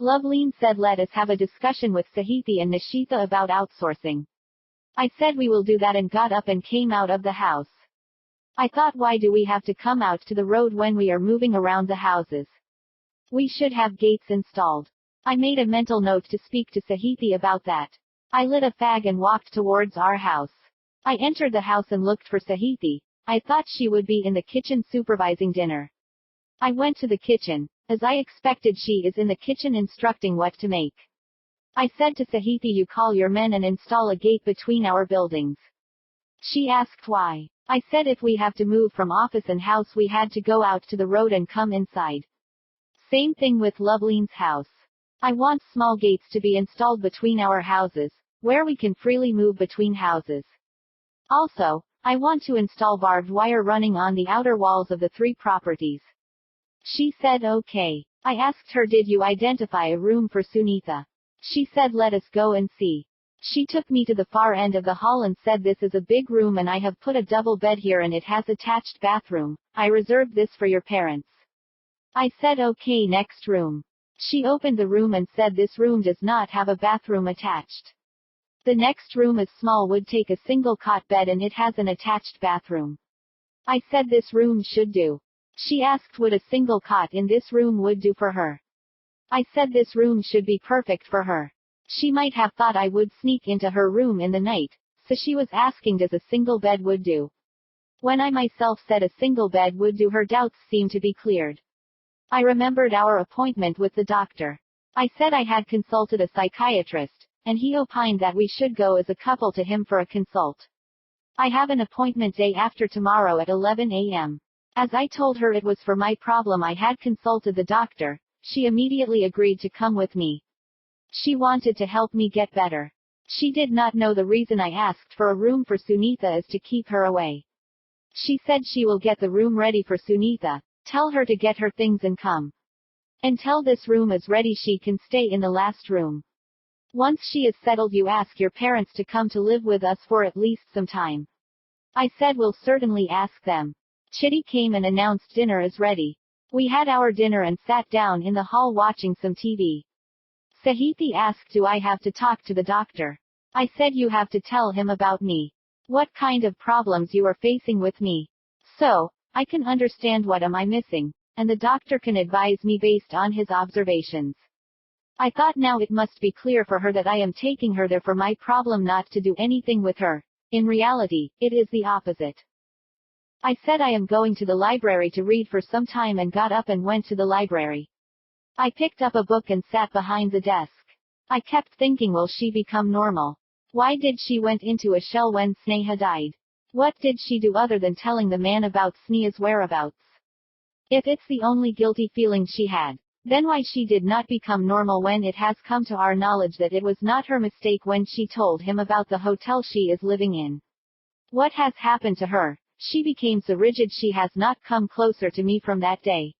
Loveleen said let us have a discussion with Sahithi and Nishita about outsourcing. I said we will do that and got up and came out of the house. I thought why do we have to come out to the road when we are moving around the houses? We should have gates installed. I made a mental note to speak to Sahithi about that. I lit a fag and walked towards our house. I entered the house and looked for Sahithi. I thought she would be in the kitchen supervising dinner. I went to the kitchen. As I expected, she is in the kitchen instructing what to make. I said to Sahithi, you call your men and install a gate between our buildings. She asked why. I said if we have to move from office and house we had to go out to the road and come inside. Same thing with Loveleen's house. I want small gates to be installed between our houses, where we can freely move between houses. Also, I want to install barbed wire running on the outer walls of the 3 properties. She said okay. I asked her did you identify a room for Sunitha? She said let us go and see. She took me to the far end of the hall and said this is a big room and I have put a double bed here and it has attached bathroom. I reserved this for your parents. I said okay, next room. She opened the room and said this room does not have a bathroom attached. The next room is small, would take a single cot bed and it has an attached bathroom. I said this room should do. She asked would a single cot in this room would do for her. I said this room should be perfect for her. She might have thought I would sneak into her room in the night, so she was asking does a single bed would do. When I myself said a single bed would do, her doubts seemed to be cleared. I remembered our appointment with the doctor. I said I had consulted a psychiatrist, and he opined that we should go as a couple to him for a consult. I have an appointment day after tomorrow at 11 a.m. As I told her it was for my problem I had consulted the doctor, she immediately agreed to come with me. She wanted to help me get better. She did not know the reason I asked for a room for Sunitha is to keep her away. She said she will get the room ready for Sunitha, tell her to get her things and come. Until this room is ready she can stay in the last room. Once she is settled you ask your parents to come to live with us for at least some time. I said we'll certainly ask them. Chitty came and announced dinner is ready. We had our dinner and sat down in the hall watching some TV. Sahithi asked do I have to talk to the doctor? I said you have to tell him about me. What kind of problems you are facing with me. So, I can understand what am I missing, and the doctor can advise me based on his observations. I thought now it must be clear for her that I am taking her there for my problem, not to do anything with her. In reality, it is the opposite. I said I am going to the library to read for some time and got up and went to the library. I picked up a book and sat behind the desk. I kept thinking, will she become normal? Why did she went into a shell when Sneha died? What did she do other than telling the man about Sneha's whereabouts? If it's the only guilty feeling she had, then why she did not become normal when it has come to our knowledge that it was not her mistake when she told him about the hotel she is living in? What has happened to her? She became so rigid she has not come closer to me from that day.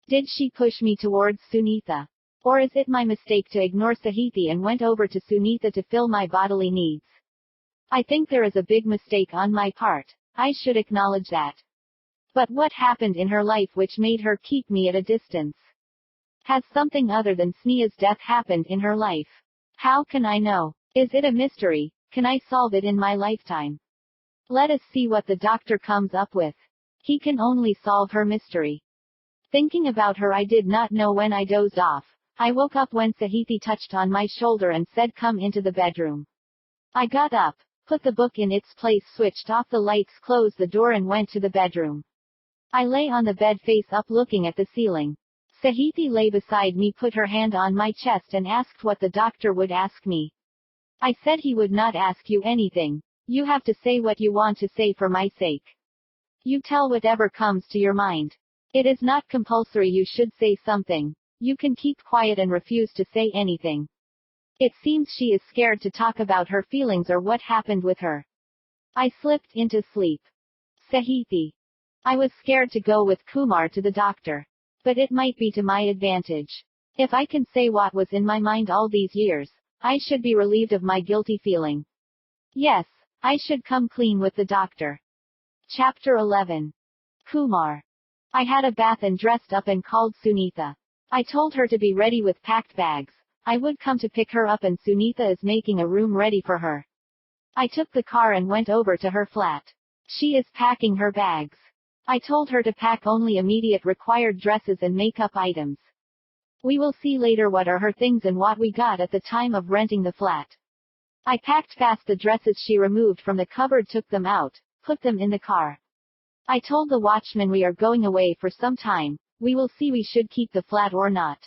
Did she push me towards Sunitha? Or is it my mistake to ignore Sahithi and went over to Sunitha to fill my bodily needs? I think there is a big mistake on my part. I should acknowledge that. But what happened in her life which made her keep me at a distance? Has something other than Sneha's death happened in her life? How can I know? Is it a mystery? Can I solve it in my lifetime? Let us see what the doctor comes up with. He can only solve her mystery. Thinking about her, I did not know when I dozed off. I woke up when Sahithi touched on my shoulder and said come into the bedroom. I got up, put the book in its place, switched off the lights, closed the door and went to the bedroom. I lay on the bed face up looking at the ceiling. Sahithi lay beside me, put her hand on my chest and asked what the doctor would ask me. I said he would not ask you anything. You have to say what you want to say for my sake. You tell whatever comes to your mind. It is not compulsory you should say something. You can keep quiet and refuse to say anything. It seems she is scared to talk about her feelings or what happened with her. I slipped into sleep. Sahithi. I was scared to go with Kumar to the doctor. But it might be to my advantage. If I can say what was in my mind all these years, I should be relieved of my guilty feeling. Yes, I should come clean with the doctor. Chapter 11. Kumar. I had a bath and dressed up and called Sunitha. I told her to be ready with packed bags. I would come to pick her up and Sunitha is making a room ready for her. I took the car and went over to her flat. She is packing her bags. I told her to pack only immediate required dresses and makeup items. We will see later what are her things and what we got at the time of renting the flat. I packed fast the dresses she removed from the cupboard, took them out, put them in the car. I told the watchman we are going away for some time, we will see we should keep the flat or not.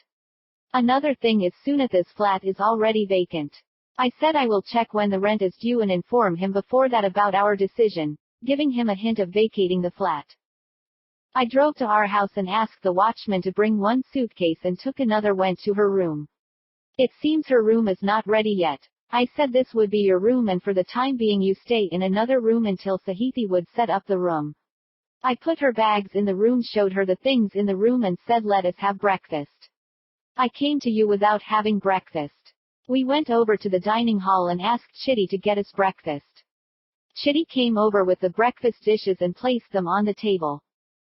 Another thing is Sunitha's flat is already vacant. I said I will check when the rent is due and inform him before that about our decision, giving him a hint of vacating the flat. I drove to our house and asked the watchman to bring one suitcase and took another, went to her room. It seems her room is not ready yet. I said this would be your room and for the time being you stay in another room until Sahithi would set up the room. I put her bags in the room, showed her the things in the room and said let us have breakfast. I came to you without having breakfast. We went over to the dining hall and asked Chitty to get us breakfast. Chitty came over with the breakfast dishes and placed them on the table.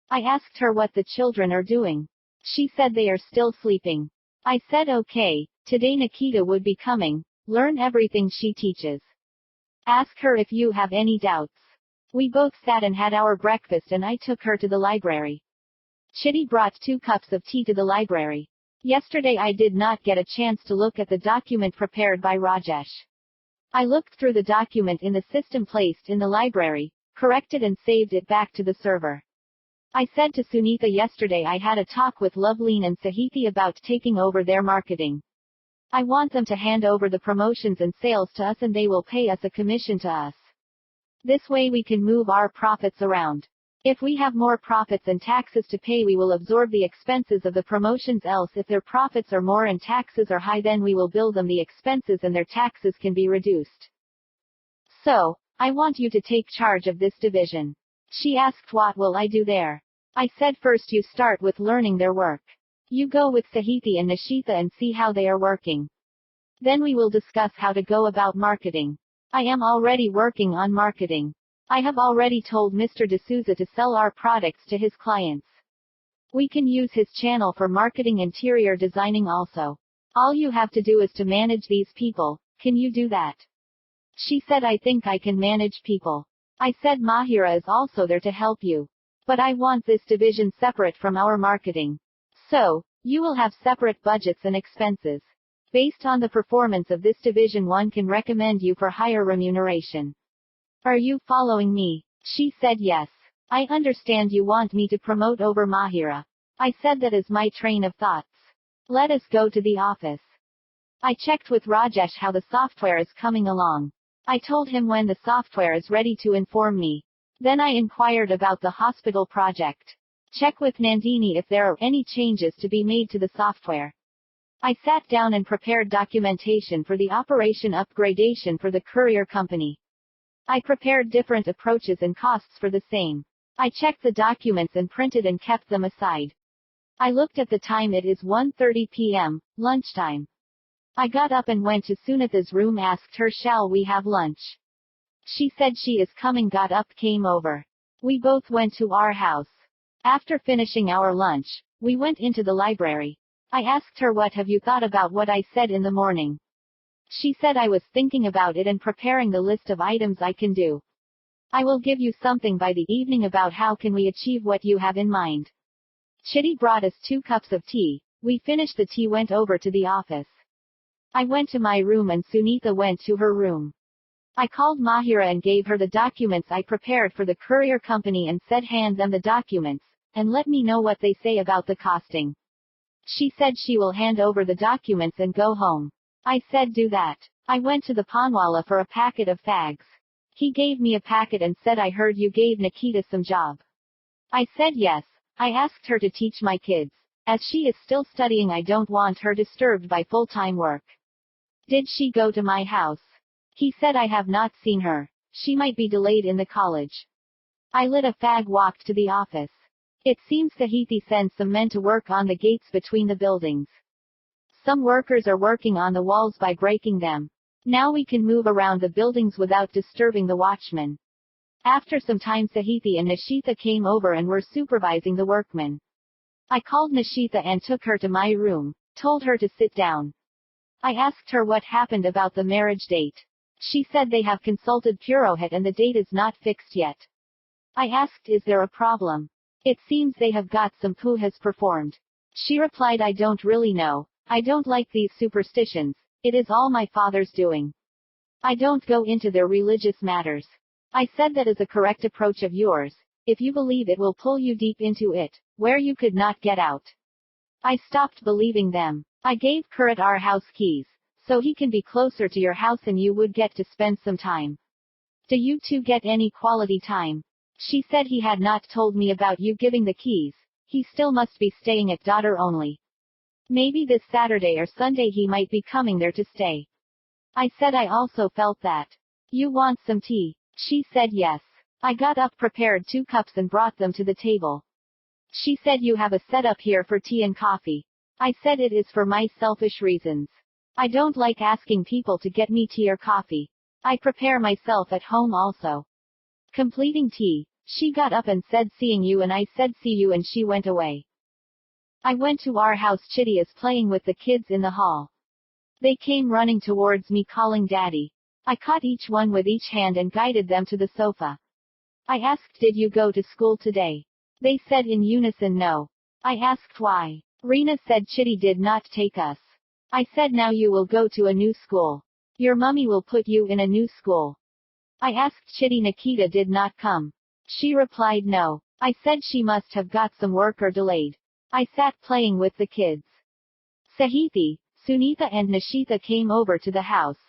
I asked her what the children are doing. She said they are still sleeping. I said okay, today Nikita would be coming, learn everything she teaches. Ask her if you have any doubts. We both sat and had our breakfast and I took her to the library. Chitty brought 2 cups of tea to the library. Yesterday I did not get a chance to look at the document prepared by Rajesh. I looked through the document in the system placed in the library, corrected and saved it back to the server. I said to Sunitha yesterday I had a talk with Loveleen and Sahithi about taking over their marketing. I want them to hand over the promotions and sales to us and they will pay us a commission to us. This way we can move our profits around. If we have more profits and taxes to pay we will absorb the expenses of the promotions, else if their profits are more and taxes are high then we will bill them the expenses and their taxes can be reduced. So, I want you to take charge of this division. She asked what will I do there? I said first you start with learning their work. You go with Sahithi and Nishita and see how they are working. Then we will discuss how to go about marketing. I am already working on marketing. I have already told Mr. D'Souza to sell our products to his clients. We can use his channel for marketing, interior designing also. All you have to do is to manage these people. Can you do that? She said I think I can manage people. I said Mahira is also there to help you. But I want this division separate from our marketing. So, you will have separate budgets and expenses. Based on the performance of this division one can recommend you for higher remuneration. Are you following me? She said yes. I understand you want me to promote over Mahira. I said that is my train of thoughts. Let us go to the office. I checked with Rajesh how the software is coming along. I told him when the software is ready to inform me. Then I inquired about the hospital project. Check with Nandini if there are any changes to be made to the software. I sat down and prepared documentation for the operation upgradation for the courier company. I prepared different approaches and costs for the same. I checked the documents and printed and kept them aside. I looked at the time, it is 1:30 p.m., lunchtime. I got up and went to Sunitha's room, asked her shall we have lunch. She said she is coming, got up, came over. We both went to our house. After finishing our lunch, we went into the library. I asked her what have you thought about what I said in the morning. She said I was thinking about it and preparing the list of items I can do. I will give you something by the evening about how can we achieve what you have in mind. Chitty brought us 2 cups of tea. We finished the tea, went over to the office. I went to my room and Sunitha went to her room. I called Mahira and gave her the documents I prepared for the courier company and said hand them the documents, and let me know what they say about the costing. She said she will hand over the documents and go home. I said do that. I went to the Panwala for a packet of fags. He gave me a packet and said I heard you gave Nikita some job. I said yes. I asked her to teach my kids. As she is still studying I don't want her disturbed by full-time work. Did she go to my house? He said I have not seen her. She might be delayed in the college. I lit a fag, walked to the office. It seems Sahithi sends some men to work on the gates between the buildings. Some workers are working on the walls by breaking them. Now we can move around the buildings without disturbing the watchman. After some time Sahithi and Nishita came over and were supervising the workmen. I called Nishita and took her to my room, told her to sit down. I asked her what happened about the marriage date. She said they have consulted Purohit and the date is not fixed yet. I asked, is there a problem? It seems they have got some pujas performed. She replied, I don't really know. I don't like these superstitions. It is all my father's doing. I don't go into their religious matters. I said that is a correct approach of yours. If you believe it will pull you deep into it, where you could not get out. I stopped believing them. I gave Kurat our house keys, so he can be closer to your house and you would get to spend some time. Do you two get any quality time? She said he had not told me about you giving the keys. He still must be staying at daughter only. Maybe this Saturday or Sunday he might be coming there to stay. I said I also felt that. You want some tea? She said yes. I got up, prepared 2 cups and brought them to the table. She said you have a setup here for tea and coffee. I said it is for my selfish reasons. I don't like asking people to get me tea or coffee. I prepare myself at home also. Completing tea, she got up and said seeing you, and I said see you, and she went away. I went to our house. Chitty is playing with the kids in the hall. They came running towards me calling daddy. I caught each one with each hand and guided them to the sofa. I asked, did you go to school today? They said in unison no. I asked why. Reena said Chitty did not take us. I said now you will go to a new school. Your mummy will put you in a new school. I asked Chitty, Nikita did not come. She replied no. I said she must have got some work or delayed. I sat playing with the kids. Sahithi, Sunitha and Nishita came over to the house.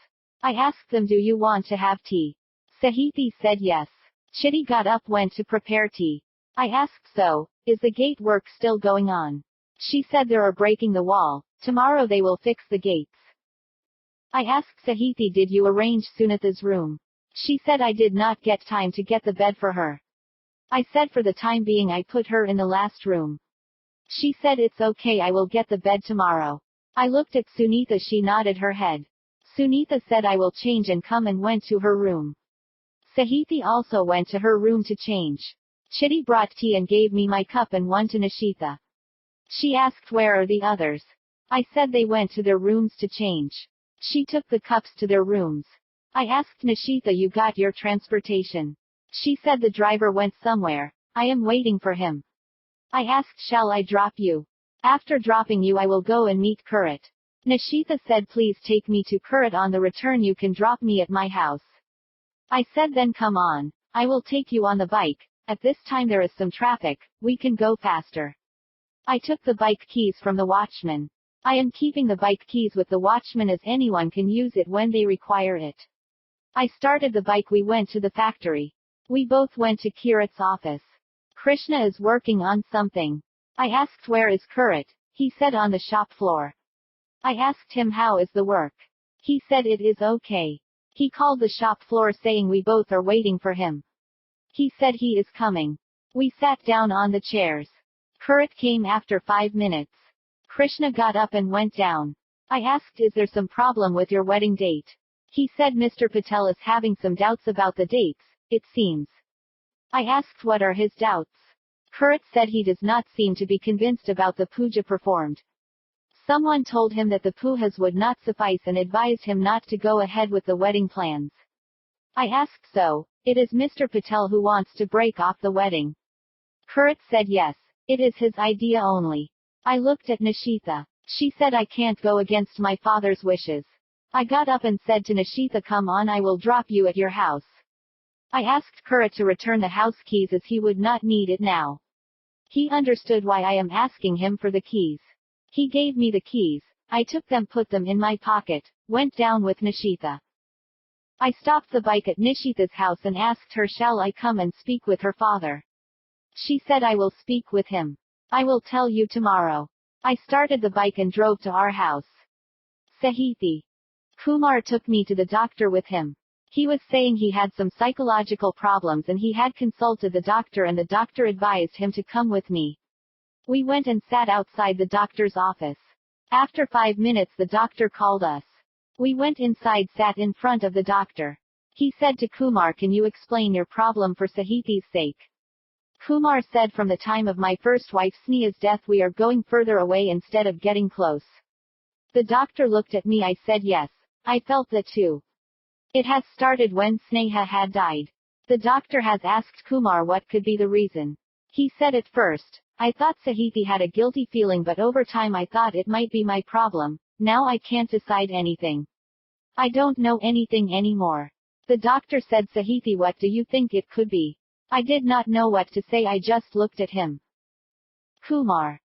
I asked them, do you want to have tea? Sahithi said yes. Chitty got up, went to prepare tea. I asked, so, is the gate work still going on? She said they are breaking the wall. Tomorrow they will fix the gates. I asked Sahithi, did you arrange Sunitha's room? She said I did not get time to get the bed for her. I said for the time being I put her in the last room. She said it's okay, I will get the bed tomorrow. I looked at Sunitha, she nodded her head. Sunitha said I will change and come, and went to her room. Sahithi also went to her room to change. Chitty brought tea and gave me my cup and one to Nishita. She asked where are the others. I said they went to their rooms to change. She took the cups to their rooms. I asked Nishita, you got your transportation? She said the driver went somewhere. I am waiting for him. I asked, shall I drop you? After dropping you I will go and meet Kurat. Nishita said please take me to Kurat, on the return you can drop me at my house. I said then come on. I will take you on the bike. At this time there is some traffic, we can go faster. I took the bike keys from the watchman. I am keeping the bike keys with the watchman as anyone can use it when they require it. I started the bike, we went to the factory. We both went to Kurat's office. Krishna is working on something. I asked where is Kurat? He said on the shop floor. I asked him how is the work? He said it is okay. He called the shop floor saying we both are waiting for him. He said he is coming. We sat down on the chairs. Kurat came after 5 minutes. Krishna got up and went down. I asked, is there some problem with your wedding date? He said Mr. Patel is having some doubts about the dates, it seems. I asked what are his doubts. Kurat said he does not seem to be convinced about the puja performed. Someone told him that the pujas would not suffice and advised him not to go ahead with the wedding plans. I asked, so, it is Mr. Patel who wants to break off the wedding? Kurat said yes, it is his idea only. I looked at Nishita. She said I can't go against my father's wishes. I got up and said to Nishita, come on, I will drop you at your house. I asked Kurat to return the house keys as he would not need it now. He understood why I am asking him for the keys. He gave me the keys. I took them, put them in my pocket, went down with Nishita. I stopped the bike at Nishita's house and asked her, shall I come and speak with her father? She said I will speak with him. I will tell you tomorrow. I started the bike and drove to our house. Sahithi. Kumar took me to the doctor with him. He was saying he had some psychological problems and he had consulted the doctor and the doctor advised him to come with me. We went and sat outside the doctor's office. After 5 minutes the doctor called us. We went inside, sat in front of the doctor. He said to Kumar, can you explain your problem for Sahithi's sake? Kumar said, from the time of my first wife Sneha's death we are going further away instead of getting close. The doctor looked at me. I said yes. I felt that too. It has started when Sneha had died. The doctor has asked Kumar what could be the reason. He said at first, I thought Sahiti had a guilty feeling, but over time I thought it might be my problem. Now I can't decide anything. I don't know anything anymore. The doctor said, Sahiti, what do you think it could be? I did not know what to say. I just looked at him. Kumar.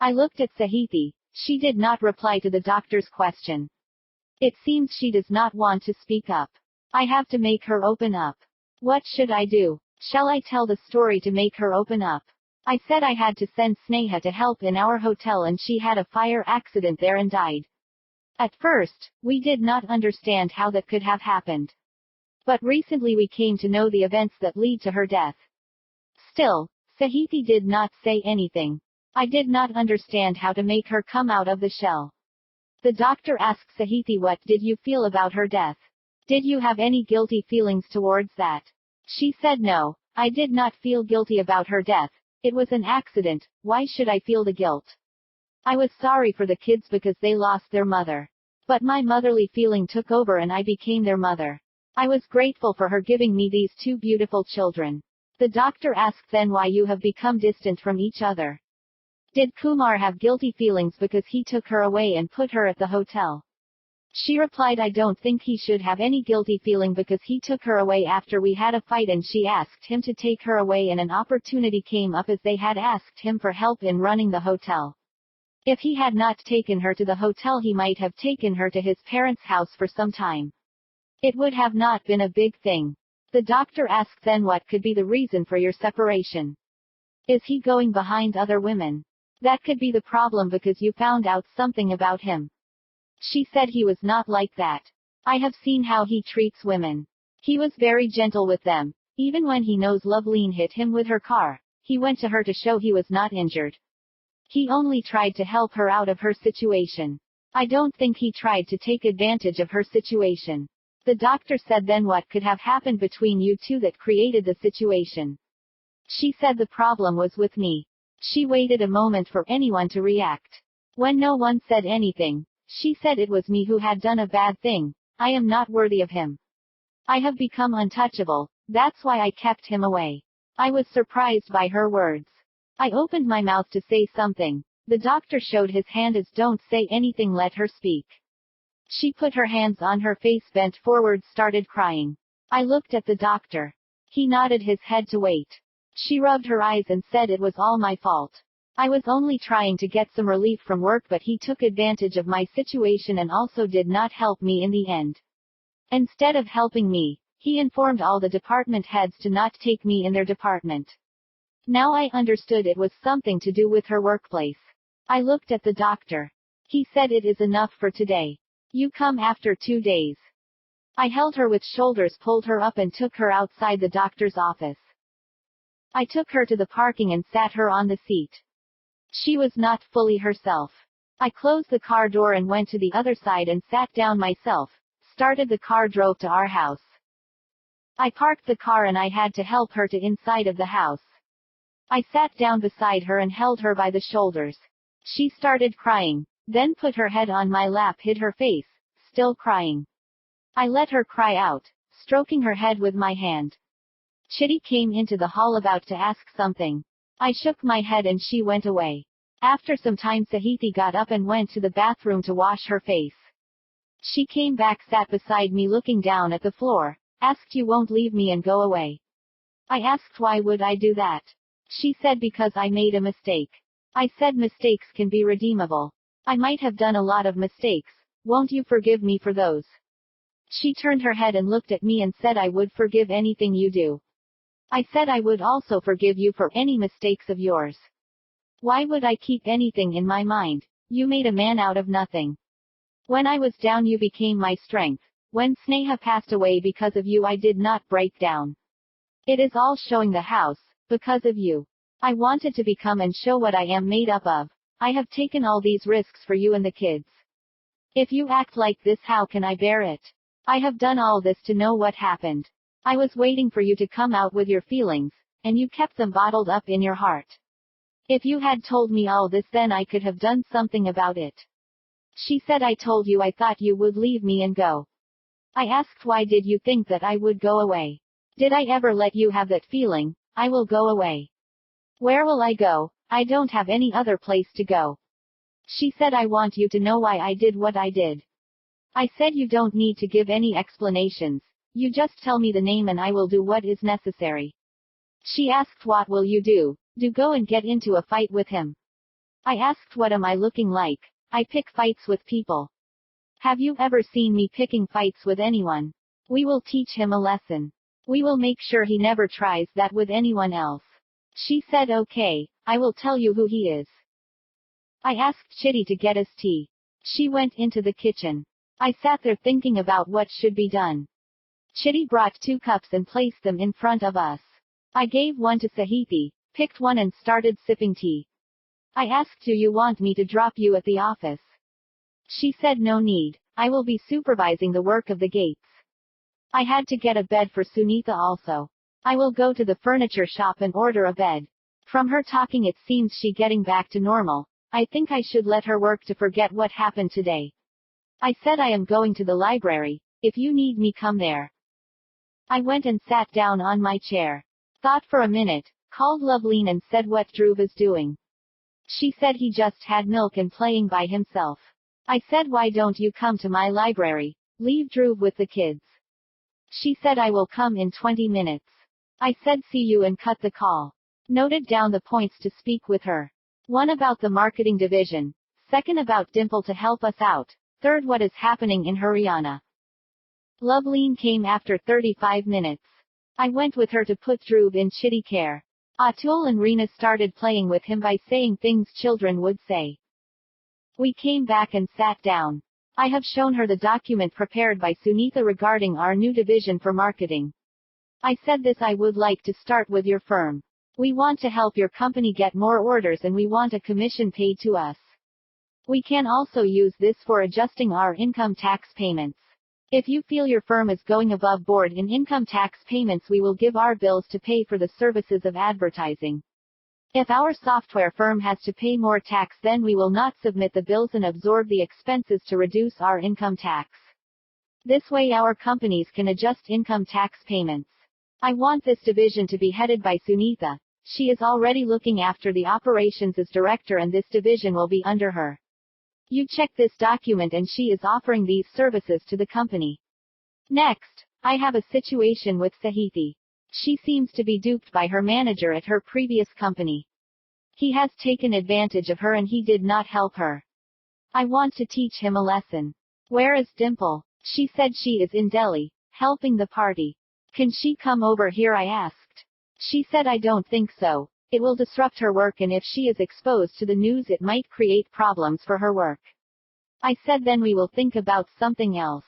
I looked at Sahiti. She did not reply to the doctor's question. It seems she does not want to speak up. I have to make her open up. What should I do? Shall I tell the story to make her open up? I said I had to send Sneha to help in our hotel and she had a fire accident there and died. At first, we did not understand how that could have happened. But recently we came to know the events that lead to her death. Still, Sahiti did not say anything. I did not understand how to make her come out of the shell. The doctor asked Sahiti, what did you feel about her death? Did you have any guilty feelings towards that? She said no, I did not feel guilty about her death. It was an accident, why should I feel the guilt? I was sorry for the kids because they lost their mother. But my motherly feeling took over and I became their mother. I was grateful for her giving me these two beautiful children. The doctor asked, then why you have become distant from each other? Did Kumar have guilty feelings because he took her away and put her at the hotel? She replied, I don't think he should have any guilty feeling because he took her away after we had a fight and she asked him to take her away and an opportunity came up as they had asked him for help in running the hotel. If he had not taken her to the hotel he might have taken her to his parents' house for some time. It would have not been a big thing. The doctor asked, then what could be the reason for your separation? Is he going behind other women? That could be the problem because you found out something about him. She said he was not like that. I have seen how he treats women. He was very gentle with them. Even when he knows Loveleen hit him with her car, he went to her to show he was not injured. He only tried to help her out of her situation. I don't think he tried to take advantage of her situation. The doctor said, then what could have happened between you two that created the situation? She said the problem was with me. She waited a moment for anyone to react. When no one said anything, she said it was me who had done a bad thing. I am not worthy of him. I have become untouchable. That's why I kept him away. I was surprised by her words. I opened my mouth to say something. The doctor showed his hand as don't say anything, let her speak. She put her hands on her face, bent forward, started crying. I looked at the doctor. He nodded his head to wait. She rubbed her eyes and said it was all my fault. I was only trying to get some relief from work, but he took advantage of my situation and also did not help me in the end. Instead of helping me, he informed all the department heads to not take me in their department. Now I understood it was something to do with her workplace. I looked at the doctor. He said, it is enough for today. You come after 2 days. I held her with shoulders, pulled her up and took her outside the doctor's office. I took her to the parking and sat her on the seat. She was not fully herself. I closed the car door and went to the other side and sat down myself, started the car, drove to our house. I parked the car and I had to help her to inside of the house. I sat down beside her and held her by the shoulders. She started crying, then put her head on my lap, hid her face, still crying. I let her cry out, stroking her head with my hand. Chitty came into the hall about to ask something. I shook my head and she went away. After some time Sahiti got up and went to the bathroom to wash her face. She came back, sat beside me looking down at the floor, asked, you won't leave me and go away? I asked, why would I do that? She said, because I made a mistake. I said, mistakes can be redeemable. I might have done a lot of mistakes. Won't you forgive me for those? She turned her head and looked at me and said, I would forgive anything you do. I said I would also forgive you for any mistakes of yours. Why would I keep anything in my mind? You made a man out of nothing. When I was down you became my strength. When Sneha passed away because of you I did not break down. It is all showing the house, because of you. I wanted to become and show what I am made up of. I have taken all these risks for you and the kids. If you act like this, how can I bear it? I have done all this to know what happened. I was waiting for you to come out with your feelings, and you kept them bottled up in your heart. If you had told me all this, then I could have done something about it. She said, I told you I thought you would leave me and go. I asked, why did you think that I would go away? Did I ever let you have that feeling? I will go away. Where will I go? I don't have any other place to go. She said, I want you to know why I did what I did. I said, you don't need to give any explanations. You just tell me the name and I will do what is necessary. She asked, what will you do? Do go and get into a fight with him? I asked, what am I looking like? I pick fights with people. Have you ever seen me picking fights with anyone? We will teach him a lesson. We will make sure he never tries that with anyone else. She said, okay, I will tell you who he is. I asked Chitty to get us tea. She went into the kitchen. I sat there thinking about what should be done. Chitty brought 2 cups and placed them in front of us. I gave one to Sahithi, picked one and started sipping tea. I asked, do you want me to drop you at the office? She said, no need, I will be supervising the work of the gates. I had to get a bed for Sunitha also. I will go to the furniture shop and order a bed. From her talking it seems she getting back to normal. I think I should let her work to forget what happened today. I said, I am going to the library. If you need me, come there. I went and sat down on my chair. Thought for a minute, called Loveleen and said what Dhruv is doing. She said he just had milk and playing by himself. I said, why don't you come to my library? Leave Dhruv with the kids. She said, I will come in 20 minutes. I said, see you, and cut the call. Noted down the points to speak with her. 1 about the marketing division. 2nd about Dimple to help us out. 3rd what is happening in Haryana. Loveleen came after 35 minutes. I went with her to put Dhruv in Chitty care. Atul and Reena started playing with him by saying things children would say. We came back and sat down. I have shown her the document prepared by Sunitha regarding our new division for marketing. I said this, I would like to start with your firm. We want to help your company get more orders and we want a commission paid to us. We can also use this for adjusting our income tax payments. If you feel your firm is going above board in income tax payments, we will give our bills to pay for the services of advertising. If our software firm has to pay more tax, then we will not submit the bills and absorb the expenses to reduce our income tax. This way our companies can adjust income tax payments. I want this division to be headed by Sunitha. She is already looking after the operations as director and this division will be under her. You check this document and she is offering these services to the company. Next, I have a situation with Sahithi. She seems to be duped by her manager at her previous company. He has taken advantage of her and he did not help her. I want to teach him a lesson. Where is Dimple? She said she is in Delhi, helping the party. Can she come over here? I asked. She said, I don't think so. It will disrupt her work and if she is exposed to the news it might create problems for her work. I said, then we will think about something else.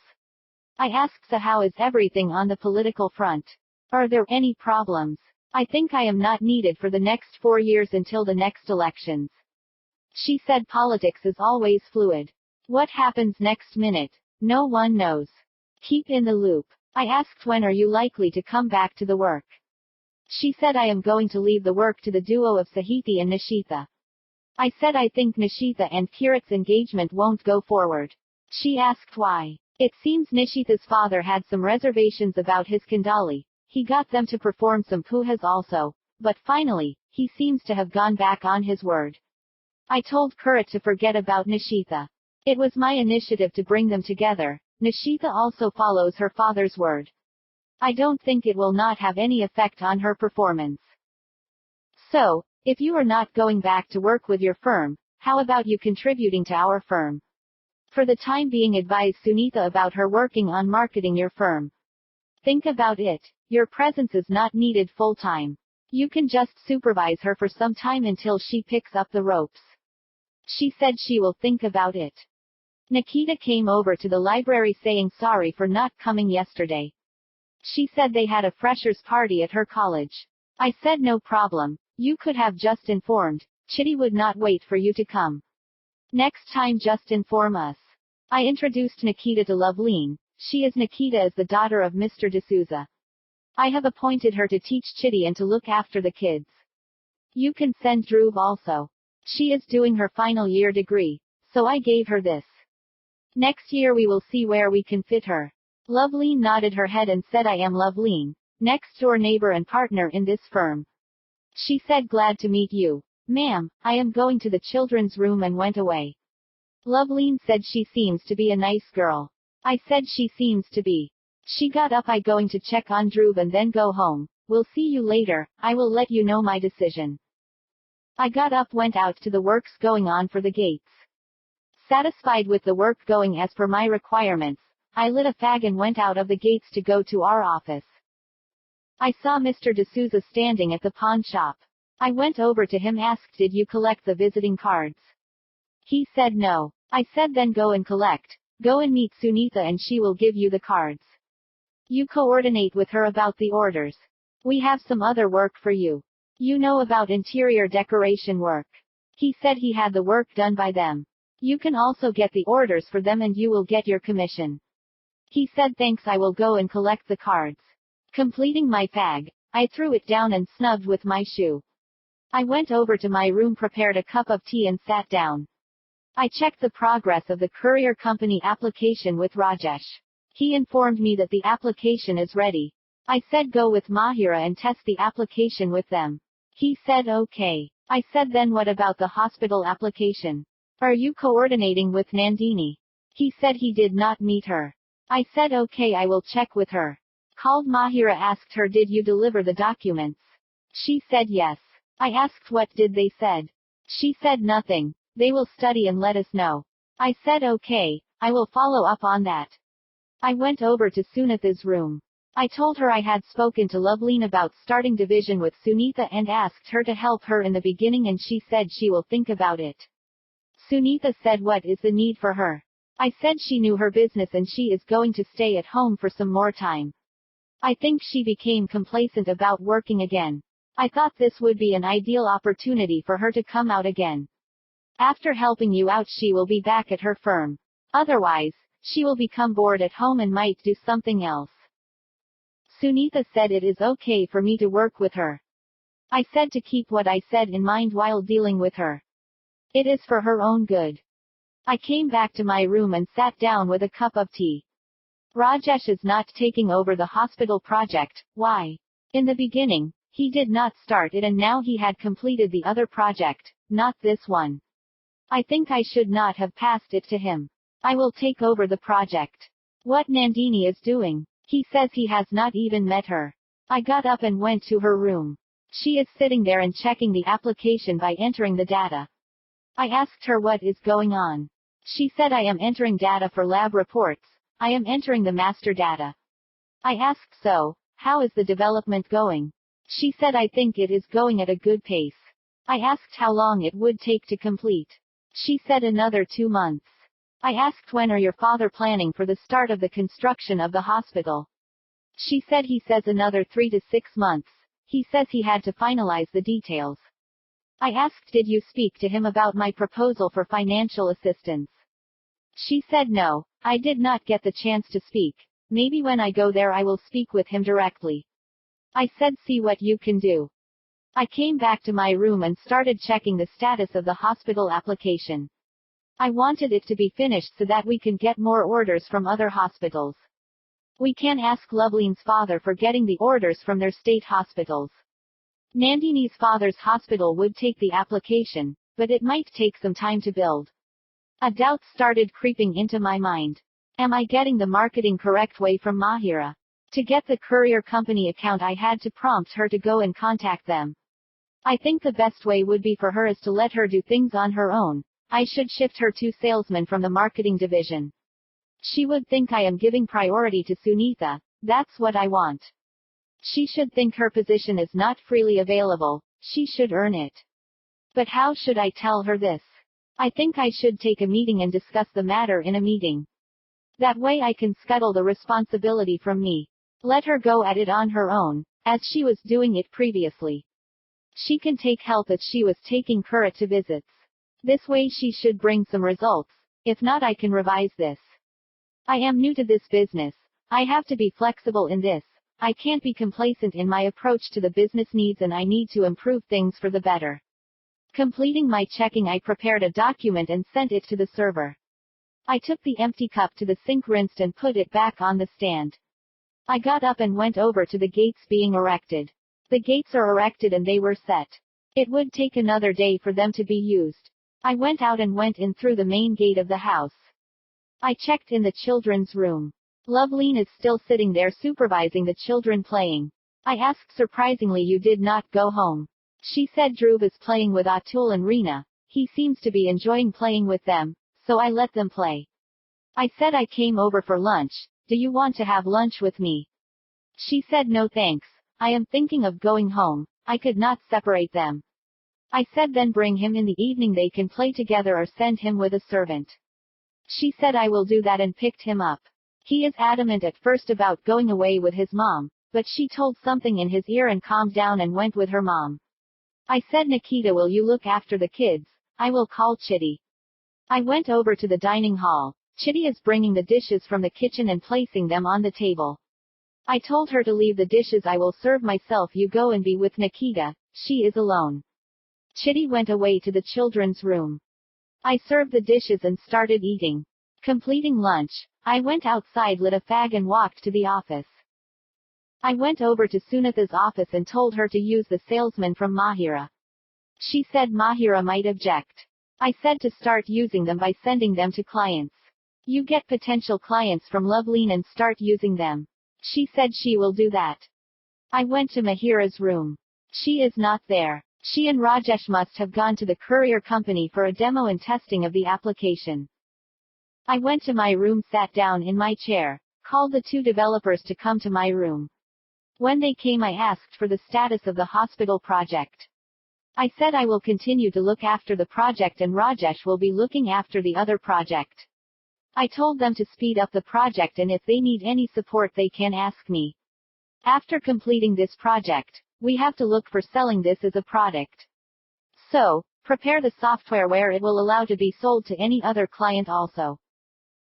I asked, so how is everything on the political front? Are there any problems? I think I am not needed for the next 4 years until the next elections. She said, politics is always fluid. What happens next minute? No one knows. Keep in the loop. I asked, when are you likely to come back to the work? She said, I am going to leave the work to the duo of Sahithi and Nishita. I said, I think Nishita and Kirat's engagement won't go forward. She asked why. It seems Nishita's father had some reservations about his Kandali. He got them to perform some pujas also, but finally, he seems to have gone back on his word. I told Kirat to forget about Nishita. It was my initiative to bring them together. Nishita also follows her father's word. I don't think it will not have any effect on her performance. So, if you are not going back to work with your firm, how about you contributing to our firm? For the time being, advise Sunitha about her working on marketing your firm. Think about it. Your presence is not needed full time. You can just supervise her for some time until she picks up the ropes. She said she will think about it. Nikita came over to the library saying sorry for not coming yesterday. She said they had a freshers party at her college. I said no problem. You could have just informed. Chitty would not wait for you to come. Next time just inform us. I introduced Nikita to Loveleen. She is Nikita as the daughter of Mr. D'Souza. I have appointed her to teach Chitty and to look after the kids. You can send Dhruv also. She is doing her final year degree, so I gave her this. Next year we will see where we can fit her. Loveleen nodded her head and said, I am Loveleen, next door neighbor and partner in this firm. She said, glad to meet you. Ma'am, I am going to the children's room, and went away. Loveleen said, she seems to be a nice girl. I said, she seems to be. She got up. I going to check on Dhruv and then go home. We'll see you later. I will let you know my decision. I got up, went out to the works going on for the gates. Satisfied with the work going as per my requirements, I lit a fag and went out of the gates to go to our office. I saw Mr. D'Souza standing at the pawn shop. I went over to him, asked, did you collect the visiting cards? He said no. I said, then go and collect. Go and meet Sunitha and she will give you the cards. You coordinate with her about the orders. We have some other work for you. You know about interior decoration work. He said he had the work done by them. You can also get the orders for them and you will get your commission. He said, thanks, I will go and collect the cards. Completing my fag, I threw it down and snubbed with my shoe. I went over to my room, prepared a cup of tea and sat down. I checked the progress of the courier company application with Rajesh. He informed me that the application is ready. I said, go with Mahira and test the application with them. He said, okay. I said, then what about the hospital application? Are you coordinating with Nandini? He said he did not meet her. I said, okay, I will check with her. Called Mahira, asked her, did you deliver the documents? She said yes. I asked what did they said. She said nothing. They will study and let us know. I said, okay, I will follow up on that. I went over to Sunitha's room. I told her I had spoken to Loveleen about starting division with Sunitha and asked her to help her in the beginning, and she said she will think about it. Sunitha said, what is the need for her? I said she knew her business and she is going to stay at home for some more time. I think she became complacent about working again. I thought this would be an ideal opportunity for her to come out again. After helping you out, she will be back at her firm. Otherwise, she will become bored at home and might do something else. Sunitha said, it is okay for me to work with her. I said to keep what I said in mind while dealing with her. It is for her own good. I came back to my room and sat down with a cup of tea. Rajesh is not taking over the hospital project. Why? In the beginning, he did not start it, and now he had completed the other project, not this one. I think I should not have passed it to him. I will take over the project. What Nandini is doing? He says he has not even met her. I got up and went to her room. She is sitting there and checking the application by entering the data. I asked her what is going on. She said, I am entering data for lab reports. I am entering the master data. I asked, so, how is the development going? She said, I think it is going at a good pace. I asked how long it would take to complete. She said another 2 months. I asked, when are your father planning for the start of the construction of the hospital? She said he says another 3 to 6 months. He says he had to finalize the details. I asked, did you speak to him about my proposal for financial assistance? She said no, I did not get the chance to speak. Maybe when I go there I will speak with him directly. I said, see what you can do. I came back to my room and started checking the status of the hospital application. I wanted it to be finished so that we can get more orders from other hospitals. We can ask Loveleen's father for getting the orders from their state hospitals. Nandini's father's hospital would take the application, but it might take some time to build. A doubt started creeping into my mind. Am I getting the marketing correct way from Mahira? To get the courier company account, I had to prompt her to go and contact them. I think the best way would be for her is to let her do things on her own. I should shift her 2 salesmen from the marketing division. She would think I am giving priority to Sunitha. That's what I want. She should think her position is not freely available. She should earn it. But how should I tell her this? I think I should take a meeting and discuss the matter in a meeting. That way I can scuttle the responsibility from me. Let her go at it on her own, as she was doing it previously. She can take help as she was taking Kurat to visits. This way she should bring some results. If not, I can revise this. I am new to this business. I have to be flexible in this. I can't be complacent in my approach to the business needs and I need to improve things for the better. Completing my checking, I prepared a document and sent it to the server. I took the empty cup to the sink, rinsed and put it back on the stand. I got up and went over to the gates being erected. The gates are erected and they were set. It would take another day for them to be used. I went out and went in through the main gate of the house. I checked in the children's room. Loveline is still sitting there supervising the children playing. I asked surprisingly, "You did not go home?" She said, "Dhruv is playing with Atul and Reena. He seems to be enjoying playing with them, so I let them play." I said, "I came over for lunch. Do you want to have lunch with me?" She said, "No thanks. I am thinking of going home." I could not separate them. I said, "Then bring him in the evening, they can play together, or send him with a servant." She said, "I will do that," and picked him up. He is adamant at first about going away with his mom, but she told something in his ear and calmed down and went with her mom. I said, "Nikita, will you look after the kids? I will call Chitty." I went over to the dining hall. Chitty is bringing the dishes from the kitchen and placing them on the table. I told her to leave the dishes, "I will serve myself, you go and be with Nikita, she is alone." Chitty went away to the children's room. I served the dishes and started eating. Completing lunch, I went outside, lit a fag and walked to the office. I went over to Sunitha's office and told her to use the salesman from Mahira. She said Mahira might object. I said to start using them by sending them to clients. You get potential clients from Loveline and start using them. She said she will do that. I went to Mahira's room. She is not there. She and Rajesh must have gone to the courier company for a demo and testing of the application. I went to my room, sat down in my chair, called the 2 developers to come to my room. When they came, I asked for the status of the hospital project. I said I will continue to look after the project and Rajesh will be looking after the other project. I told them to speed up the project and if they need any support they can ask me. After completing this project, we have to look for selling this as a product. So, prepare the software where it will allow to be sold to any other client also.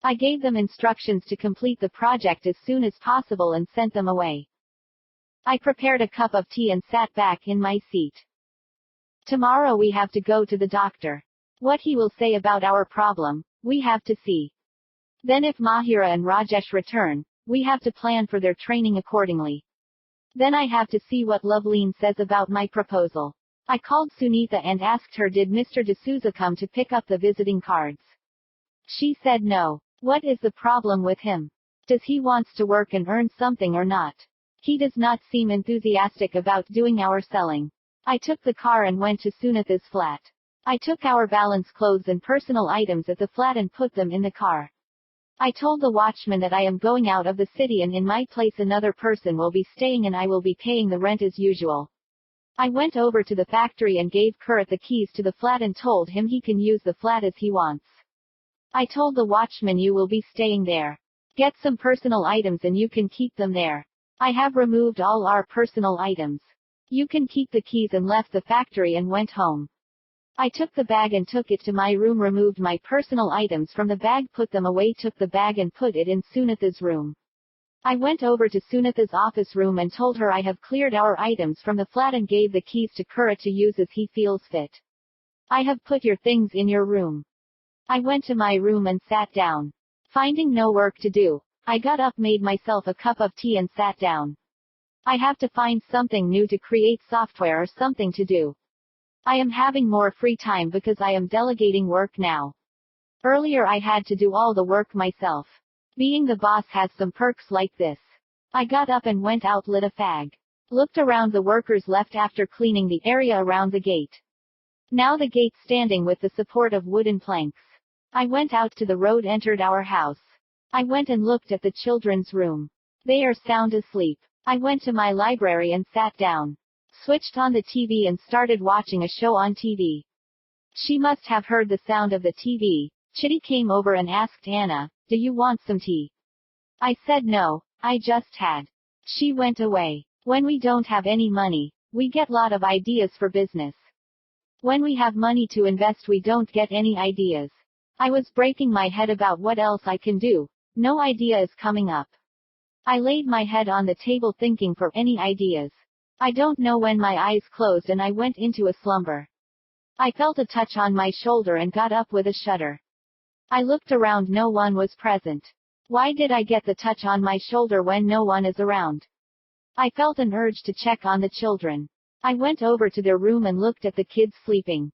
I gave them instructions to complete the project as soon as possible and sent them away. I prepared a cup of tea and sat back in my seat. Tomorrow we have to go to the doctor. What he will say about our problem, we have to see. Then if Mahira and Rajesh return, we have to plan for their training accordingly. Then I have to see what Loveline says about my proposal. I called Sunitha and asked her, did Mr. D'Souza come to pick up the visiting cards? She said no. What is the problem with him? Does he wants to work and earn something or not? He does not seem enthusiastic about doing our selling. I took the car and went to Sunitha's flat. I took our balance clothes and personal items at the flat and put them in the car. I told the watchman that I am going out of the city and in my place another person will be staying and I will be paying the rent as usual. I went over to the factory and gave Kurat the keys to the flat and told him he can use the flat as he wants. I told the watchman, you will be staying there. Get some personal items and you can keep them there. I have removed all our personal items. You can keep the keys, and left the factory and went home. I took the bag and took it to my room, removed my personal items from the bag, put them away, took the bag and put it in Sunitha's room. I went over to Sunitha's office room and told her I have cleared our items from the flat and gave the keys to Kurat to use as he feels fit. I have put your things in your room. I went to my room and sat down. Finding no work to do, I got up, made myself a cup of tea and sat down. I have to find something new to create software or something to do. I am having more free time because I am delegating work now. Earlier I had to do all the work myself. Being the boss has some perks like this. I got up and went out, lit a fag. Looked around the workers left after cleaning the area around the gate. Now the gate standing with the support of wooden planks. I went out to the road, entered our house. I went and looked at the children's room. They are sound asleep. I went to my library and sat down. Switched on the TV and started watching a show on TV. She must have heard the sound of the TV. Chitty came over and asked Anna, do you want some tea? I said no, I just had. She went away. When we don't have any money, we get lot of ideas for business. When we have money to invest, we don't get any ideas. I was breaking my head about what else I can do. No idea is coming up. I laid my head on the table thinking for any ideas. I don't know when my eyes closed and I went into a slumber. I felt a touch on my shoulder and got up with a shudder. I looked around, no one was present. Why did I get the touch on my shoulder when no one is around? I felt an urge to check on the children. I went over to their room and looked at the kids sleeping.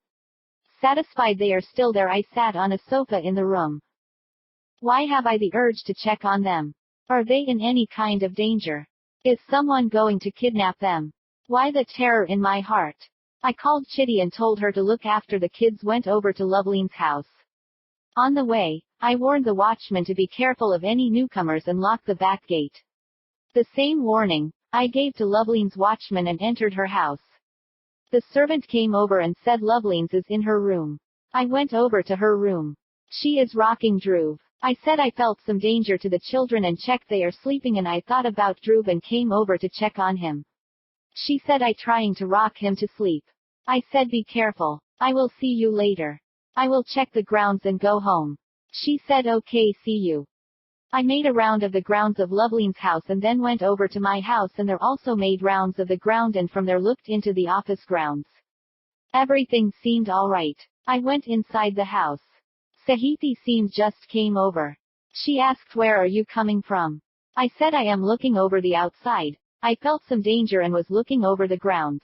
Satisfied they are still there, I sat on a sofa in the room. Why have I the urge to check on them? Are they in any kind of danger? Is someone going to kidnap them? Why the terror in my heart? I called Chitty and told her to look after the kids, went over to Loveline's house. On the way, I warned the watchman to be careful of any newcomers and lock the back gate. The same warning I gave to Loveline's watchman and entered her house. The servant came over and said Loveline's is in her room. I went over to her room. She is rocking Dhruv. I said I felt some danger to the children and checked they are sleeping, and I thought about Dhruv and came over to check on him. She said I trying to rock him to sleep. I said be careful. I will see you later. I will check the grounds and go home. She said okay, see you. I made a round of the grounds of Loveline's house and then went over to my house, and there also made rounds of the ground and from there looked into the office grounds. Everything seemed alright. I went inside the house. Sahiti seemed just came over. She asked where are you coming from? I said I am looking over the outside. I felt some danger and was looking over the grounds.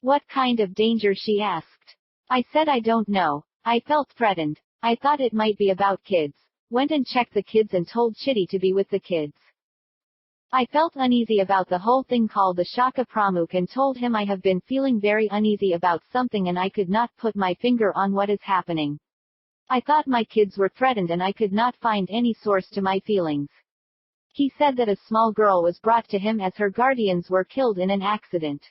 What kind of danger? She asked. I said I don't know. I felt threatened. I thought it might be about kids. Went and checked the kids and told Chitty to be with the kids. I felt uneasy about the whole thing, called the Shaka Pramukh and told him I have been feeling very uneasy about something and I could not put my finger on what is happening. I thought my kids were threatened and I could not find any source to my feelings. He said that a small girl was brought to him as her guardians were killed in an accident.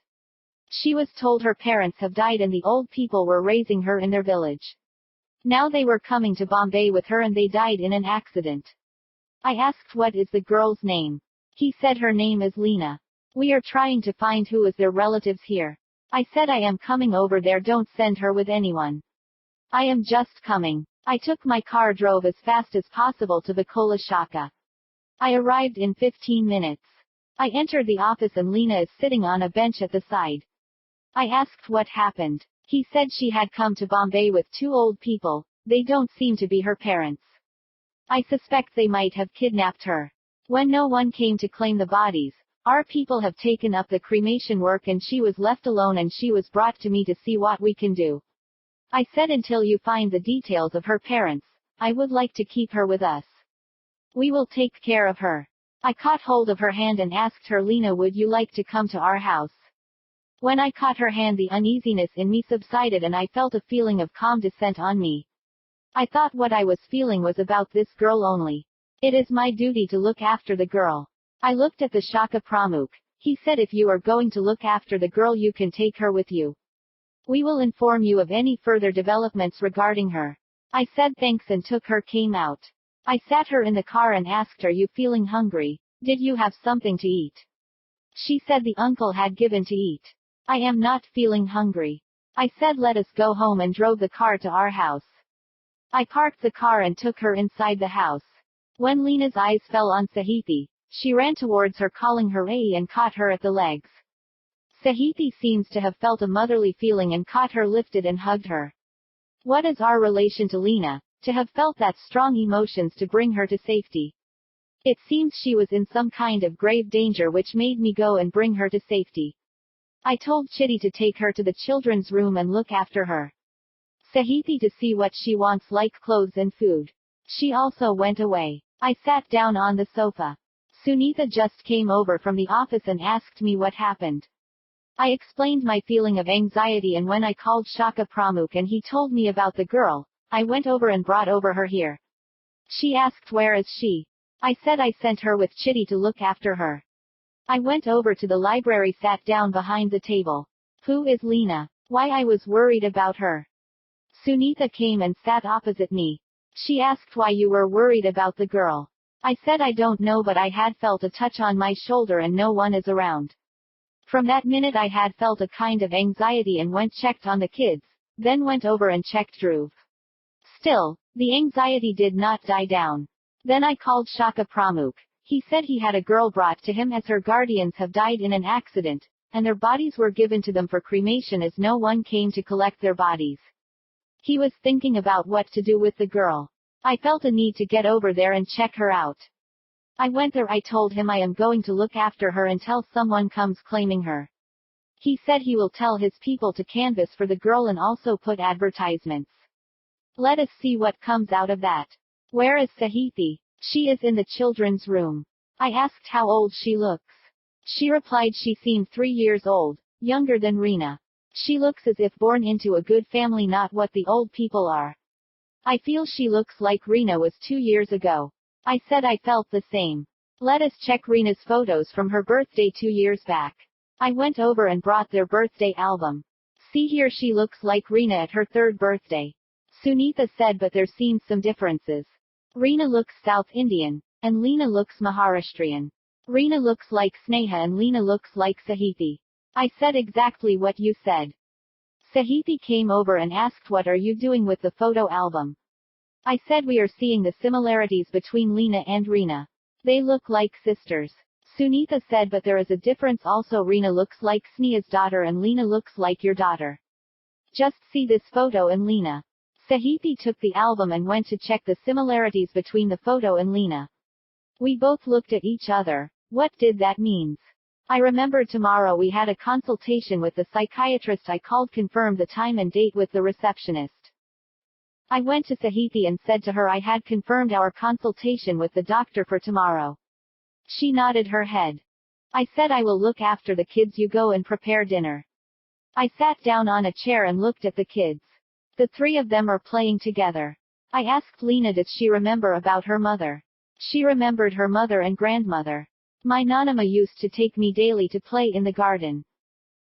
She was told her parents have died and the old people were raising her in their village. Now they were coming to Bombay with her and they died in an accident. I asked what is the girl's name. He said her name is Lena. We are trying to find who is their relatives here. I said I am coming over there, don't send her with anyone. I am just coming. I took my car, drove as fast as possible to Vakola Shaka. I arrived in 15 minutes. I entered the office and Lena is sitting on a bench at the side. I asked what happened. He said she had come to Bombay with two old people. They don't seem to be her parents. I suspect they might have kidnapped her. When no one came to claim the bodies, our people have taken up the cremation work and she was left alone and she was brought to me to see what we can do. I said until you find the details of her parents, I would like to keep her with us. We will take care of her. I caught hold of her hand and asked her, Lena, would you like to come to our house? When I caught her hand, the uneasiness in me subsided and I felt a feeling of calm descent on me. I thought what I was feeling was about this girl only. It is my duty to look after the girl. I looked at the Shaka Pramukh. He said if you are going to look after the girl you can take her with you. We will inform you of any further developments regarding her. I said thanks and took her, came out. I sat her in the car and asked her, you feeling hungry? Did you have something to eat? She said the uncle had given to eat. I am not feeling hungry. I said let us go home and drove the car to our house. I parked the car and took her inside the house. When Lena's eyes fell on Sahiti, she ran towards her calling her and caught her at the legs. Sahiti seems to have felt a motherly feeling and caught her, lifted and hugged her. What is our relation to Lena, to have felt that strong emotions to bring her to safety? It seems she was in some kind of grave danger which made me go and bring her to safety. I told Chitty to take her to the children's room and look after her. Sahiti to see what she wants, like clothes and food. She also went away. I sat down on the sofa. Sunitha just came over from the office and asked me what happened. I explained my feeling of anxiety, and when I called Shaka Pramukh and he told me about the girl, I went over and brought over her here. She asked where is she? I said I sent her with Chitty to look after her. I went over to the library, sat down behind the table. Who is Lena? Why I was worried about her. Sunitha came and sat opposite me. She asked why you were worried about the girl. I said I don't know, but I had felt a touch on my shoulder and no one is around. From that minute I had felt a kind of anxiety and went checked on the kids, then went over and checked Dhruv. Still, the anxiety did not die down. Then I called Shaka Pramukh. He said he had a girl brought to him as her guardians have died in an accident, and their bodies were given to them for cremation as no one came to collect their bodies. He was thinking about what to do with the girl. I felt a need to get over there and check her out. I went there. I told him I am going to look after her until someone comes claiming her. He said he will tell his people to canvass for the girl and also put advertisements. Let us see what comes out of that. Where is Sahithi? She is in the children's room. I asked how old she looks. She replied she seemed 3 years old, younger than Reena. She looks as if born into a good family, not what the old people are. I feel she looks like Reena was 2 years ago. I said I felt the same. Let us check Reena's photos from her birthday 2 years back. I went over and brought their birthday album. See here, she looks like Reena at her 3rd birthday. Sunitha said, but there seems some differences. Reena looks South Indian, and Leena looks Maharashtrian. Reena looks like Sneha and Leena looks like Sahithi. I said exactly what you said. Sahithi came over and asked, what are you doing with the photo album? I said we are seeing the similarities between Leena and Reena. They look like sisters. Sunitha said, but there is a difference also. Reena looks like Sneha's daughter and Leena looks like your daughter. Just see this photo and Leena. Sahithi took the album and went to check the similarities between the photo and Leena. We both looked at each other. What did that mean? I remembered tomorrow we had a consultation with the psychiatrist. I called, confirmed the time and date with the receptionist. I went to Sahithi and said to her I had confirmed our consultation with the doctor for tomorrow. She nodded her head. I said I will look after the kids, you go and prepare dinner. I sat down on a chair and looked at the kids. The 3 of them are playing together. I asked Leena did she remember about her mother. She remembered her mother and grandmother. My Nanama used to take me daily to play in the garden.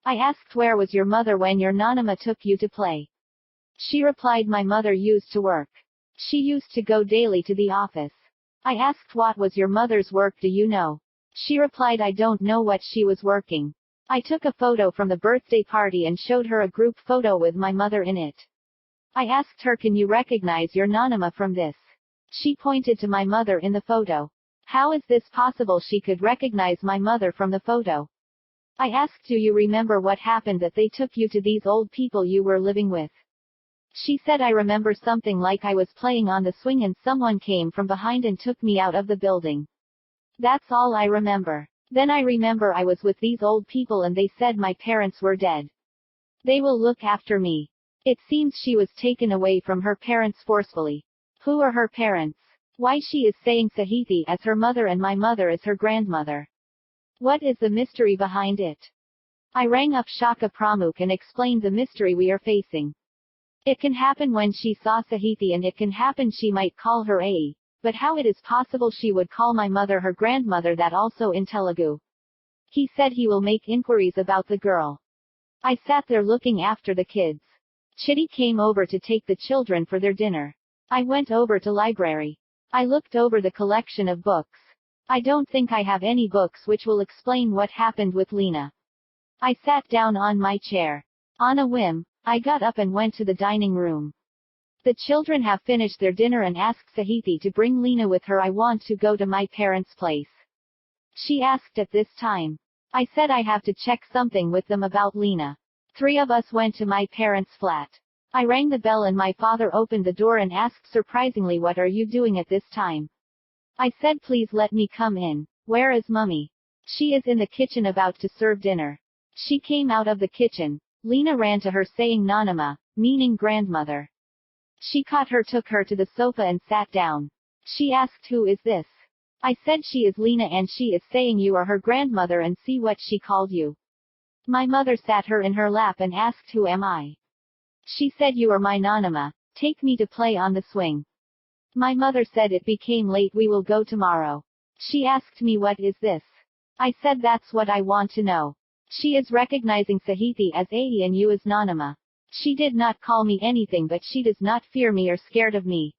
I asked where was your mother when your Nanama took you to play. She replied my mother used to work. She used to go daily to the office. I asked what was your mother's work, do you know? She replied I don't know what she was working. I took a photo from the birthday party and showed her a group photo with my mother in it. I asked her, can you recognize your Nanama from this? She pointed to my mother in the photo. How is this possible she could recognize my mother from the photo? I asked, do you remember what happened that they took you to these old people you were living with? She said I remember something like I was playing on the swing and someone came from behind and took me out of the building. That's all I remember. Then I remember I was with these old people and they said my parents were dead. They will look after me. It seems she was taken away from her parents forcefully. Who are her parents? Why she is saying Sahithi as her mother and my mother as her grandmother? What is the mystery behind it? I rang up Shaka Pramukh and explained the mystery we are facing. It can happen when she saw Sahithi and it can happen she might call her Ai, but how it is possible she would call my mother her grandmother, that also in Telugu. He said he will make inquiries about the girl. I sat there looking after the kids. Chitty came over to take the children for their dinner. I went over to library. I looked over the collection of books. I don't think I have any books which will explain what happened with Leena. I sat down on my chair. On a whim, I got up and went to the dining room. The children have finished their dinner and asked Sahithi to bring Leena with her. I want to go to my parents' place. She asked at this time. I said I have to check something with them about Leena. 3 of us went to my parents' flat. I rang the bell and my father opened the door and asked surprisingly, what are you doing at this time? I said please let me come in. Where is Mummy? She is in the kitchen about to serve dinner. She came out of the kitchen. Leena ran to her saying Nanama, meaning grandmother. She caught her, took her to the sofa and sat down. She asked who is this? I said she is Leena and she is saying you are her grandmother and see what she called you. My mother sat her in her lap and asked who am I? She said you are my Nanama, take me to play on the swing. My mother said it became late, we will go tomorrow. She asked me what is this? I said that's what I want to know. She is recognizing Sahithi as Ai and you as Nanama. She did not call me anything, but she does not fear me or scared of me.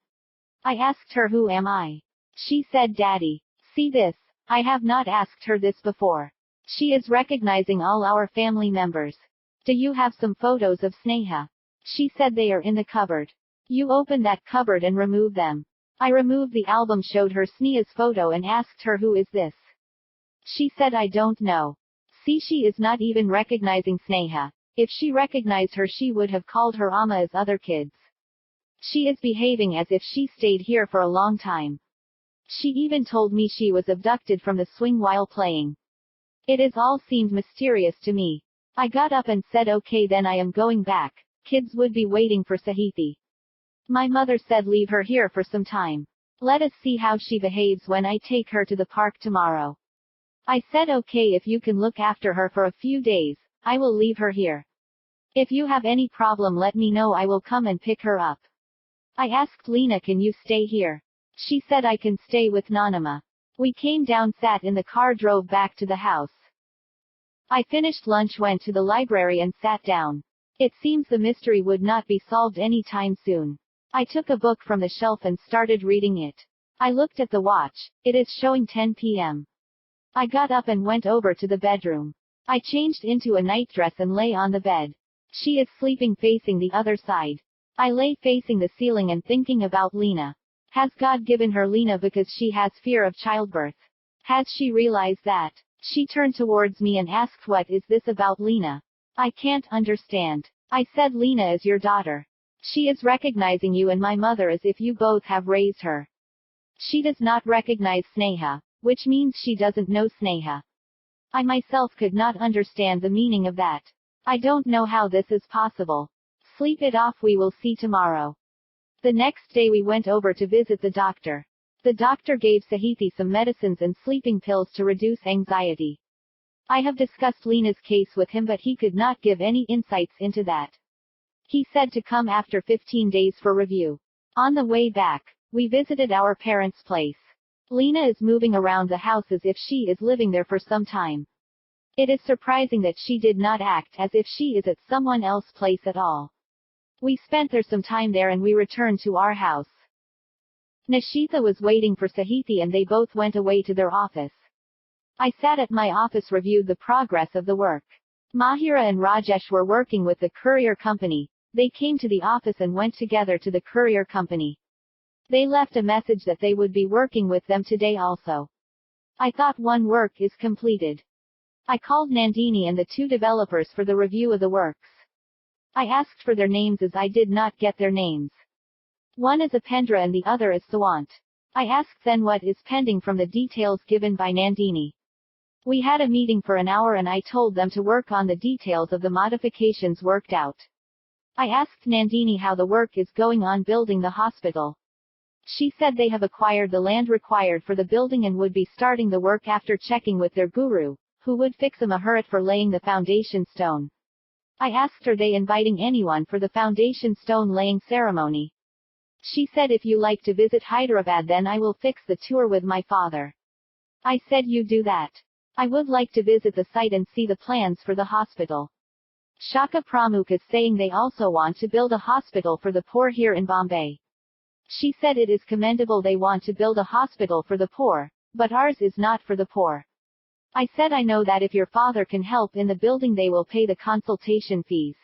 I asked her who am I? She said Daddy. See this, I have not asked her this before. She is recognizing all our family members. Do you have some photos of Sneha? She said they are in the cupboard. You open that cupboard and remove them. I removed the album, showed her Sneha's photo and asked her who is this. She said I don't know. See, she is not even recognizing Sneha. If she recognized her she would have called her Amma as other kids. She is behaving as if she stayed here for a long time. She even told me she was abducted from the swing while playing. It is all seemed mysterious to me. I got up and said okay, then I am going back. Kids would be waiting for Sahithi. My mother said leave her here for some time. Let us see how she behaves when I take her to the park tomorrow. I said okay, if you can look after her for a few days, I will leave her here. If you have any problem let me know, I will come and pick her up. I asked Lena, can you stay here? She said I can stay with Nanama. We came down, sat in the car, drove back to the house. I finished lunch, went to the library and sat down. It seems the mystery would not be solved any time soon. I took a book from the shelf and started reading it. I looked at the watch. It is showing 10 p.m. I got up and went over to the bedroom. I changed into a nightdress and lay on the bed. She is sleeping facing the other side. I lay facing the ceiling and thinking about Lena. Has God given her Lena because she has fear of childbirth? Has she realized that? She turned towards me and asked, what is this about Lena? I can't understand. I said, Lena is your daughter. She is recognizing you and my mother as if you both have raised her. She does not recognize Sneha, which means she doesn't know Sneha. I myself could not understand the meaning of that. I don't know how this is possible. Sleep it off, we will see tomorrow. The next day we went over to visit the doctor. The doctor gave Sahithi some medicines and sleeping pills to reduce anxiety. I have discussed Lena's case with him, but he could not give any insights into that. He said to come after 15 days for review. On the way back, we visited our parents' place. Lena is moving around the house as if she is living there for some time. It is surprising that she did not act as if she is at someone else's place at all. We spent there some time there and we returned to our house. Nishita was waiting for Sahithi and they both went away to their office. I sat at my office, reviewed the progress of the work. Mahira and Rajesh were working with the courier company. They came to the office and went together to the courier company. They left a message that they would be working with them today also. I thought one work is completed. I called Nandini and the two developers for the review of the works. I asked for their names as I did not get their names. One is Apendra and the other is Sawant. I asked then what is pending from the details given by Nandini. We had a meeting for an hour and I told them to work on the details of the modifications worked out. I asked Nandini how the work is going on building the hospital. She said they have acquired the land required for the building and would be starting the work after checking with their guru, who would fix a muhurat for laying the foundation stone. I asked, are they inviting anyone for the foundation stone laying ceremony? She said, if you like to visit Hyderabad then I will fix the tour with my father. I said, you do that. I would like to visit the site and see the plans for the hospital. Shaka Pramukh is saying they also want to build a hospital for the poor here in Bombay. She said it is commendable they want to build a hospital for the poor, but ours is not for the poor. I said, I know that if your father can help in the building they will pay the consultation fees.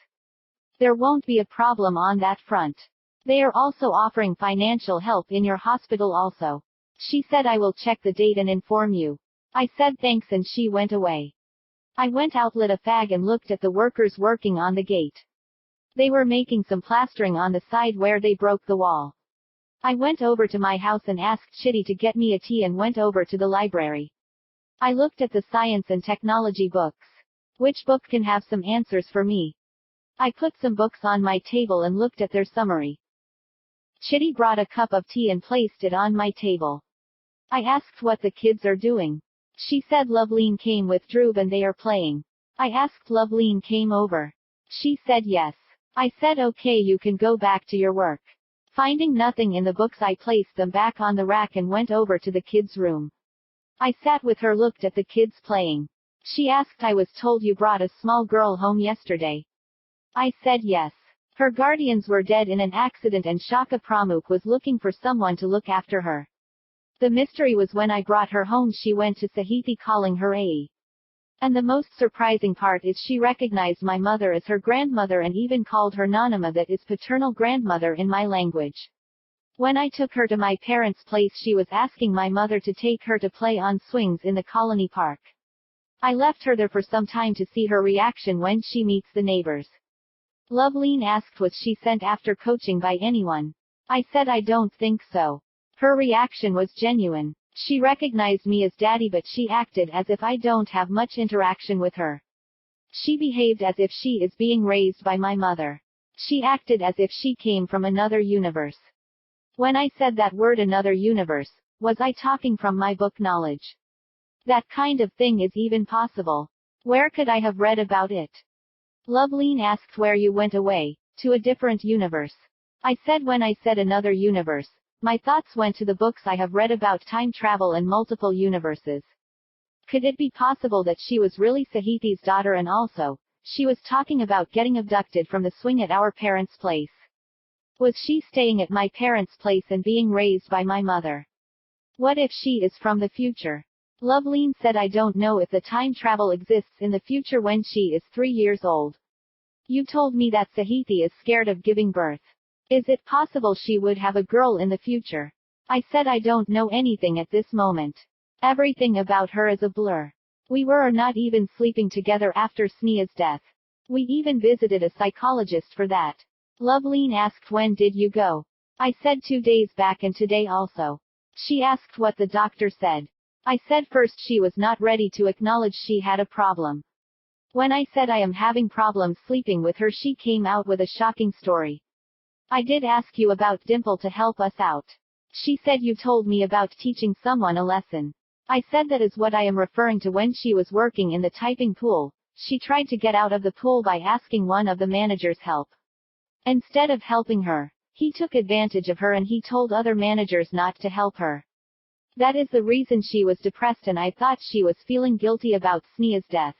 There won't be a problem on that front. They are also offering financial help in your hospital also. She said, I will check the date and inform you. I said thanks and she went away. I went out, lit a fag and looked at the workers working on the gate. They were making some plastering on the side where they broke the wall. I went over to my house and asked Chitty to get me a tea and went over to the library. I looked at the science and technology books. Which book can have some answers for me? I put some books on my table and looked at their summary. Chitty brought a cup of tea and placed it on my table. I asked what the kids are doing. She said Loveleen came with Dhruv and they are playing. I asked Loveleen came over. She said yes. I said okay, you can go back to your work. Finding nothing in the books I placed them back on the rack and went over to the kids' room. I sat with her, looked at the kids playing. She asked, I was told you brought a small girl home yesterday. I said yes. Her guardians were dead in an accident and Shaka Pramukh was looking for someone to look after her. The mystery was when I brought her home she went to Sahithi calling her Ai. And the most surprising part is she recognized my mother as her grandmother and even called her Nanama, that is paternal grandmother in my language. When I took her to my parents' place, she was asking my mother to take her to play on swings in the colony park. I left her there for some time to see her reaction when she meets the neighbors. Loveline asked was she sent after coaching by anyone. I said I don't think so. Her reaction was genuine. She recognized me as daddy, but she acted as if I don't have much interaction with her. She behaved as if she is being raised by my mother. She acted as if she came from another universe. When I said that word another universe, was I talking from my book knowledge? That kind of thing is even possible. Where could I have read about it? Loveline asked where you went away, to a different universe. I said when I said another universe, my thoughts went to the books I have read about time travel and multiple universes. Could it be possible that she was really Sahithi's daughter and also, she was talking about getting abducted from the swing at our parents' place? Was she staying at my parents' place and being raised by my mother? What if she is from the future? Loveline said I don't know if the time travel exists in the future when she is 3 years old. You told me that Sahithi is scared of giving birth. Is it possible she would have a girl in the future? I said I don't know anything at this moment. Everything about her is a blur. We were not even sleeping together after Sneha's death. We even visited a psychologist for that. Loveline asked when did you go? I said 2 days back and today also. She asked what the doctor said. I said first she was not ready to acknowledge she had a problem. When I said I am having problems sleeping with her, she came out with a shocking story. I did ask you about Dimple to help us out. She said you told me about teaching someone a lesson. I said that is what I am referring to when she was working in the typing pool. She tried to get out of the pool by asking one of the managers help. Instead of helping her, he took advantage of her and he told other managers not to help her. That is the reason she was depressed and I thought she was feeling guilty about Sneha's death.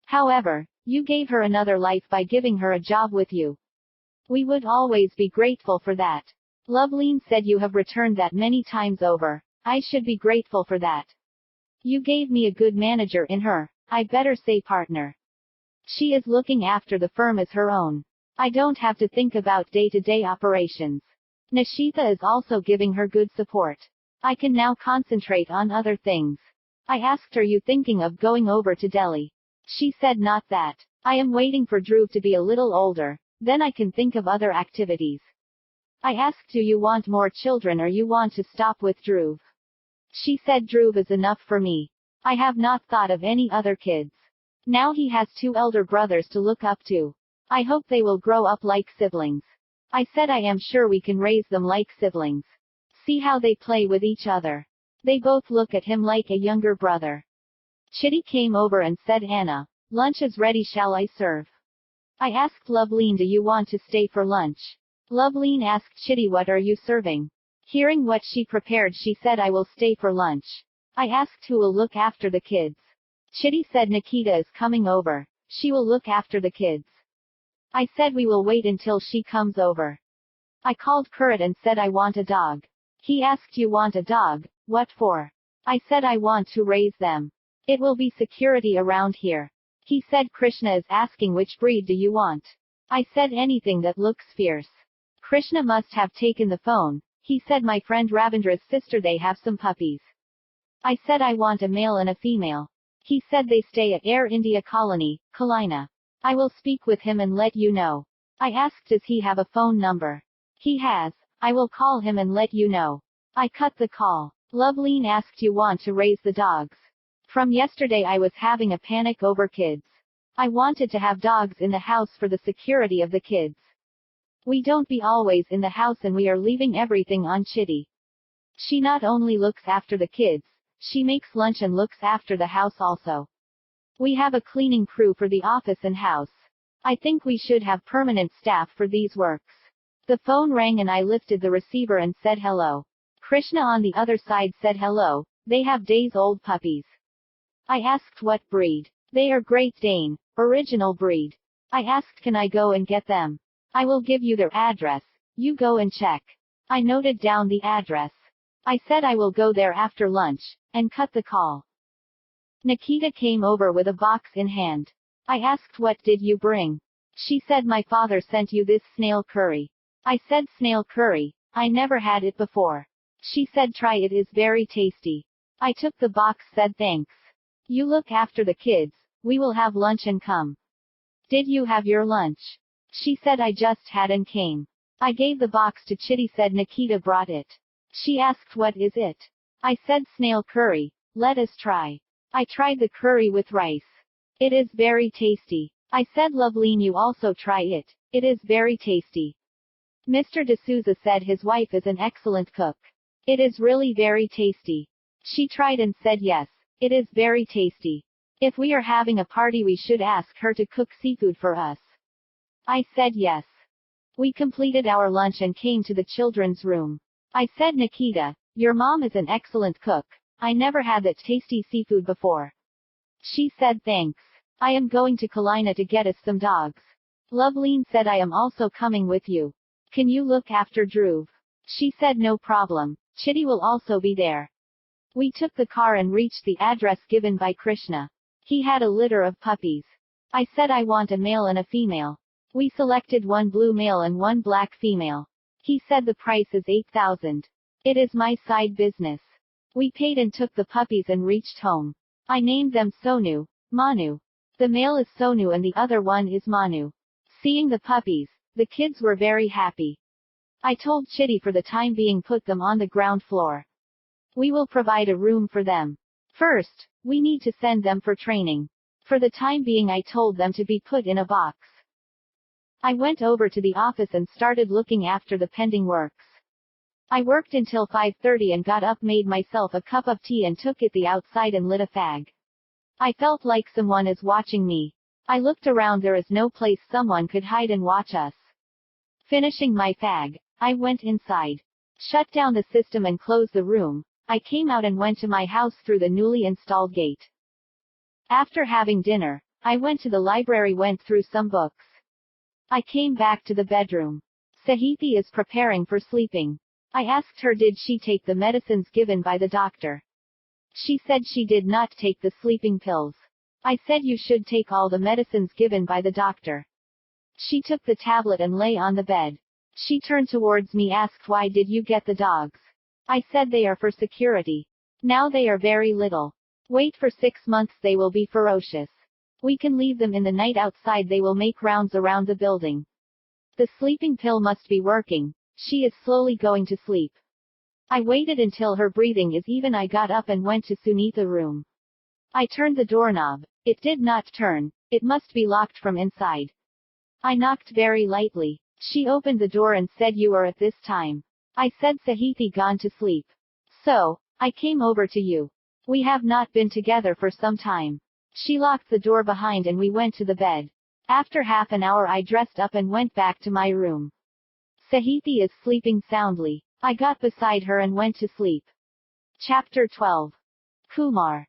However, you gave her another life by giving her a job with you. We would always be grateful for that. Loveline said you have returned that many times over. I should be grateful for that. You gave me a good manager in her. I better say partner. She is looking after the firm as her own. I don't have to think about day-to-day operations. Nishita is also giving her good support. I can now concentrate on other things. I asked are you thinking of going over to Delhi? She said not that. I am waiting for Dhruv to be a little older, then I can think of other activities. I asked do you want more children or you want to stop with Dhruv? She said Dhruv is enough for me. I have not thought of any other kids. Now he has 2 elder brothers to look up to. I hope they will grow up like siblings. I said I am sure we can raise them like siblings. See how they play with each other. They both look at him like a younger brother. Chitty came over and said Anna, lunch is ready, shall I serve? I asked Loveline do you want to stay for lunch? Loveline asked Chitty what are you serving? Hearing what she prepared she said I will stay for lunch. I asked who will look after the kids. Chitty said Nikita is coming over. She will look after the kids. I said we will wait until she comes over. I called Kurat and said I want a dog. He asked you want a dog, what for? I said I want to raise them. It will be security around here. He said Krishna is asking which breed do you want? I said anything that looks fierce. Krishna must have taken the phone. He said my friend Ravindra's sister they have some puppies. I said I want a male and a female. He said they stay at Air India Colony, Kalina. I will speak with him and let you know. I asked does he have a phone number? He has. I will call him and let you know. I cut the call. Loveline asked you want to raise the dogs. From yesterday I was having a panic over kids. I wanted to have dogs in the house for the security of the kids. We don't be always in the house and we are leaving everything on Chitty. She not only looks after the kids, she makes lunch and looks after the house also. We have a cleaning crew for the office and house. I think we should have permanent staff for these works. The phone rang and I lifted the receiver and said hello. Krishna on the other side said hello, they have days-old puppies. I asked what breed. They are Great Dane, original breed. I asked can I go and get them? I will give you their address, you go and check. I noted down the address. I said I will go there after lunch, and cut the call. Nikita came over with a box in hand. I asked what did you bring? She said my father sent you this snail curry. I said snail curry? I never had it before. She said try it is very tasty. I took the box said thanks. You look after the kids, we will have lunch and come. Did you have your lunch? She said I just had and came. I gave the box to Chitty said Nikita brought it. She asked what is it? I said snail curry, let us try. I tried the curry with rice. It is very tasty. I said Loveline you also try it, it is very tasty. Mr. D'Souza said his wife is an excellent cook. It is really very tasty. She tried and said yes, it is very tasty. If we are having a party we should ask her to cook seafood for us. I said yes. We completed our lunch and came to the children's room. I said Nikita, your mom is an excellent cook. I never had that tasty seafood before. She said thanks. I am going to Kalina to get us some dogs. Loveline said I am also coming with you. Can you look after Dhruv? She said no problem. Chitty will also be there. We took the car and reached the address given by Krishna. He had a litter of puppies. I said I want a male and a female. We selected one blue male and one black female. He said the price is 8,000. It is my side business. We paid and took the puppies and reached home. I named them Sonu, Manu. The male is Sonu and the other one is Manu. Seeing the puppies, the kids were very happy. I told Chitty for the time being put them on the ground floor. We will provide a room for them. First, we need to send them for training. For the time being I told them to be put in a box. I went over to the office and started looking after the pending works. I worked until 5:30 and got up, made myself a cup of tea and took it the outside and lit a fag. I felt like someone is watching me. I looked around, there is no place someone could hide and watch us. Finishing my fag, I went inside. Shut down the system and closed the room. I came out and went to my house through the newly installed gate. After having dinner, I went to the library, went through some books. I came back to the bedroom. Sahithi is preparing for sleeping. I asked her did she take the medicines given by the doctor. She said she did not take the sleeping pills. I said you should take all the medicines given by the doctor. She took the tablet and lay on the bed. She turned towards me, asked why did you get the dogs? I said they are for security. Now they are very little. Wait for 6 months they will be ferocious. We can leave them in the night outside, they will make rounds around the building. The sleeping pill must be working. She is slowly going to sleep. I waited until her breathing is even. I got up and went to Sunitha's room. I turned the doorknob. It did not turn. It must be locked from inside. I knocked very lightly. She opened the door and said you are at this time. I said Sahithi gone to sleep. So, I came over to you. We have not been together for some time. She locked the door behind and we went to the bed. After half an hour I dressed up and went back to my room. Sahithi is sleeping soundly. I got beside her and went to sleep. Chapter 12. Kumar.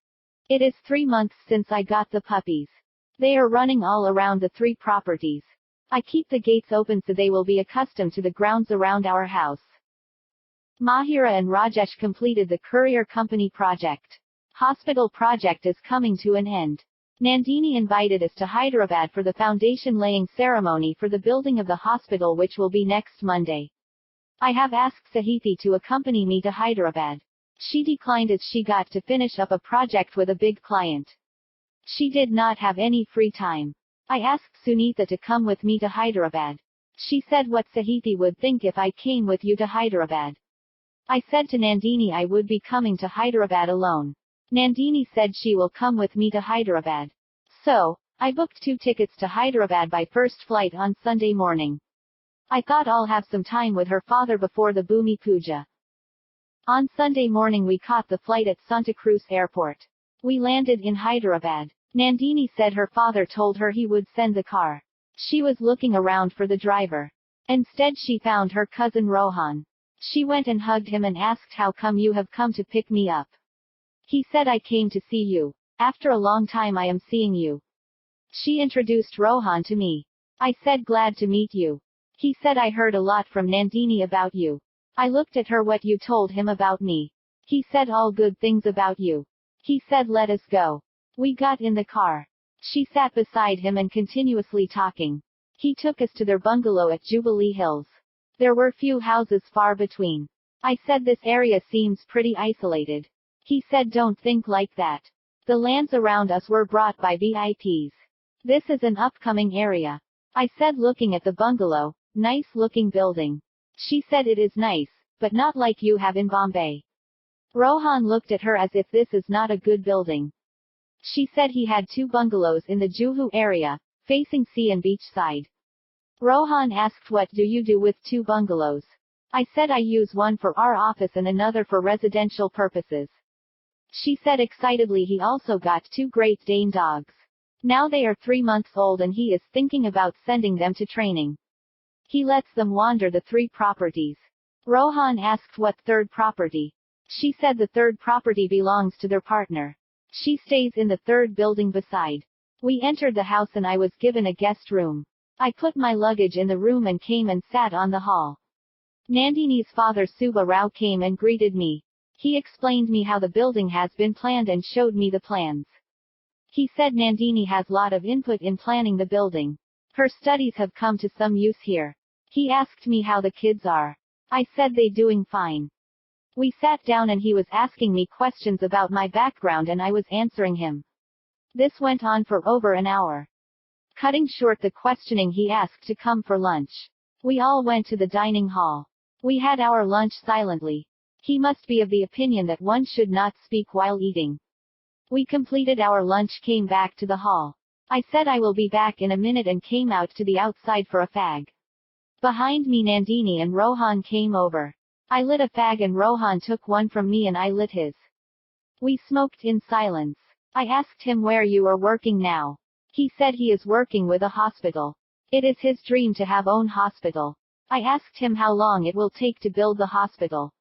It is 3 months since I got the puppies. They are running all around the 3 properties. I keep the gates open so they will be accustomed to the grounds around our house. Mahira and Rajesh completed the courier company project. Hospital project is coming to an end. Nandini invited us to Hyderabad for the foundation laying ceremony for the building of the hospital, which will be next Monday. I have asked Sahithi to accompany me to Hyderabad. She declined as she got to finish up a project with a big client. She did not have any free time. I asked Sunitha to come with me to Hyderabad. She said what Sahithi would think if I came with you to Hyderabad. I said to Nandini I would be coming to Hyderabad alone. Nandini said she will come with me to Hyderabad. So, I booked 2 tickets to Hyderabad by first flight on Sunday morning. I thought I'll have some time with her father before the Bhumi Puja. On Sunday morning we caught the flight at Santa Cruz Airport. We landed in Hyderabad. Nandini said her father told her he would send the car. She was looking around for the driver. Instead she found her cousin Rohan. She went and hugged him and asked how come you have come to pick me up. He said I came to see you. After a long time I am seeing you. She introduced Rohan to me. I said glad to meet you. He said I heard a lot from Nandini about you. I looked at her, what you told him about me. He said all good things about you. He said let us go. We got in the car. She sat beside him and continuously talking. He took us to their bungalow at Jubilee Hills. There were few houses far between. I said this area seems pretty isolated. He said don't think like that. The lands around us were brought by VIPs. This is an upcoming area. I said looking at the bungalow, nice looking building. She said it is nice, but not like you have in Bombay. Rohan looked at her as if this is not a good building. She said he had 2 bungalows in the Juhu area, facing sea and beach side. Rohan asked what do you do with 2 bungalows? I said I use one for our office and another for residential purposes. She said excitedly he also got 2 Great Dane dogs. Now they are 3 months old and he is thinking about sending them to training. He lets them wander the 3 properties. Rohan asked what 3rd property. She said the 3rd property belongs to their partner. She stays in the 3rd building beside. We entered the house and I was given a guest room. I put my luggage in the room and came and sat on the hall. Nandini's father Subba Rao came and greeted me. He explained me how the building has been planned and showed me the plans. He said Nandini has lot of input in planning the building. Her studies have come to some use here. He asked me how the kids are. I said they doing fine. We sat down and he was asking me questions about my background and I was answering him. This went on for over an hour. Cutting short the questioning, he asked to come for lunch. We all went to the dining hall. We had our lunch silently. He must be of the opinion that one should not speak while eating. We completed our lunch, came back to the hall. I said I will be back in a minute and came out to the outside for a fag. Behind me Nandini and Rohan came over. I lit a fag and Rohan took one from me and I lit his. We smoked in silence. I asked him where you are working now. He said he is working with a hospital. It is his dream to have own hospital. I asked him how long it will take to build the hospital.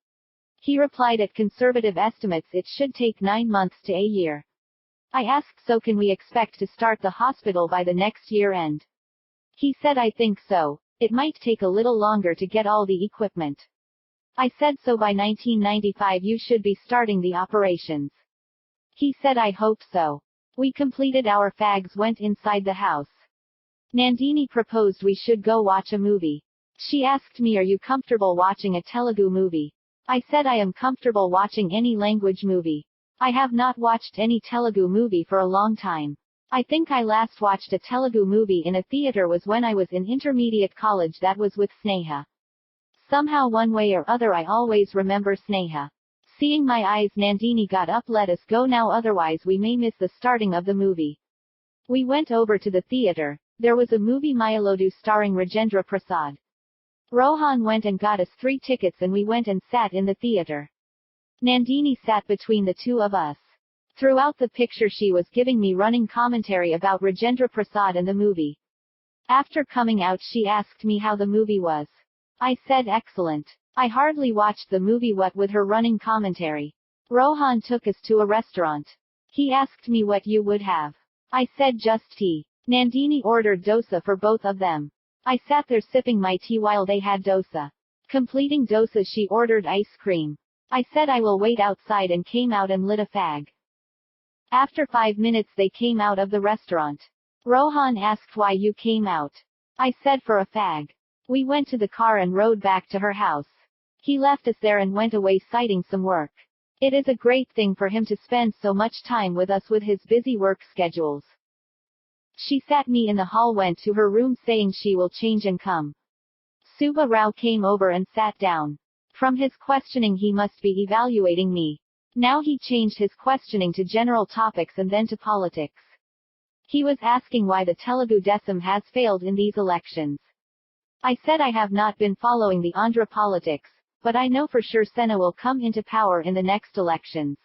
He replied at conservative estimates it should take 9 months to a year. I asked so can we expect to start the hospital by the next year end? He said I think so. It might take a little longer to get all the equipment. I said so by 1995 you should be starting the operations. He said I hope so. We completed our fags, went inside the house. Nandini proposed we should go watch a movie. She asked me are you comfortable watching a Telugu movie? I said I am comfortable watching any language movie. I have not watched any Telugu movie for a long time. I think I last watched a Telugu movie in a theater was when I was in intermediate college, that was with Sneha. Somehow one way or other I always remember Sneha. Seeing my eyes, Nandini got up, let us go now otherwise we may miss the starting of the movie. We went over to the theater. There was a movie Mayalodu starring Rajendra Prasad. Rohan went and got us 3 tickets and we went and sat in the theater. Nandini sat between the 2 of us. Throughout the picture she was giving me running commentary about Rajendra Prasad and the movie. After coming out she asked me how the movie was. I said excellent. I hardly watched the movie what with her running commentary. Rohan took us to a restaurant. He asked me what you would have. I said just tea. Nandini ordered dosa for both of them. I sat there sipping my tea while they had dosa. Completing dosa she ordered ice cream. I said I will wait outside and came out and lit a fag. After 5 minutes they came out of the restaurant. Rohan asked why you came out. I said for a fag. We went to the car and rode back to her house. He left us there and went away citing some work. It is a great thing for him to spend so much time with us with his busy work schedules. She sat me in the hall, went to her room saying she will change and come. Subba Rao came over and sat down. From his questioning he must be evaluating me. Now he changed his questioning to general topics and then to politics. He was asking why the Telugu Desam has failed in these elections. I said I have not been following the Andhra politics, but I know for sure Sena will come into power in the next elections.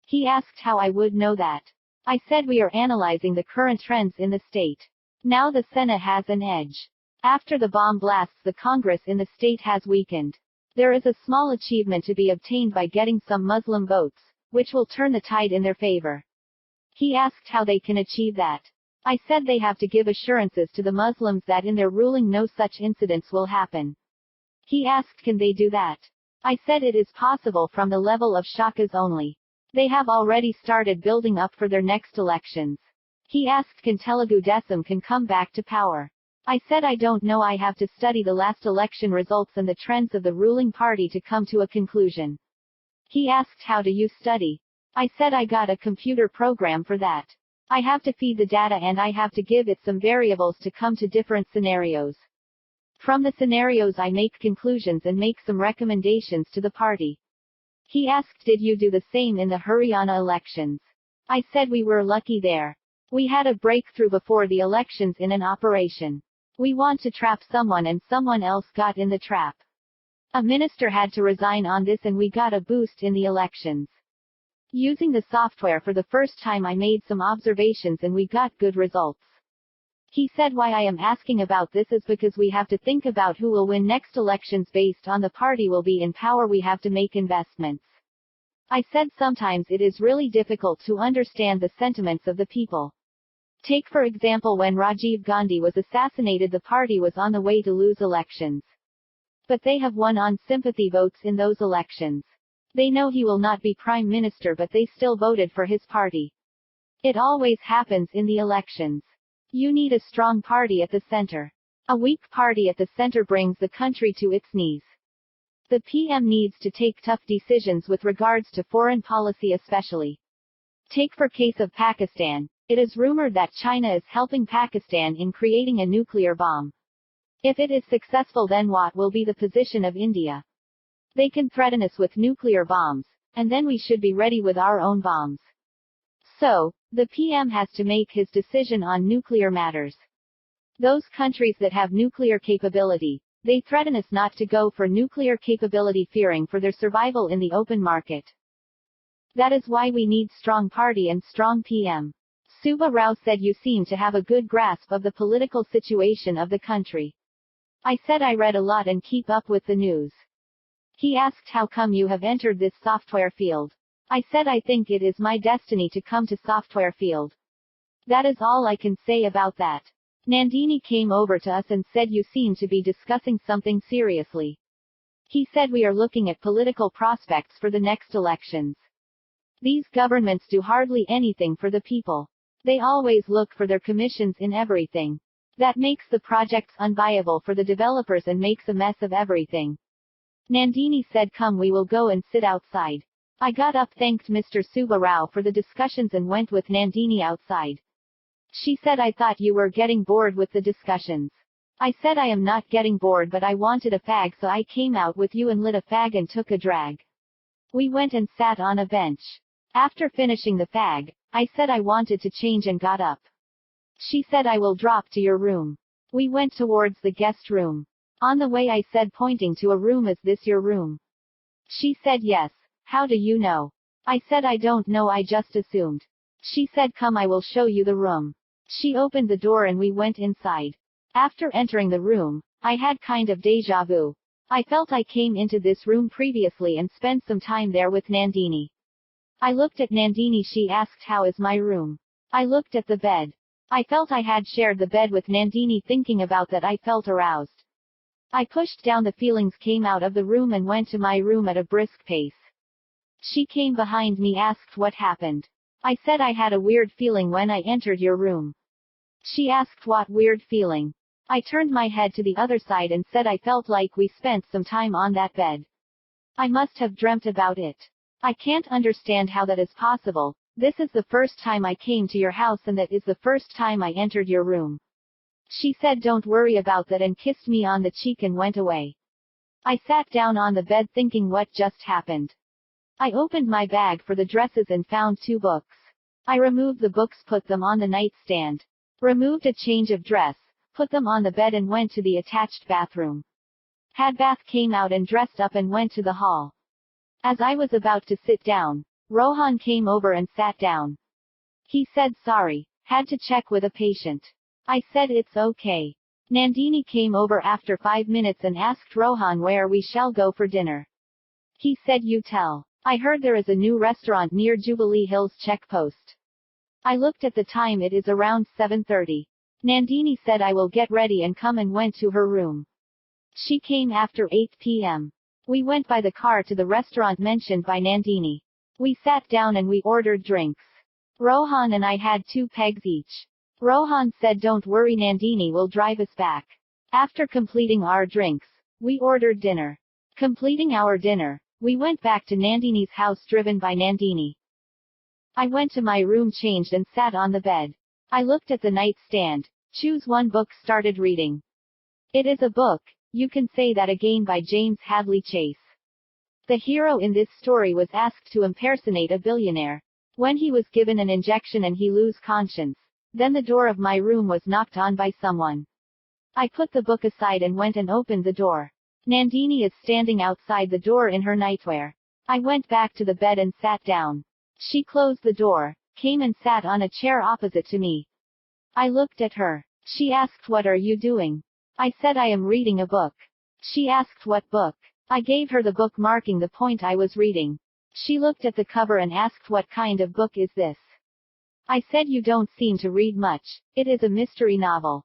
He asked how I would know that. I said we are analyzing the current trends in the state. Now the Sena has an edge. After the bomb blasts the Congress in the state has weakened. There is a small achievement to be obtained by getting some Muslim votes, which will turn the tide in their favor. He asked how they can achieve that. I said they have to give assurances to the Muslims that in their ruling no such incidents will happen. He asked can they do that? I said it is possible from the level of shakas only. They have already started building up for their next elections. He asked can Telugu Desam can come back to power. I said I don't know, I have to study the last election results and the trends of the ruling party to come to a conclusion. He asked how do you study? I said I got a computer program for that. I have to feed the data and I have to give it some variables to come to different scenarios. From the scenarios I make conclusions and make some recommendations to the party. He asked did you do the same in the Haryana elections? I said we were lucky there. We had a breakthrough before the elections in an operation. We want to trap someone and someone else got in the trap. A minister had to resign on this and we got a boost in the elections. Using the software for the first time I made some observations and we got good results. He said why I am asking about this is because we have to think about who will win next elections based on the party will be in power, we have to make investments. I said sometimes it is really difficult to understand the sentiments of the people. Take for example when Rajiv Gandhi was assassinated, the party was on the way to lose elections. But they have won on sympathy votes in those elections. They know he will not be prime minister but they still voted for his party. It always happens in the elections. You need a strong party at the center. A weak party at the center brings the country to its knees. The PM needs to take tough decisions with regards to foreign policy especially. Take for case of Pakistan. It is rumored that China is helping Pakistan in creating a nuclear bomb. If it is successful, then what will be the position of India? They can threaten us with nuclear bombs, and then we should be ready with our own bombs. So, the PM has to make his decision on nuclear matters. Those countries that have nuclear capability, they threaten us not to go for nuclear capability, fearing for their survival in the open market. That is why we need strong party and strong PM. Subba Rao said you seem to have a good grasp of the political situation of the country. I said I read a lot and keep up with the news. He asked how come you have entered this software field. I said I think it is my destiny to come to software field. That is all I can say about that. Nandini came over to us and said you seem to be discussing something seriously. He said we are looking at political prospects for the next elections. These governments do hardly anything for the people. They always look for their commissions in everything. That makes the projects unviable for the developers and makes a mess of everything. Nandini said come we will go and sit outside. I got up, thanked Mr. Subba Rao for the discussions and went with Nandini outside. She said I thought you were getting bored with the discussions. I said I am not getting bored but I wanted a fag so I came out with you and lit a fag and took a drag. We went and sat on a bench. After finishing the fag, I said I wanted to change and got up. She said I will drop to your room. We went towards the guest room. On the way I said pointing to a room, is this your room? She said yes. How do you know? I said I don't know, I just assumed. She said come I will show you the room. She opened the door and we went inside. After entering the room, I had kind of deja vu. I felt I came into this room previously and spent some time there with Nandini. I looked at Nandini, she asked how is my room? I looked at the bed. I felt I had shared the bed with Nandini, thinking about that I felt aroused. I pushed down the feelings, came out of the room and went to my room at a brisk pace. She came behind me, asked what happened. I said I had a weird feeling when I entered your room. She asked what weird feeling. I turned my head to the other side and said I felt like we spent some time on that bed. I must have dreamt about it. I can't understand how that is possible. This is the first time I came to your house and that is the first time I entered your room. She said don't worry about that and kissed me on the cheek and went away. I sat down on the bed thinking what just happened. I opened my bag for the dresses and found 2 books. I removed the books, put them on the nightstand. Removed a change of dress, put them on the bed and went to the attached bathroom. Had bath, came out and dressed up and went to the hall. As I was about to sit down, Rohan came over and sat down. He said sorry, had to check with a patient. I said it's okay. Nandini came over after 5 minutes and asked Rohan where we shall go for dinner. He said you tell. I heard there is a new restaurant near Jubilee Hills checkpost. I looked at the time, it is around 7:30. Nandini said I will get ready and come and went to her room. She came after 8 p.m. We went by the car to the restaurant mentioned by Nandini. We sat down and we ordered drinks. Rohan and I had 2 pegs each. Rohan said don't worry, Nandini will drive us back. After completing our drinks, we ordered dinner. Completing our dinner, we went back to Nandini's house driven by Nandini. I went to my room, changed and sat on the bed. I looked at the nightstand, choose one book, started reading. It is a book, You Can Say That Again by James Hadley Chase. The hero in this story was asked to impersonate a billionaire. When he was given an injection and he lose conscience, then the door of my room was knocked on by someone. I put the book aside and went and opened the door. Nandini is standing outside the door in her nightwear. I went back to the bed and sat down. She closed the door, came and sat on a chair opposite to me. I looked at her. She asked, "What are you doing?" I said, "I am reading a book." She asked, "What book?" I gave her the book marking the point I was reading. She looked at the cover and asked, "What kind of book is this?" I said, "You don't seem to read much. It is a mystery novel."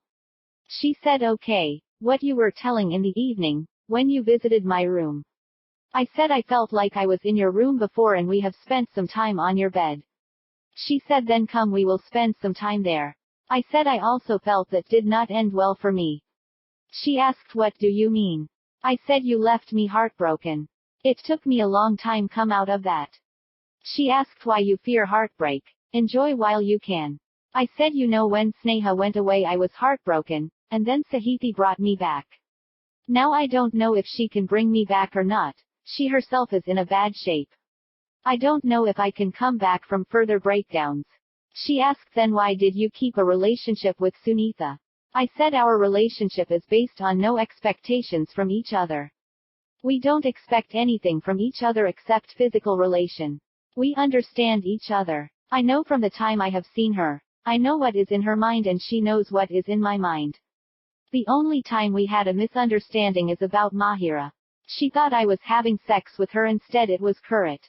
She said, "Okay, what you were telling in the evening, when you visited my room." I said, "I felt like I was in your room before and we have spent some time on your bed." She said, "Then come, we will spend some time there." I said, "I also felt that did not end well for me." She asked, "What do you mean?" I said, "You left me heartbroken. It took me a long time come out of that." She asked, "Why you fear heartbreak? Enjoy while you can." I said, "You know, when Sneha went away I was heartbroken, and then Sahithi brought me back. Now I don't know if she can bring me back or not. She herself is in a bad shape. I don't know if I can come back from further breakdowns." She asked, "Then why did you keep a relationship with Sunitha?" I said, "Our relationship is based on no expectations from each other. We don't expect anything from each other except physical relation. We understand each other. I know from the time I have seen her. I know what is in her mind and she knows what is in my mind. The only time we had a misunderstanding is about Mahira. She thought I was having sex with her, instead it was Kurat.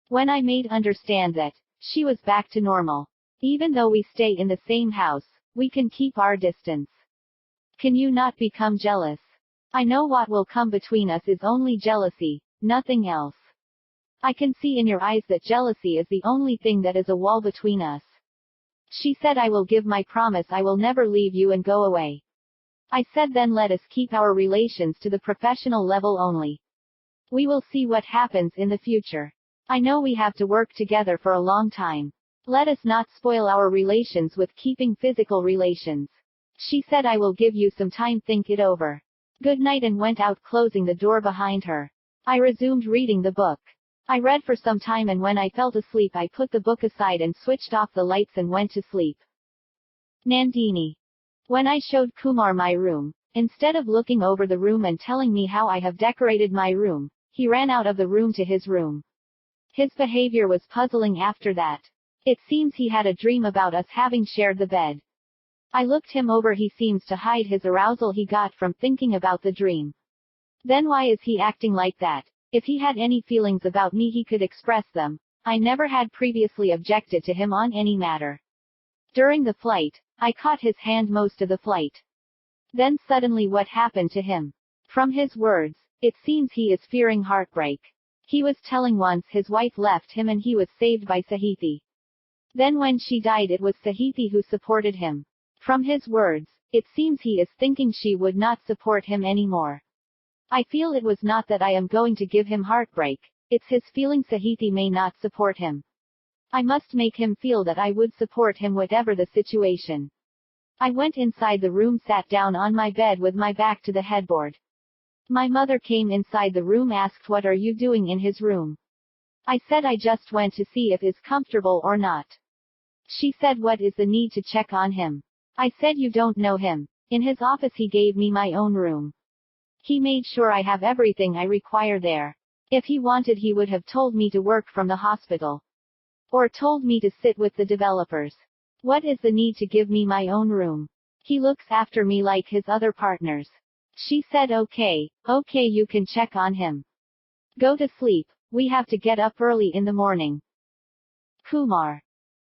When I made understand that, she was back to normal. Even though we stay in the same house, we can keep our distance. Can you not become jealous? I know what will come between us is only jealousy, nothing else. I can see in your eyes that jealousy is the only thing that is a wall between us." She said, "I will give my promise, I will never leave you and go away." I said, "Then let us keep our relations to the professional level only. We will see what happens in the future. I know we have to work together for a long time. Let us not spoil our relations with keeping physical relations." She said, "I will give you some time, think it over. Good night," and went out, closing the door behind her. I resumed reading the book. I read for some time and when I felt asleep I put the book aside and switched off the lights and went to sleep. Nandini. When I showed Kumar my room, instead of looking over the room and telling me how I have decorated my room, he ran out of the room to his room. His behavior was puzzling after that. It seems he had a dream about us having shared the bed. I looked him over, he seems to hide his arousal he got from thinking about the dream. Then why is he acting like that? If he had any feelings about me he could express them. I never had previously objected to him on any matter. During the flight, I caught his hand most of the flight. Then suddenly what happened to him? From his words, it seems he is fearing heartbreak. He was telling once his wife left him and he was saved by Sahithi. Then when she died it was Sahithi who supported him. From his words, it seems he is thinking she would not support him anymore. I feel it was not that I am going to give him heartbreak, it's his feeling Sahithi may not support him. I must make him feel that I would support him whatever the situation. I went inside the room, sat down on my bed with my back to the headboard. My mother came inside the room, asked, "What are you doing in his room?" I said, "I just went to see if he's comfortable or not." She said, "What is the need to check on him?" I said, "You don't know him. In his office he gave me my own room. He made sure I have everything I require there. If he wanted he would have told me to work from the hospital. Or told me to sit with the developers. What is the need to give me my own room? He looks after me like his other partners." She said, okay, you can check on him. Go to sleep, we have to get up early in the morning." Kumar.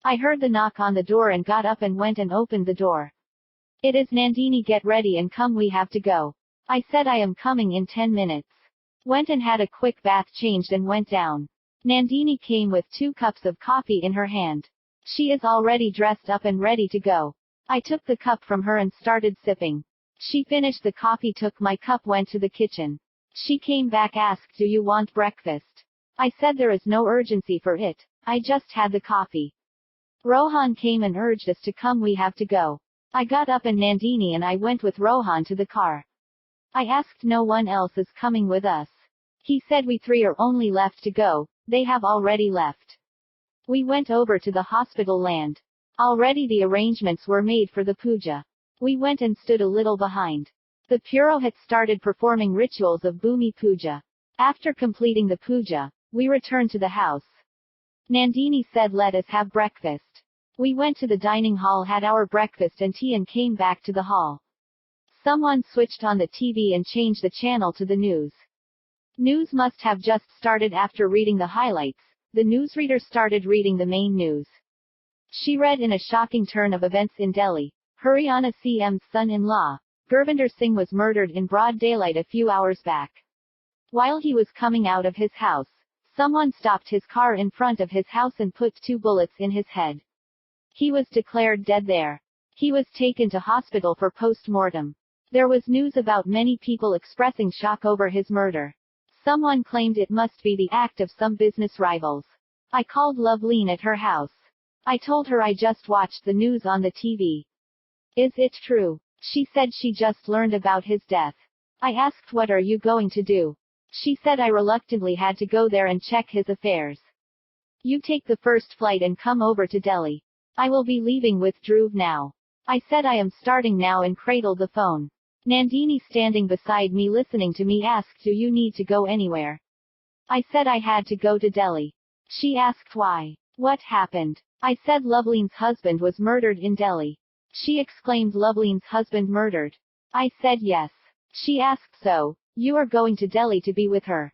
I heard the knock on the door and got up and went and opened the door. "It is Nandini, get ready and come, we have to go." I said, "I am coming in 10 minutes. Went and had a quick bath, changed and went down. Nandini came with 2 cups of coffee in her hand. She is already dressed up and ready to go. I took the cup from her and started sipping. She finished the coffee, took my cup, went to the kitchen. She came back, asked, "Do you want breakfast?" I said there is no urgency for it. I just had the coffee. Rohan came and urged us to come, we have to go. I got up and Nandini and I went with Rohan to the car. I asked, no one else is coming with us. He said we three are only left to go, they have already left. We went over to the hospital land. Already the arrangements were made for the puja. We went and stood a little behind. The Purohit started performing rituals of Bhumi Puja. After completing the puja, we returned to the house. Nandini said, "Let us have breakfast." We went to the dining hall, had our breakfast and tea and came back to the hall. Someone switched on the TV and changed the channel to the news. News must have just started. After reading the highlights, the newsreader started reading the main news. She read, in a shocking turn of events in Delhi, Haryana CM's son-in-law, Gurvinder Singh, was murdered in broad daylight a few hours back. While he was coming out of his house, someone stopped his car in front of his house and put 2 bullets in his head. He was declared dead there. He was taken to hospital for post-mortem. There was news about many people expressing shock over his murder. Someone claimed it must be the act of some business rivals. I called Loveleen at her house. I told her I just watched the news on the TV. Is it true? She said she just learned about his death. I asked, what are you going to do? She said I reluctantly had to go there and check his affairs. You take the first flight and come over to Delhi. I will be leaving with Dhruv now. I said I am starting now and cradled the phone. Nandini, standing beside me listening to me, asked, do you need to go anywhere? I said I had to go to Delhi. She asked why. What happened? I said Loveleen's husband was murdered in Delhi. She exclaimed, Loveleen's husband murdered? I said yes. She asked, so, you are going to Delhi to be with her?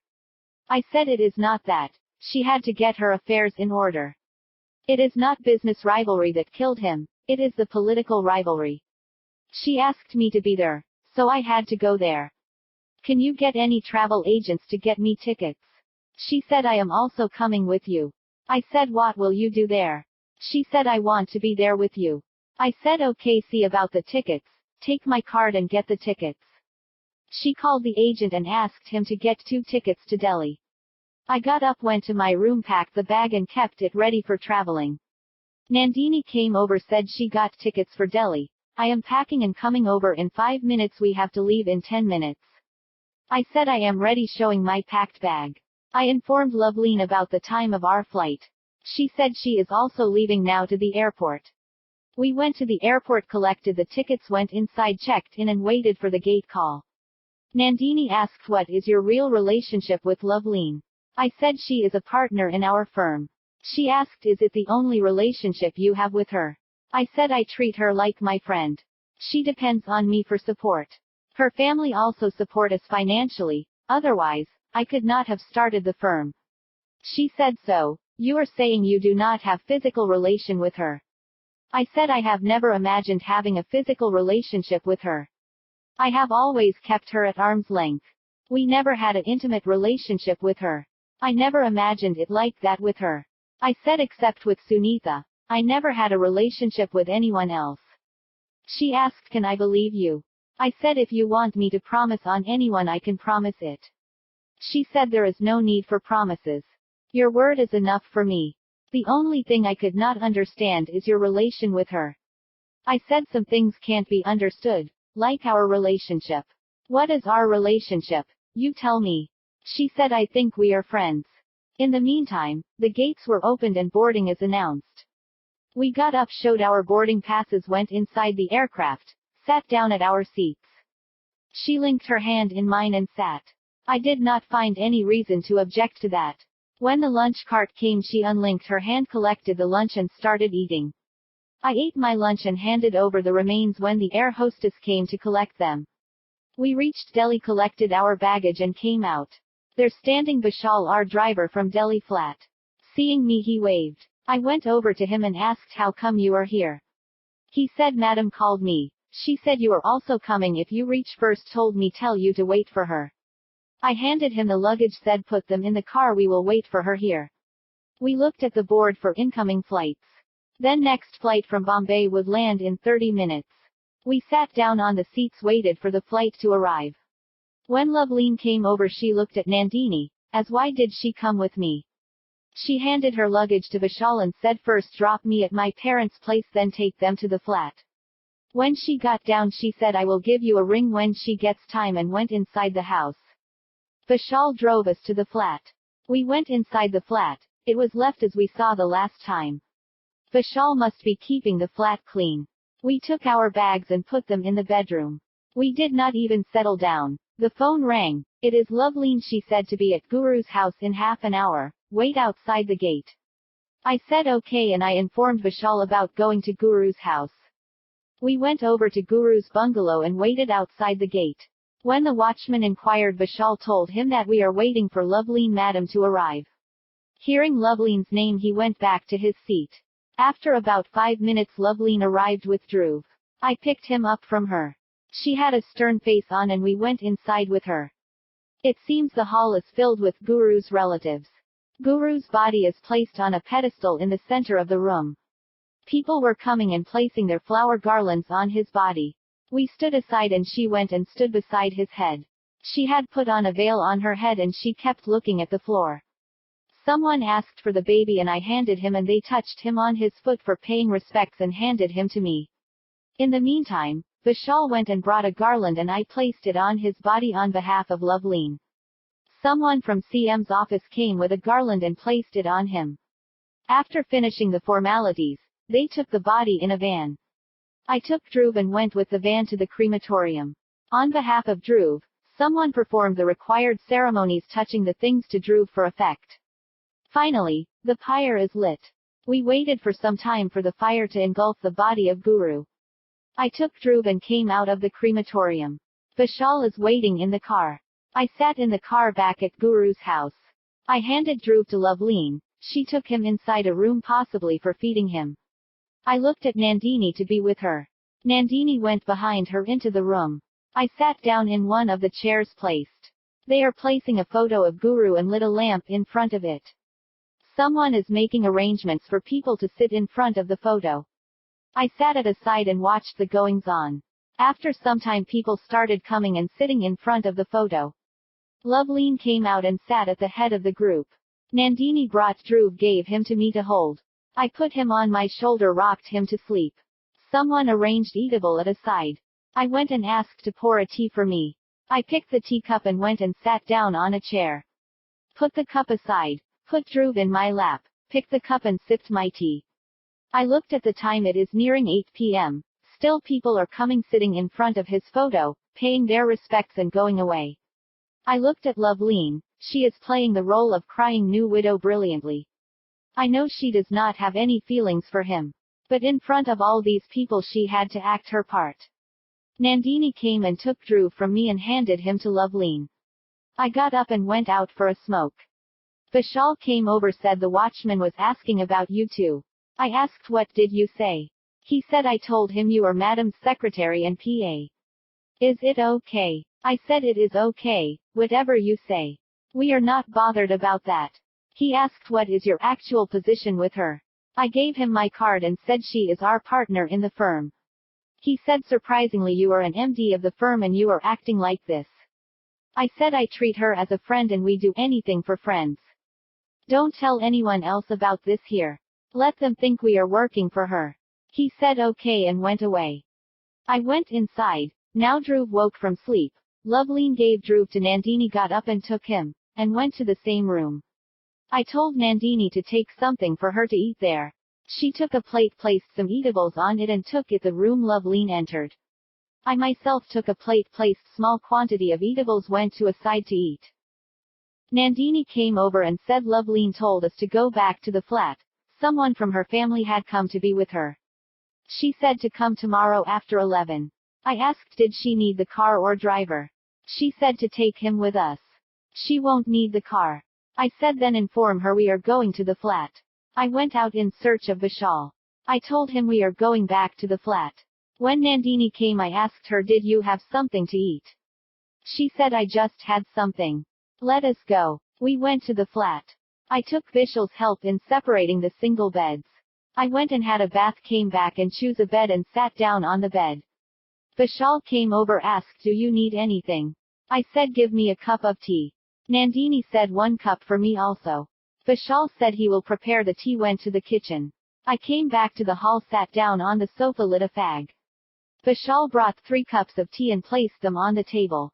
I said it is not that. She had to get her affairs in order. It is not business rivalry that killed him, it is the political rivalry. She asked me to be there, so I had to go there. Can you get any travel agents to get me tickets? She said I am also coming with you. I said what will you do there? She said I want to be there with you. I said okay, see about the tickets, take my card and get the tickets. She called the agent and asked him to get 2 tickets to Delhi. I got up, went to my room, packed the bag and kept it ready for traveling. Nandini came over, said she got tickets for Delhi. I am packing and coming over in 5 minutes, we have to leave in 10 minutes. I said I am ready, showing my packed bag. I informed Loveleen about the time of our flight. She said she is also leaving now to the airport. We went to the airport, collected the tickets, went inside, checked in and waited for the gate call. Nandini asked, what is your real relationship with Loveleen? I said she is a partner in our firm. She asked, is it the only relationship you have with her? I said I treat her like my friend. She depends on me for support. Her family also support us financially, otherwise, I could not have started the firm. She said, so, you are saying you do not have physical relation with her? I said I have never imagined having a physical relationship with her. I have always kept her at arm's length. We never had an intimate relationship with her. I never imagined it like that with her. I said except with Sunitha. I never had a relationship with anyone else. She asked, can I believe you? I said if you want me to promise on anyone I can promise it. She said there is no need for promises. Your word is enough for me. The only thing I could not understand is your relation with her. I said some things can't be understood, like our relationship. What is our relationship? You tell me. She said I think we are friends. In the meantime, the gates were opened and boarding is announced. We got up, showed our boarding passes, went inside the aircraft, sat down at our seats. She linked her hand in mine and sat. I did not find any reason to object to that. When the lunch cart came, she unlinked her hand, collected the lunch and started eating. I ate my lunch and handed over the remains when the air hostess came to collect them. We reached Delhi, collected our baggage and came out. There standing Vishal, our driver from Delhi flat. Seeing me, he waved. I went over to him and asked, how come you are here? He said madam called me. She said you are also coming, if you reach first, told me tell you to wait for her. I handed him the luggage, said put them in the car, we will wait for her here. We looked at the board for incoming flights. Then next flight from Bombay would land in 30 minutes. We sat down on the seats, waited for the flight to arrive. When Loveleen came over, she looked at Nandini, as why did she come with me? She handed her luggage to Vishal and said, first drop me at my parents' place, then take them to the flat. When she got down, she said, I will give you a ring when she gets time, and went inside the house. Vishal drove us to the flat. We went inside the flat. It was left as we saw the last time. Vishal must be keeping the flat clean. We took our bags and put them in the bedroom. We did not even settle down. The phone rang. It is Loveleen, she said, to be at Guru's house in half an hour. Wait outside the gate. I said okay, and I informed Vishal about going to Guru's house. We went over to Guru's bungalow and waited outside the gate. When the watchman inquired, Vishal told him that we are waiting for Loveleen madam to arrive. Hearing Loveleen's name, he went back to his seat. After about 5 minutes, Loveleen arrived with Dhruv. I picked him up from her. She had a stern face on and we went inside with her. It seems the hall is filled with Guru's relatives. Guru's body is placed on a pedestal in the center of the room. People were coming and placing their flower garlands on his body. We stood aside and she went and stood beside his head. She had put on a veil on her head and she kept looking at the floor. Someone asked for the baby and I handed him, and they touched him on his foot for paying respects and handed him to me. In the meantime, Vishal went and brought a garland and I placed it on his body on behalf of Loveleen. Someone from CM's office came with a garland and placed it on him. After finishing the formalities, they took the body in a van. I took Dhruv and went with the van to the crematorium. On behalf of Dhruv, someone performed the required ceremonies touching the things to Dhruv for effect. Finally, the pyre is lit. We waited for some time for the fire to engulf the body of Guru. I took Dhruv and came out of the crematorium. Vishal is waiting in the car. I sat in the car back at Guru's house. I handed Dhruv to Loveleen. She took him inside a room, possibly for feeding him. I looked at Nandini to be with her. Nandini went behind her into the room. I sat down in one of the chairs placed. They are placing a photo of Guru and lit a lamp in front of it. Someone is making arrangements for people to sit in front of the photo. I sat at a side and watched the goings on. After some time, people started coming and sitting in front of the photo. Loveleen came out and sat at the head of the group. Nandini brought Dhruv, gave him to me to hold. I put him on my shoulder, rocked him to sleep. Someone arranged eatable at a side. I went and asked to pour a tea for me. I picked the teacup and went and sat down on a chair. Put the cup aside. Put Dhruv in my lap, picked the cup and sipped my tea. I looked at the time, it is nearing 8 p.m. Still people are coming, sitting in front of his photo, paying their respects and going away. I looked at Loveleen. She is playing the role of crying new widow brilliantly. I know she does not have any feelings for him. But in front of all these people she had to act her part. Nandini came and took Dhruv from me and handed him to Loveleen. I got up and went out for a smoke. Vishal came over, said the watchman was asking about you two. I asked, what did you say? He said, I told him you are Madam's secretary and PA. Is it okay? I said, it is okay, whatever you say. We are not bothered about that. He asked, what is your actual position with her? I gave him my card and said she is our partner in the firm. He said, surprisingly, you are an MD of the firm and you are acting like this. I said, I treat her as a friend and we do anything for friends. Don't tell anyone else about this here. Let them think we are working for her. He said okay and went away. I went inside. Now Dhruv woke from sleep. Loveleen gave Dhruv to Nandini, got up and took him, and went to the same room. I told Nandini to take something for her to eat there. She took a plate, placed some eatables on it and took it the room Loveleen entered. I myself took a plate, placed small quantity of eatables, went to a side to eat. Nandini came over and said Loveleen told us to go back to the flat. Someone from her family had come to be with her. She said to come tomorrow after 11. I asked did she need the car or driver. She said to take him with us. She won't need the car. I said then inform her we are going to the flat. I went out in search of Vishal. I told him we are going back to the flat. When Nandini came I asked her, did you have something to eat? She said, I just had something. Let us go. We went to the flat. I took Vishal's help in separating the single beds. I went and had a bath, came back and chose a bed and sat down on the bed. Vishal came over, asked, do you need anything? I said, give me a cup of tea. Nandini said, 1 cup for me also. Vishal said he will prepare the tea, went to the kitchen. I came back to the hall, sat down on the sofa, lit a fag. Vishal brought 3 cups of tea and placed them on the table.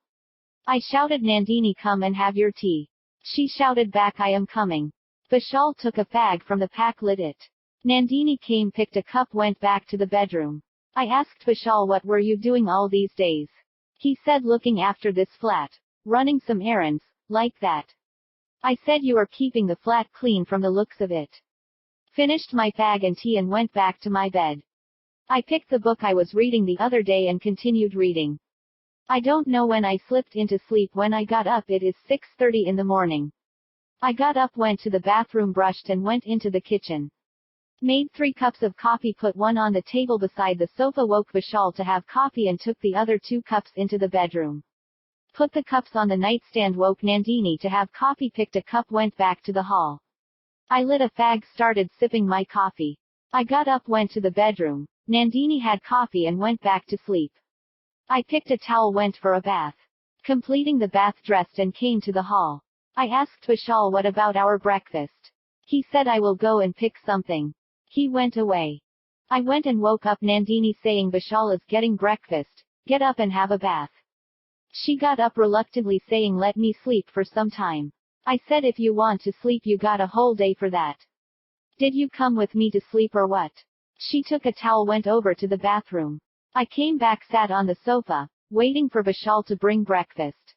I shouted, Nandini, come and have your tea. She shouted back, I am coming. Vishal took a fag from the pack, lit it. Nandini came, picked a cup, went back to the bedroom. I asked Vishal, what were you doing all these days? He said, looking after this flat. Running some errands, like that. I said, you are keeping the flat clean from the looks of it. Finished my fag and tea and went back to my bed. I picked the book I was reading the other day and continued reading. I don't know when I slipped into sleep. When I got up, it is 6:30 in the morning. I got up, went to the bathroom, brushed and went into the kitchen. Made 3 cups of coffee, put one on the table beside the sofa, woke Vishal to have coffee and took the other 2 cups into the bedroom. Put the cups on the nightstand, woke Nandini to have coffee, picked a cup, went back to the hall. I lit a fag, started sipping my coffee. I got up, went to the bedroom. Nandini had coffee and went back to sleep. I picked a towel, went for a bath. Completing the bath, dressed and came to the hall. I asked Vishal, what about our breakfast? He said, I will go and pick something. He went away. I went and woke up Nandini saying, Vishal is getting breakfast. Get up and have a bath. She got up reluctantly saying, let me sleep for some time. I said, if you want to sleep, you got a whole day for that. Did you come with me to sleep or what? She took a towel, went over to the bathroom. I came back, sat on the sofa, waiting for Vishal to bring breakfast.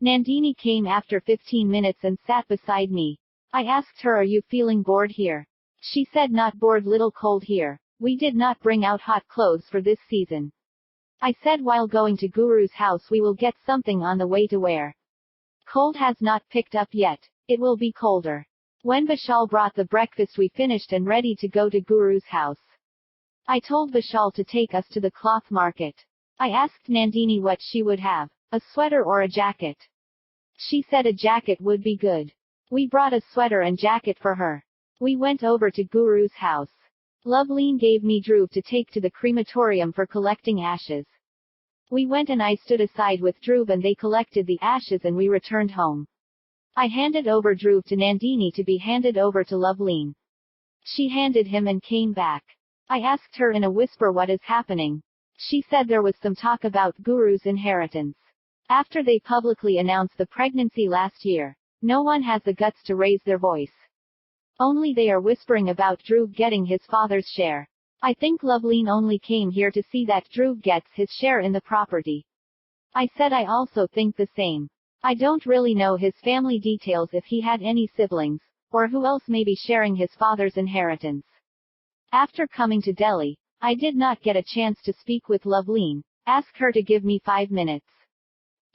Nandini came after 15 minutes and sat beside me. I asked her, are you feeling bored here? She said, not bored, little cold here. We did not bring out hot clothes for this season. I said, while going to Guru's house we will get something on the way to wear. Cold has not picked up yet. It will be colder. When Vishal brought the breakfast, we finished and ready to go to Guru's house. I told Vishal to take us to the cloth market. I asked Nandini what she would have, a sweater or a jacket. She said a jacket would be good. We brought a sweater and jacket for her. We went over to Guru's house. Loveleen gave me Dhruv to take to the crematorium for collecting ashes. We went and I stood aside with Dhruv and they collected the ashes and we returned home. I handed over Dhruv to Nandini to be handed over to Loveleen. She handed him and came back. I asked her in a whisper, what is happening? She said there was some talk about Guru's inheritance. After they publicly announced the pregnancy last year, no one has the guts to raise their voice. Only they are whispering about Dhruv getting his father's share. I think Loveleen only came here to see that Dhruv gets his share in the property. I said I also think the same. I don't really know his family details, if he had any siblings, or who else may be sharing his father's inheritance. After coming to Delhi, I did not get a chance to speak with Loveleen. Ask her to give me 5 minutes.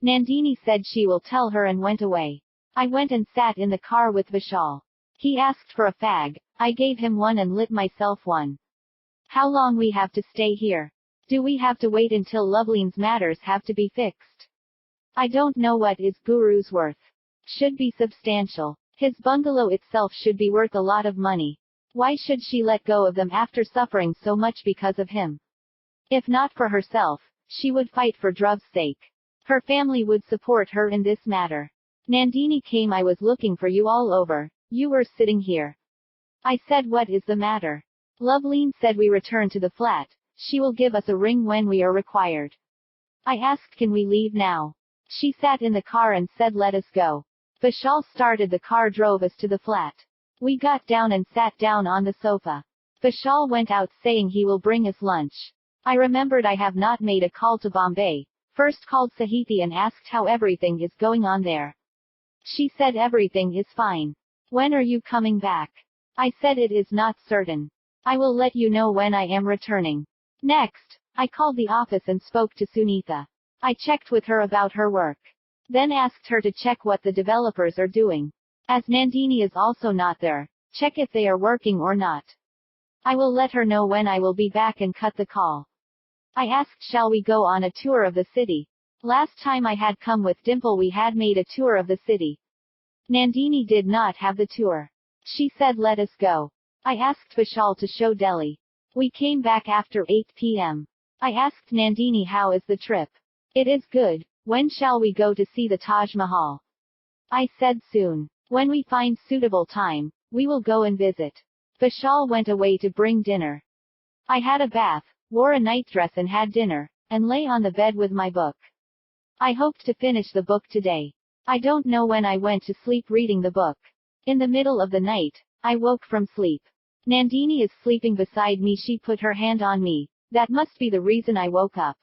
Nandini said she will tell her and went away. I went and sat in the car with Vishal. He asked for a fag. I gave him one and lit myself one. How long we have to stay here? Do we have to wait until Loveleen's matters have to be fixed? I don't know what is Guru's worth. Should be substantial. His bungalow itself should be worth a lot of money. Why should she let go of them after suffering so much because of him? If not for herself, she would fight for Dhruv's sake. Her family would support her in this matter. Nandini came, I was looking for you all over. You were sitting here. I said, what is the matter? Loveleen said we return to the flat. She will give us a ring when we are required. I asked, can we leave now? She sat in the car and said, let us go. Vishal started the car, drove us to the flat. We got down and sat down on the sofa. Vishal went out saying he will bring us lunch. I remembered I have not made a call to Bombay. First called Sahiti and asked how everything is going on there. She said everything is fine. When are you coming back? I said it is not certain. I will let you know when I am returning. Next, I called the office and spoke to Sunitha. I checked with her about her work. Then asked her to check what the developers are doing. As Nandini is also not there, check if they are working or not. I will let her know when I will be back and cut the call. I asked, shall we go on a tour of the city? Last time I had come with Dimple we had made a tour of the city. Nandini did not have the tour. She said let us go. I asked Vishal to show Delhi. We came back after 8 p.m. I asked Nandini how is the trip. It is good. When shall we go to see the Taj Mahal? I said soon. When we find suitable time, we will go and visit. Vishal went away to bring dinner. I had a bath, wore a nightdress and had dinner, and lay on the bed with my book. I hoped to finish the book today. I don't know when I went to sleep reading the book. In the middle of the night, I woke from sleep. Nandini is sleeping beside me. She put her hand on me. That must be the reason I woke up.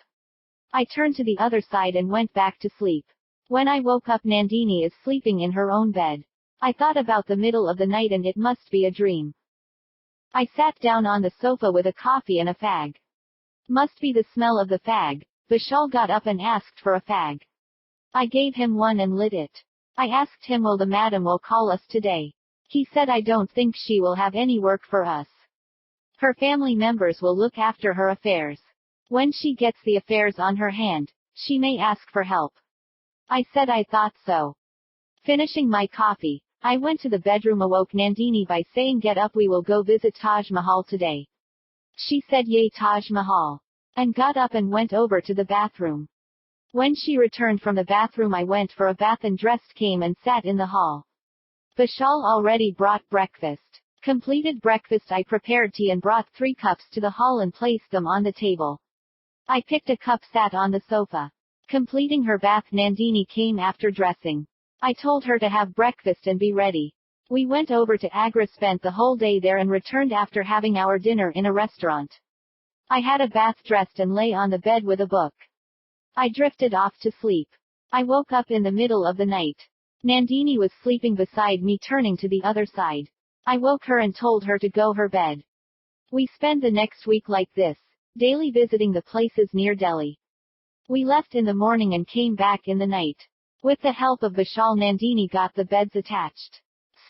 I turned to the other side and went back to sleep. When I woke up, Nandini is sleeping in her own bed. I thought about the middle of the night and it must be a dream. I sat down on the sofa with a coffee and a fag. Must be the smell of the fag. Vishal got up and asked for a fag. I gave him one and lit it. I asked him, will the madam will call us today? He said, I don't think she will have any work for us. Her family members will look after her affairs. When she gets the affairs on her hand, she may ask for help. I said I thought so. Finishing my coffee, I went to the bedroom, awoke Nandini by saying, get up, we will go visit Taj Mahal today. She said, yay Taj Mahal, and got up and went over to the bathroom. When she returned from the bathroom, I went for a bath and dressed, came and sat in the hall. Vishal already brought breakfast. Completed breakfast, I prepared tea and brought 3 cups to the hall and placed them on the table. I picked a cup, sat on the sofa. Completing her bath, Nandini came after dressing. I told her to have breakfast and be ready. We went over to Agra, spent the whole day there and returned after having our dinner in a restaurant. I had a bath, dressed and lay on the bed with a book. I drifted off to sleep. I woke up in the middle of the night. Nandini was sleeping beside me, turning to the other side. I woke her and told her to go her bed. We spend the next week like this, daily visiting the places near Delhi. We left in the morning and came back in the night. With the help of Vishal, Nandini got the beds attached.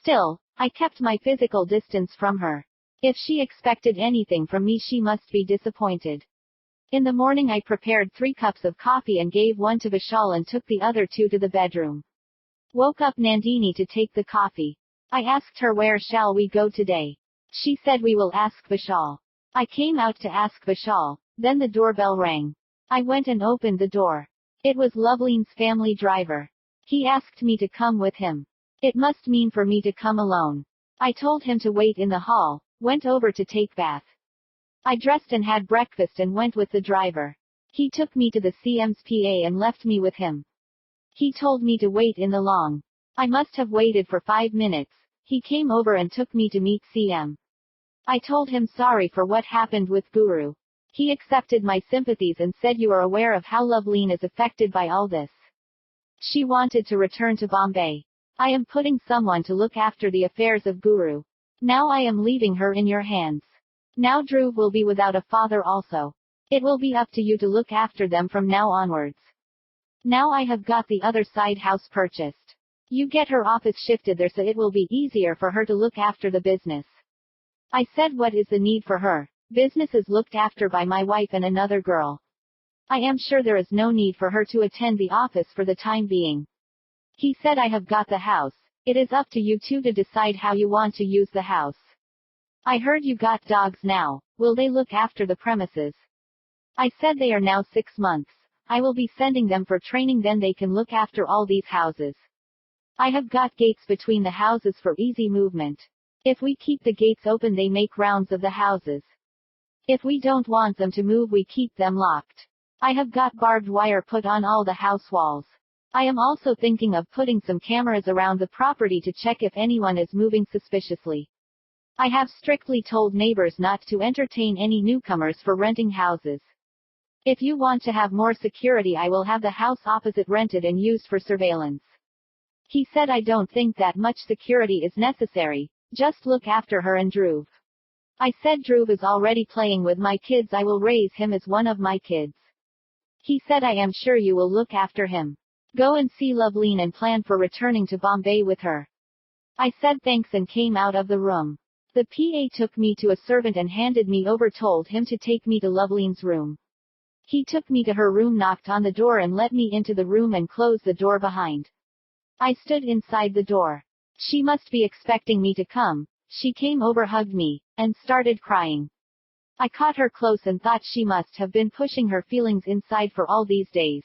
Still, I kept my physical distance from her. If she expected anything from me, she must be disappointed. In the morning, I prepared 3 cups of coffee and gave one to Vishal and took the other 2 to the bedroom. Woke up Nandini to take the coffee. I asked her, where shall we go today? She said, we will ask Vishal. I came out to ask Vishal, then the doorbell rang. I went and opened the door. It was Loveline's family driver. He asked me to come with him. It must mean for me to come alone. I told him to wait in the hall, went over to take bath. I dressed and had breakfast and went with the driver. He took me to the CM's PA and left me with him. He told me to wait in the long. I must have waited for 5 minutes. He came over and took me to meet CM. I told him sorry for what happened with Guru. He accepted my sympathies and said, you are aware of how Loveline is affected by all this. She wanted to return to Bombay. I am putting someone to look after the affairs of Guru. Now I am leaving her in your hands. Now Dhruv will be without a father also. It will be up to you to look after them from now onwards. Now I have got the other side house purchased. You get her office shifted there so it will be easier for her to look after the business. I said, what is the need for her? Business is looked after by my wife and another girl. I am sure there is no need for her to attend the office for the time being. He said, I have got the house. It is up to you two to decide how you want to use the house. I heard you got dogs now. Will they look after the premises? I said, they are now 6 months. I will be sending them for training, then they can look after all these houses. I have got gates between the houses for easy movement. If we keep the gates open, they make rounds of the houses. If we don't want them to move, we keep them locked. I have got barbed wire put on all the house walls. I am also thinking of putting some cameras around the property to check if anyone is moving suspiciously. I have strictly told neighbors not to entertain any newcomers for renting houses. If you want to have more security, I will have the house opposite rented and used for surveillance. He said, I don't think that much security is necessary, just look after her and Dhruv. I said, Dhruv is already playing with my kids, I will raise him as one of my kids. He said, I am sure you will look after him. Go and see Loveline and plan for returning to Bombay with her. I said thanks and came out of the room. The PA took me to a servant and handed me over, told him to take me to Loveline's room. He took me to her room, knocked on the door and let me into the room and closed the door behind. I stood inside the door. She must be expecting me to come. She came over, hugged me, and started crying. I caught her close and thought she must have been pushing her feelings inside for all these days.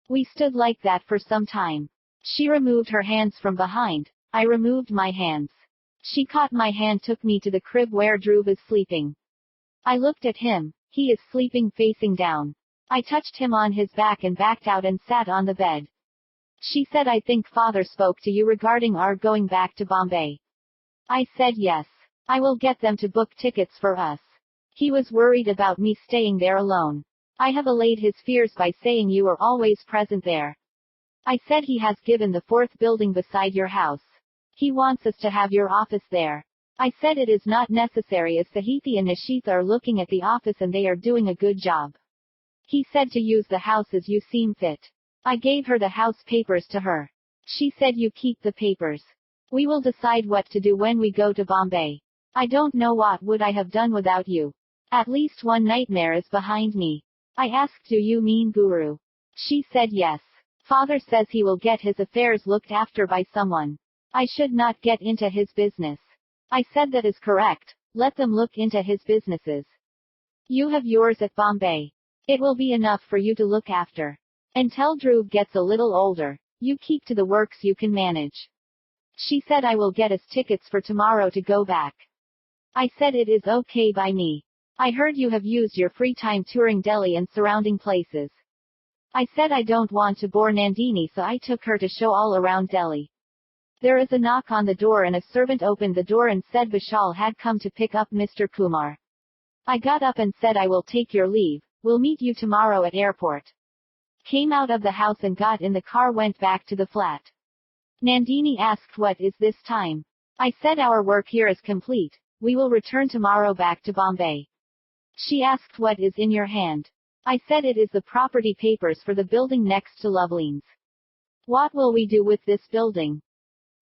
We stood like that for some time. She removed her hands from behind. I removed my hands. She caught my hand, took me to the crib where Dhruv is sleeping. I looked at him. He is sleeping facing down. I touched him on his back and backed out and sat on the bed. She said, I think father spoke to you regarding our going back to Bombay. I said yes. I will get them to book tickets for us. He was worried about me staying there alone. I have allayed his fears by saying you are always present there. I said he has given the 4th building beside your house. He wants us to have your office there. I said it is not necessary as Sahithi and Nishita are looking at the office and they are doing a good job. He said to use the house as you seem fit. I gave her the house papers to her. She said you keep the papers. We will decide what to do when we go to Bombay. I don't know what would I have done without you. At least one nightmare is behind me. I asked, do you mean Guru? She said yes. Father says he will get his affairs looked after by someone. I should not get into his business. I said that is correct. Let them look into his businesses. You have yours at Bombay. It will be enough for you to look after. Until Dhruv gets a little older, you keep to the works you can manage. She said I will get us tickets for tomorrow to go back. I said it is okay by me. I heard you have used your free time touring Delhi and surrounding places. I said I don't want to bore Nandini, so I took her to show all around Delhi. There is a knock on the door and a servant opened the door and said Vishal had come to pick up Mr. Kumar. I got up and said I will take your leave, we'll meet you tomorrow at airport. Came out of the house and got in the car, went back to the flat. Nandini asked what is this time. I said our work here is complete, we will return tomorrow back to Bombay. She asked what is in your hand. I said it is the property papers for the building next to Loveline's. What will we do with this building?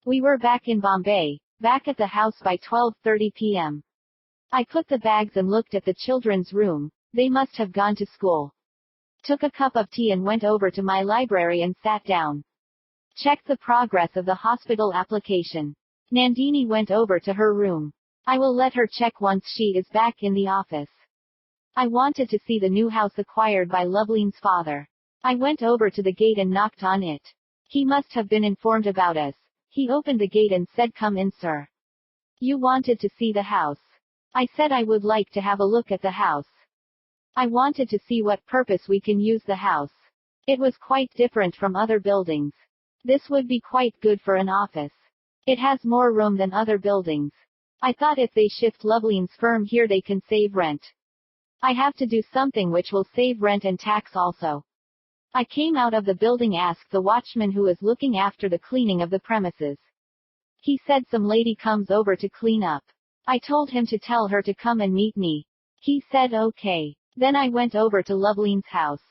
We were back in Bombay, back at the house by 12:30 p.m. I put the bags and looked at the children's room, they must have gone to school. Took a cup of tea and went over to my library and sat down. Checked the progress of the hospital application. Nandini went over to her room. I will let her check once she is back in the office. I wanted to see the new house acquired by Loveline's father. I went over to the gate and knocked on it. He must have been informed about us. He opened the gate and said, "Come in, sir. You wanted to see the house." I said I would like to have a look at the house. I wanted to see what purpose we can use the house. It was quite different from other buildings. This would be quite good for an office. It has more room than other buildings. I thought if they shift Loveline's firm here they can save rent. I have to do something which will save rent and tax also. I came out of the building, asked the watchman who was looking after the cleaning of the premises. He said some lady comes over to clean up. I told him to tell her to come and meet me. He said okay. Then I went over to Loveline's house.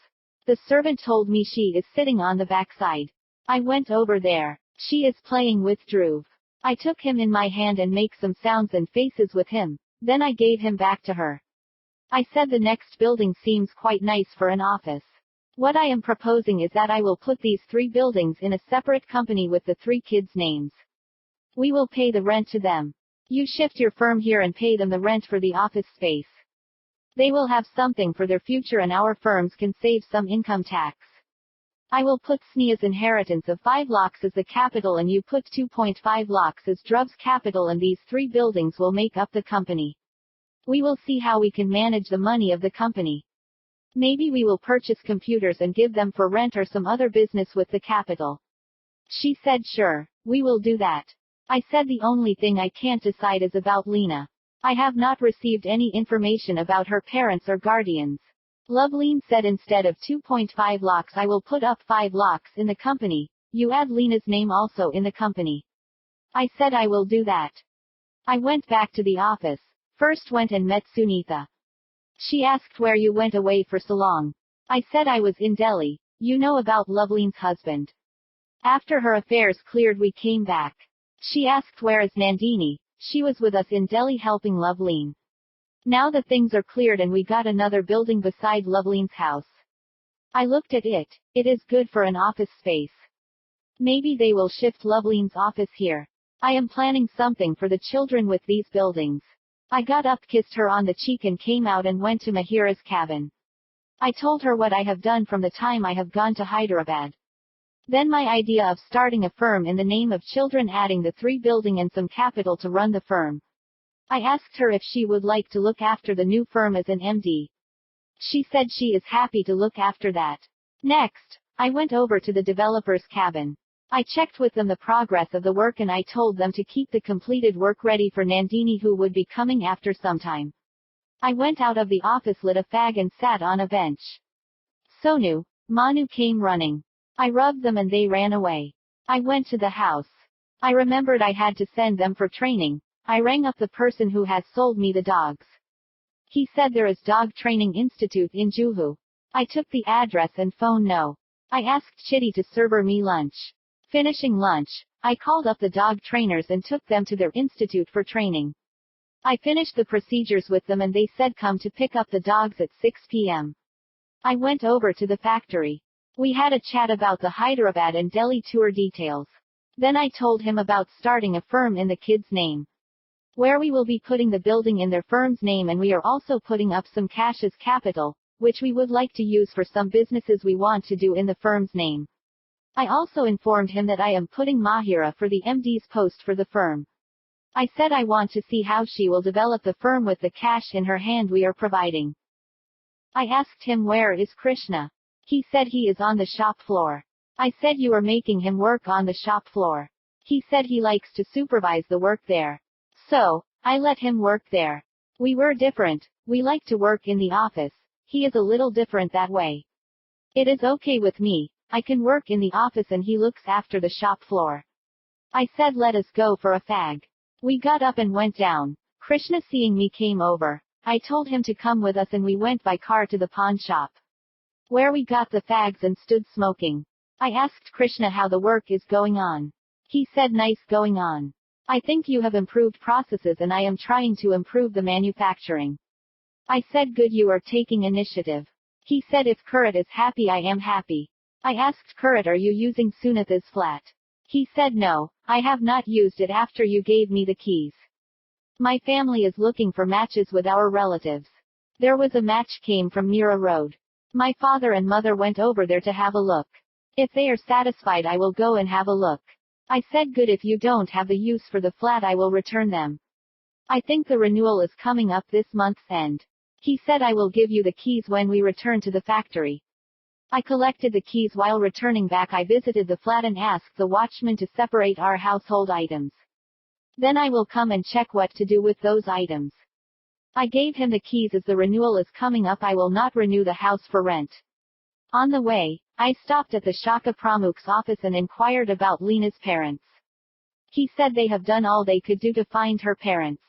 The servant told me she is sitting on the backside. I went over there. She is playing with Dhruv. I took him in my hand and make some sounds and faces with him. Then I gave him back to her. I said the next building seems quite nice for an office. What I am proposing is that I will put these 3 buildings in a separate company with the 3 kids' names. We will pay the rent to them. You shift your firm here and pay them the rent for the office space. They will have something for their future and our firms can save some income tax. I will put Sneha's inheritance of 5 lakhs as the capital and you put 2.5 lakhs as Dhruv's capital and these 3 buildings will make up the company. We will see how we can manage the money of the company. Maybe we will purchase computers and give them for rent or some other business with the capital. She said sure, we will do that. I said the only thing I can't decide is about Lena. I have not received any information about her parents or guardians. Loveline said instead of 2.5 lakhs I will put up 5 lakhs in the company. You add Lena's name also in the company. I said I will do that. I went back to the office. First went and met Sunitha. She asked where you went away for so long. I said I was in Delhi. You know about Loveline's husband. After her affairs cleared we came back. She asked where is Nandini. She was with us in Delhi helping Loveline. Now the things are cleared and we got another building beside Loveline's house. I looked at it. It is good for an office space. Maybe they will shift Loveline's office here. I am planning something for the children with these buildings. I got up, kissed her on the cheek and came out and went to Mahira's cabin. I told her what I have done from the time I have gone to Hyderabad. Then my idea of starting a firm in the name of children, adding the 3 building and some capital to run the firm. I asked her if she would like to look after the new firm as an MD. She said she is happy to look after that. Next, I went over to the developer's cabin. I checked with them the progress of the work and I told them to keep the completed work ready for Nandini, who would be coming after some time. I went out of the office, lit a fag and sat on a bench. Sonu, Manu came running. I rubbed them and they ran away. I went to the house. I remembered I had to send them for training. I rang up the person who has sold me the dogs. He said there is Dog Training Institute in Juhu. I took the address and phone. No. I asked Chitty to serve me lunch. Finishing lunch, I called up the dog trainers and took them to their institute for training. I finished the procedures with them and they said come to pick up the dogs at 6 p.m. I went over to the factory. We had a chat about the Hyderabad and Delhi tour details. Then I told him about starting a firm in the kids' name, where we will be putting the building in their firm's name, and we are also putting up some cash as capital, which we would like to use for some businesses we want to do in the firm's name. I also informed him that I am putting Mahira for the MD's post for the firm. I said I want to see how she will develop the firm with the cash in her hand we are providing. I asked him where is Krishna. He said he is on the shop floor. I said you are making him work on the shop floor. He said he likes to supervise the work there. So, I let him work there. We were different. We like to work in the office. He is a little different that way. It is okay with me. I can work in the office and he looks after the shop floor. I said let us go for a fag. We got up and went down. Krishna, seeing me, came over. I told him to come with us and we went by car to the pawn shop, where we got the fags and stood smoking. I asked Krishna how the work is going on. He said nice going on. I think you have improved processes and I am trying to improve the manufacturing. I said good, you are taking initiative. He said if Kurat is happy I am happy. I asked Kurat, are you using Sunitha's flat? He said no, I have not used it after you gave me the keys. My family is looking for matches with our relatives. There was a match came from Mira Road. My father and mother went over there to have a look. If they are satisfied I will go and have a look. I said good, if you don't have the use for the flat I will return them. I think the renewal is coming up this month's end. He said I will give you the keys when we return to the factory. I collected the keys. While returning back I visited the flat and asked the watchman to separate our household items. Then I will come and check what to do with those items. I gave him the keys. As the renewal is coming up I will not renew the house for rent. On the way, I stopped at the Shaka Pramukh's office and inquired about Leena's parents. He said they have done all they could do to find her parents.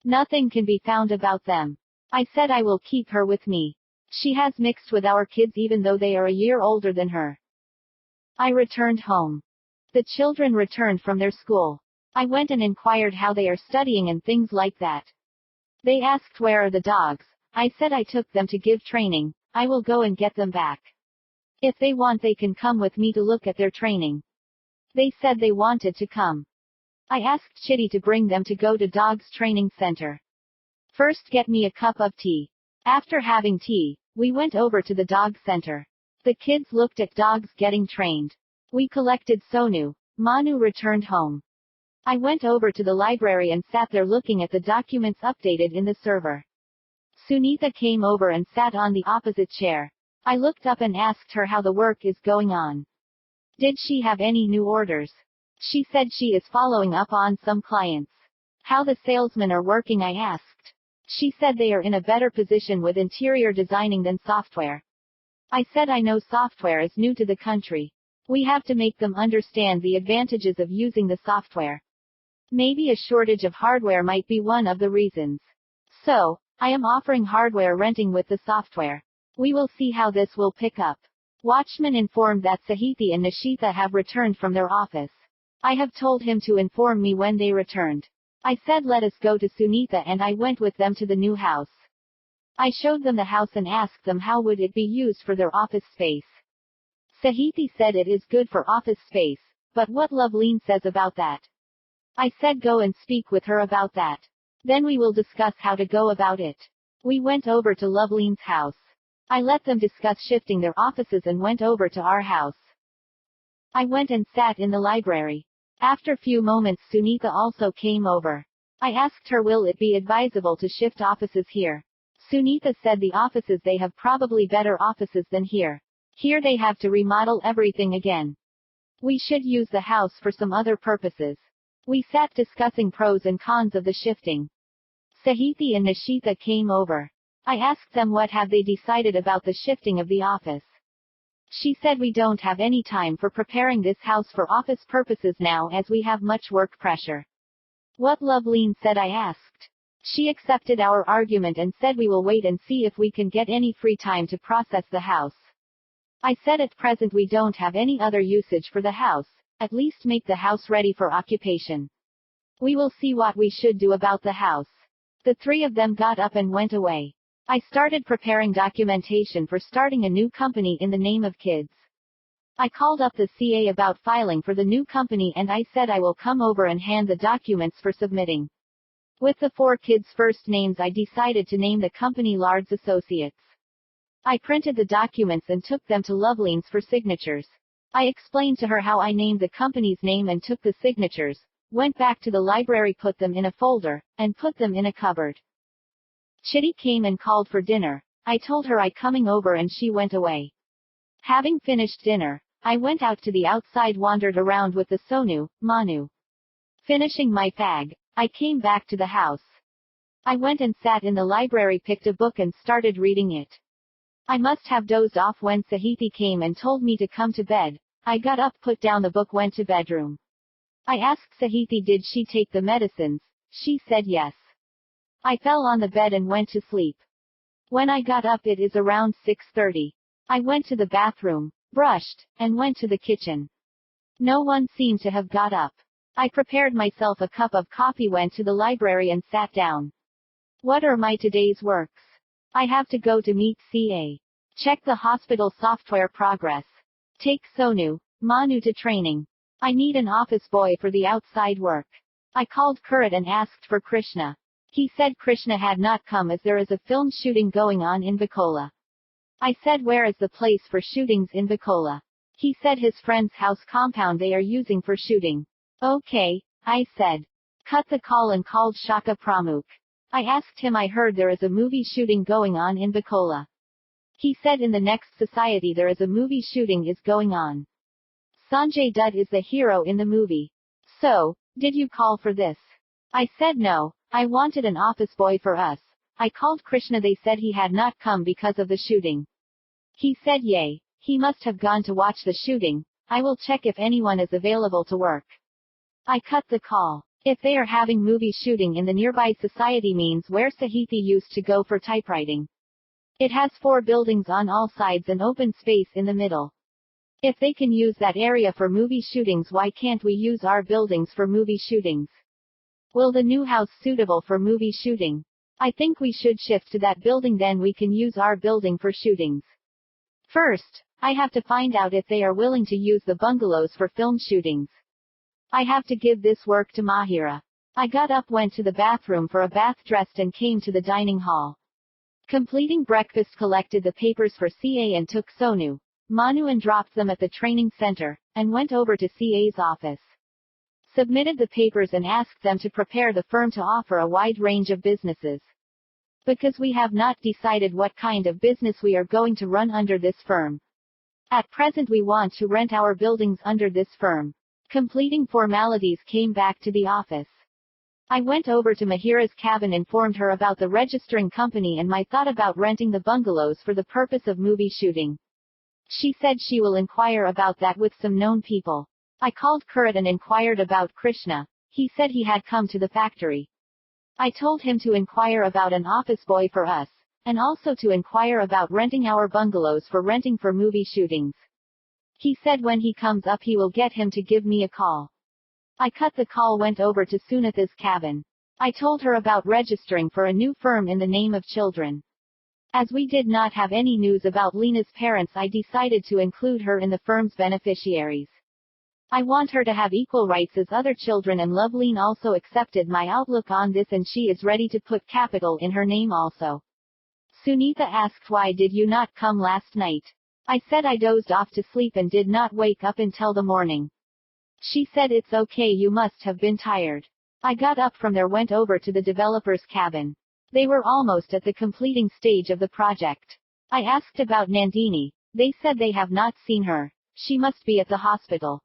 Nothing can be found about them. I said I will keep her with me. She has mixed with our kids even though they are a year older than her. I returned home. The children returned from their school. I went and inquired how they are studying and things like that. They asked where are the dogs. I said I took them to give training. I will go and get them back. If they want they can come with me to look at their training. They said they wanted to come. I asked Chitty to bring them to go to Dogs Training Center. First get me a cup of tea. After having tea, we went over to the dog center. The kids looked at dogs getting trained. We collected Sonu. Manu returned home. I went over to the library and sat there looking at the documents updated in the server. Sunitha came over and sat on the opposite chair. I looked up and asked her how the work is going on. Did she have any new orders? She said she is following up on some clients. How the salesmen are working I asked. She said they are in a better position with interior designing than software. I said I know software is new to the country. We have to make them understand the advantages of using the software. Maybe a shortage of hardware might be one of the reasons. So, I am offering hardware renting with the software. We will see how this will pick up. Watchman informed that Sahithi and Nishita have returned from their office. I have told him to inform me when they returned. I said let us go to Sunitha and I went with them to the new house. I showed them the house and asked them how would it be used for their office space. Sahithi said it is good for office space, but what Loveleen says about that. I said go and speak with her about that. Then we will discuss how to go about it. We went over to Loveline's house. I let them discuss shifting their offices and went over to our house. I went and sat in the library. After few moments Sunitha also came over. I asked her will it be advisable to shift offices here. Sunitha said the offices they have probably better offices than here. Here they have to remodel everything again. We should use the house for some other purposes. We sat discussing pros and cons of the shifting. Sahithi and Nishita came over. I asked them what have they decided about the shifting of the office. She said we don't have any time for preparing this house for office purposes now as we have much work pressure. What Loveline said I asked. She accepted our argument and said we will wait and see if we can get any free time to process the house. I said at present we don't have any other usage for the house, at least make the house ready for occupation. We will see what we should do about the house. The three of them got up and went away. I started preparing documentation for starting a new company in the name of kids. I called up the CA about filing for the new company and I said I will come over and hand the documents for submitting. With the 4 kids' first names I decided to name the company Lard's Associates. I printed the documents and took them to Loveline's for signatures. I explained to her how I named the company's name and took the signatures, went back to the library, put them in a folder, and put them in a cupboard. Chitty came and called for dinner. I told her I coming over and she went away. Having finished dinner, I went out to the outside, wandered around with the Sonu, Manu. Finishing my fag, I came back to the house. I went and sat in the library, picked a book and started reading it. I must have dozed off when Sahithi came and told me to come to bed. I got up, put down the book, went to bedroom. I asked Sahithi did she take the medicines. She said yes. I fell on the bed and went to sleep. When I got up it is around 6:30. I went to the bathroom, brushed, and went to the kitchen. No one seemed to have got up. I prepared myself a cup of coffee, went to the library and sat down. What are my today's works? I have to go to meet CA. Check the hospital software progress. Take Sonu, Manu to training. I need an office boy for the outside work. I called Kurat and asked for Krishna. He said Krishna had not come as there is a film shooting going on in Bacola. I said where is the place for shootings in Bacola? He said his friend's house compound they are using for shooting. Okay, I said. Cut the call and called Shaka Pramukh. I asked him I heard there is a movie shooting going on in Bacola. He said in the next society there is a movie shooting is going on. Sanjay Dutt is the hero in the movie. So, did you call for this? I said no, I wanted an office boy for us. I called Krishna, they said he had not come because of the shooting. He said yay, he must have gone to watch the shooting. I will check if anyone is available to work. I cut the call. If they are having movie shooting in the nearby society means where Sahithi used to go for typewriting. It has 4 buildings on all sides and open space in the middle. If they can use that area for movie shootings, why can't we use our buildings for movie shootings? Will the new house suitable for movie shooting? I think we should shift to that building, then we can use our building for shootings. First, I have to find out if they are willing to use the bungalows for film shootings. I have to give this work to Mahira. I got up, went to the bathroom for a bath, dressed and came to the dining hall. Completing breakfast, collected the papers for CA and took Sonu, Manu and dropped them at the training center, and went over to CA's office. Submitted the papers and asked them to prepare the firm to offer a wide range of businesses. Because we have not decided what kind of business we are going to run under this firm. At present we want to rent our buildings under this firm. Completing formalities, came back to the office. I went over to Mahira's cabin, informed her about the registering company and my thought about renting the bungalows for the purpose of movie shooting. She said she will inquire about that with some known people. I called Kurat and inquired about Krishna. He said he had come to the factory. I told him to inquire about an office boy for us, and also to inquire about renting our bungalows for renting for movie shootings. He said when he comes up he will get him to give me a call. I cut the call, went over to Sunitha's cabin. I told her about registering for a new firm in the name of children. As we did not have any news about Leena's parents, I decided to include her in the firm's beneficiaries. I want her to have equal rights as other children, and Loveleen also accepted my outlook on this, and she is ready to put capital in her name also. Sunitha asked, why did you not come last night? I said I dozed off to sleep and did not wake up until the morning. She said it's okay, you must have been tired. I got up from there, went over to the developer's cabin. They were almost at the completing stage of the project. I asked about Nandini. They said they have not seen her. She must be at the hospital.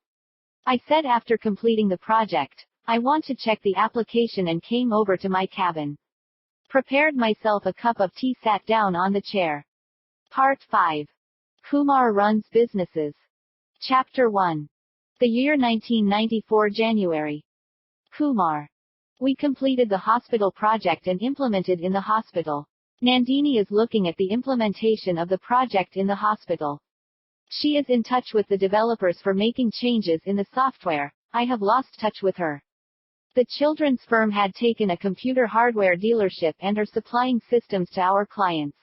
I said after completing the project, I want to check the application, and came over to my cabin. Prepared myself a cup of tea, sat down on the chair. Part 5. Kumar runs businesses. Chapter 1. The year 1994 January. Kumar. We completed the hospital project and implemented in the hospital. Nandini is looking at the implementation of the project in the hospital. She is in touch with the developers for making changes in the software. I have lost touch with her. The children's firm had taken a computer hardware dealership and are supplying systems to our clients.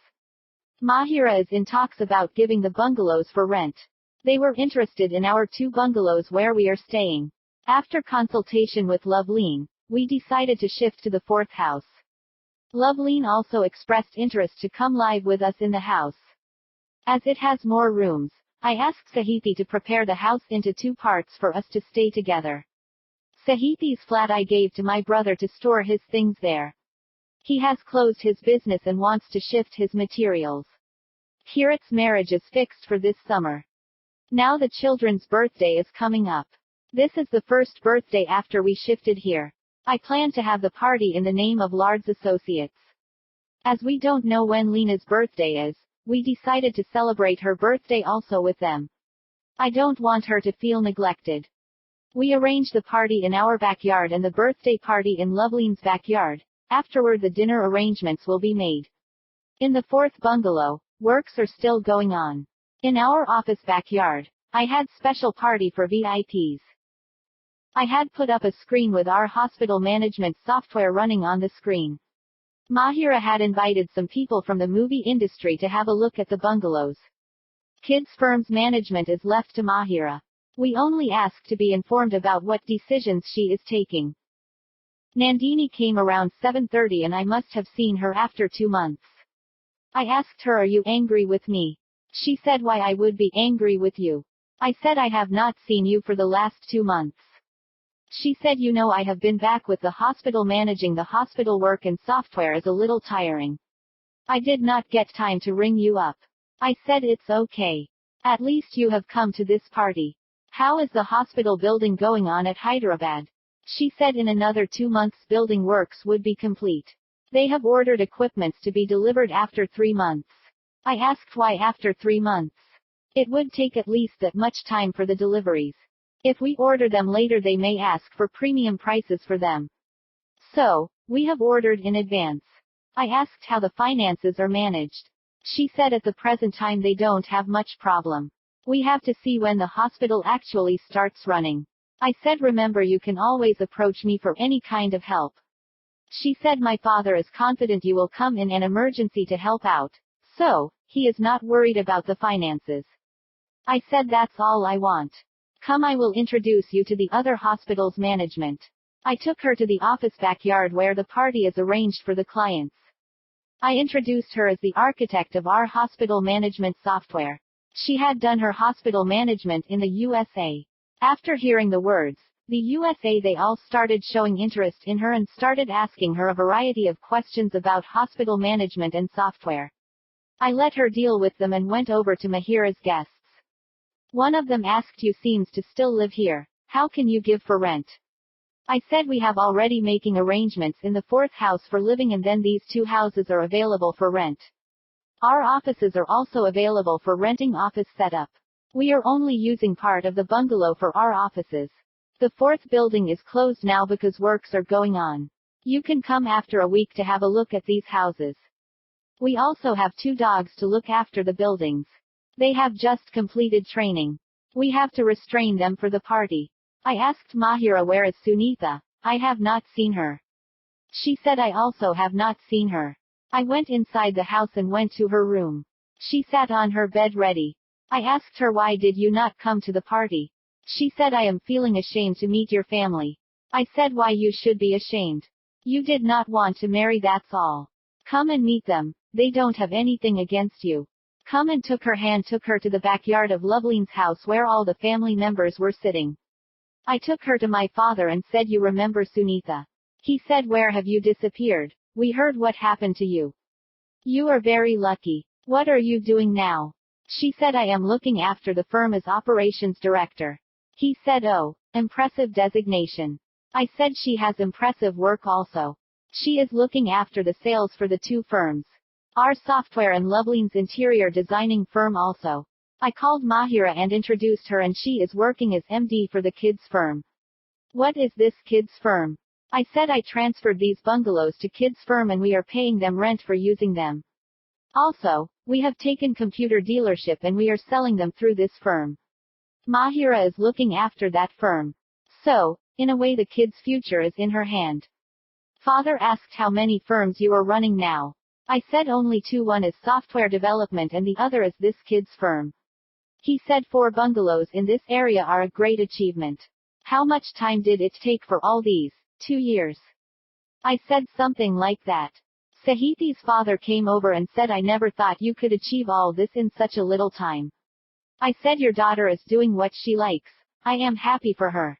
Mahira is in talks about giving the bungalows for rent. They were interested in our 2 bungalows where we are staying. After consultation with Loveleen, we decided to shift to the 4th house. Loveleen also expressed interest to come live with us in the house. As it has more rooms, I asked Sahithi to prepare the house into 2 parts for us to stay together. Sahithi's flat I gave to my brother to store his things there. He has closed his business and wants to shift his materials. Kirat's marriage is fixed for this summer. Now the children's birthday is coming up. This is the first birthday after we shifted here. I plan to have the party in the name of Lard's Associates. As we don't know when Leena's birthday is, we decided to celebrate her birthday also with them. I don't want her to feel neglected. We arranged the party in our backyard and the birthday party in Loveleen's backyard. Afterward the dinner arrangements will be made. In the 4th bungalow, works are still going on. In our office backyard, I had special party for VIPs. I had put up a screen with our hospital management software running on the screen. Mahira had invited some people from the movie industry to have a look at the bungalows. Kids firm's management is left to Mahira. We only ask to be informed about what decisions she is taking. Nandini came around 7:30 and I must have seen her after 2 months. I asked her, are you angry with me? She said, why I would be angry with you. I said I have not seen you for the last 2 months. She said, you know, I have been back with the hospital, managing the hospital work and software is a little tiring. I did not get time to ring you up. I said it's okay. At least you have come to this party. How is the hospital building going on at Hyderabad? She said in another 2 months building works would be complete. They have ordered equipments to be delivered after 3 months. I asked why after 3 months. It would take at least that much time for the deliveries. If we order them later they may ask for premium prices for them. So, we have ordered in advance. I asked how the finances are managed. She said at the present time they don't have much problem. We have to see when the hospital actually starts running. I said, remember, you can always approach me for any kind of help. She said, my father is confident you will come in an emergency to help out. So, he is not worried about the finances. I said, that's all I want. Come, I will introduce you to the other hospital's management. I took her to the office backyard where the party is arranged for the clients. I introduced her as the architect of our hospital management software. She had done her hospital management in the USA. After hearing the words, the USA, they all started showing interest in her and started asking her a variety of questions about hospital management and software. I let her deal with them and went over to Mahira's guests. One of them asked, you seems to still live here. How can you give for rent? I said we have already making arrangements in the 4th house for living, and then these 2 houses are available for rent. Our offices are also available for renting office setup. We are only using part of the bungalow for our offices. The 4th building is closed now because works are going on. You can come after a week to have a look at these houses. We also have 2 dogs to look after the buildings. They have just completed training. We have to restrain them for the party. I asked Mahira, where is Sunitha? I have not seen her. She said, I also have not seen her. I went inside the house and went to her room. She sat on her bed ready. I asked her, why did you not come to the party? She said I am feeling ashamed to meet your family. I said why you should be ashamed. You did not want to marry, that's all. Come and meet them, they don't have anything against you. Come and took her hand, took her to the backyard of Loveline's house where all the family members were sitting. I took her to my father and said, you remember Sunitha? He said, where have you disappeared? We heard what happened to you. You are very lucky. What are you doing now? She said, I am looking after the firm as operations director. He said, oh, impressive designation. I said she has impressive work also. She is looking after the sales for the two firms. Our software and Loveline's interior designing firm also. I called Mahira and introduced her, and she is working as MD for the kids firm. What is this kids firm? I said I transferred these bungalows to kids firm and we are paying them rent for using them. Also, we have taken computer dealership and we are selling them through this firm. Mahira is looking after that firm. So, in a way the kids' future is in her hand. Father asked how many firms you are running now. I said only two, one is software development and the other is this kids firm. He said 4 bungalows in this area are a great achievement. How much time did it take for all these? 2 years. I said something like that. Sahiti's father came over and said, I never thought you could achieve all this in such a little time. I said your daughter is doing what she likes. I am happy for her.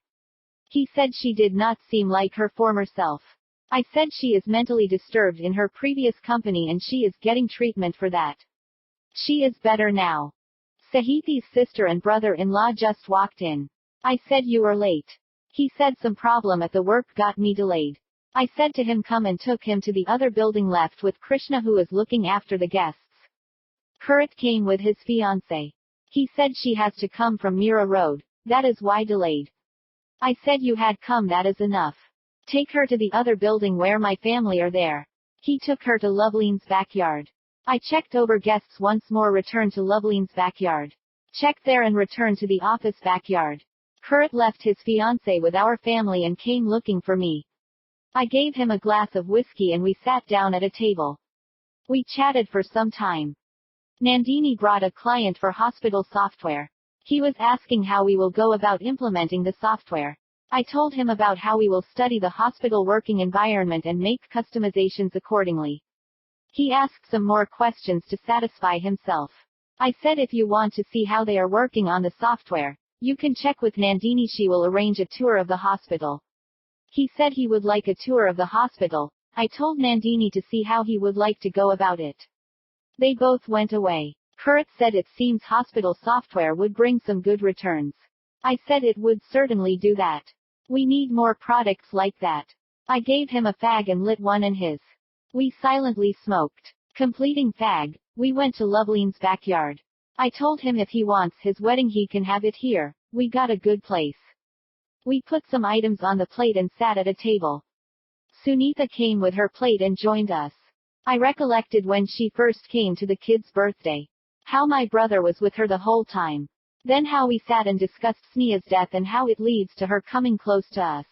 He said she did not seem like her former self. I said she is mentally disturbed in her previous company and she is getting treatment for that. She is better now. Sahiti's sister and brother-in-law just walked in. I said you are late. He said some problem at the work got me delayed. I said to him come and took him to the other building left with Krishna who is looking after the guests. Kurat came with his fiancée. He said she has to come from Mira Road, that is why delayed. I said you had come, that is enough. Take her to the other building where my family are there. He took her to Loveline's backyard. I checked over guests once more, returned to Loveline's backyard. Checked there and returned to the office backyard. Kurat left his fiancée with our family and came looking for me. I gave him a glass of whiskey and we sat down at a table. We chatted for some time. Nandini brought a client for hospital software. He was asking how we will go about implementing the software. I told him about how we will study the hospital working environment and make customizations accordingly. He asked some more questions to satisfy himself. I said if you want to see how they are working on the software, you can check with Nandini, she will arrange a tour of the hospital. He said he would like a tour of the hospital. I told Nandini to see how he would like to go about it. They both went away. Kurat said it seems hospital software would bring some good returns. I said it would certainly do that. We need more products like that. I gave him a fag and lit one in his. We silently smoked. Completing fag, we went to Loveline's backyard. I told him if he wants his wedding he can have it here, we got a good place. We put some items on the plate and sat at a table. Sunitha came with her plate and joined us. I recollected when she first came to the kid's birthday. How my brother was with her the whole time. Then how we sat and discussed Sneha's death and how it leads to her coming close to us.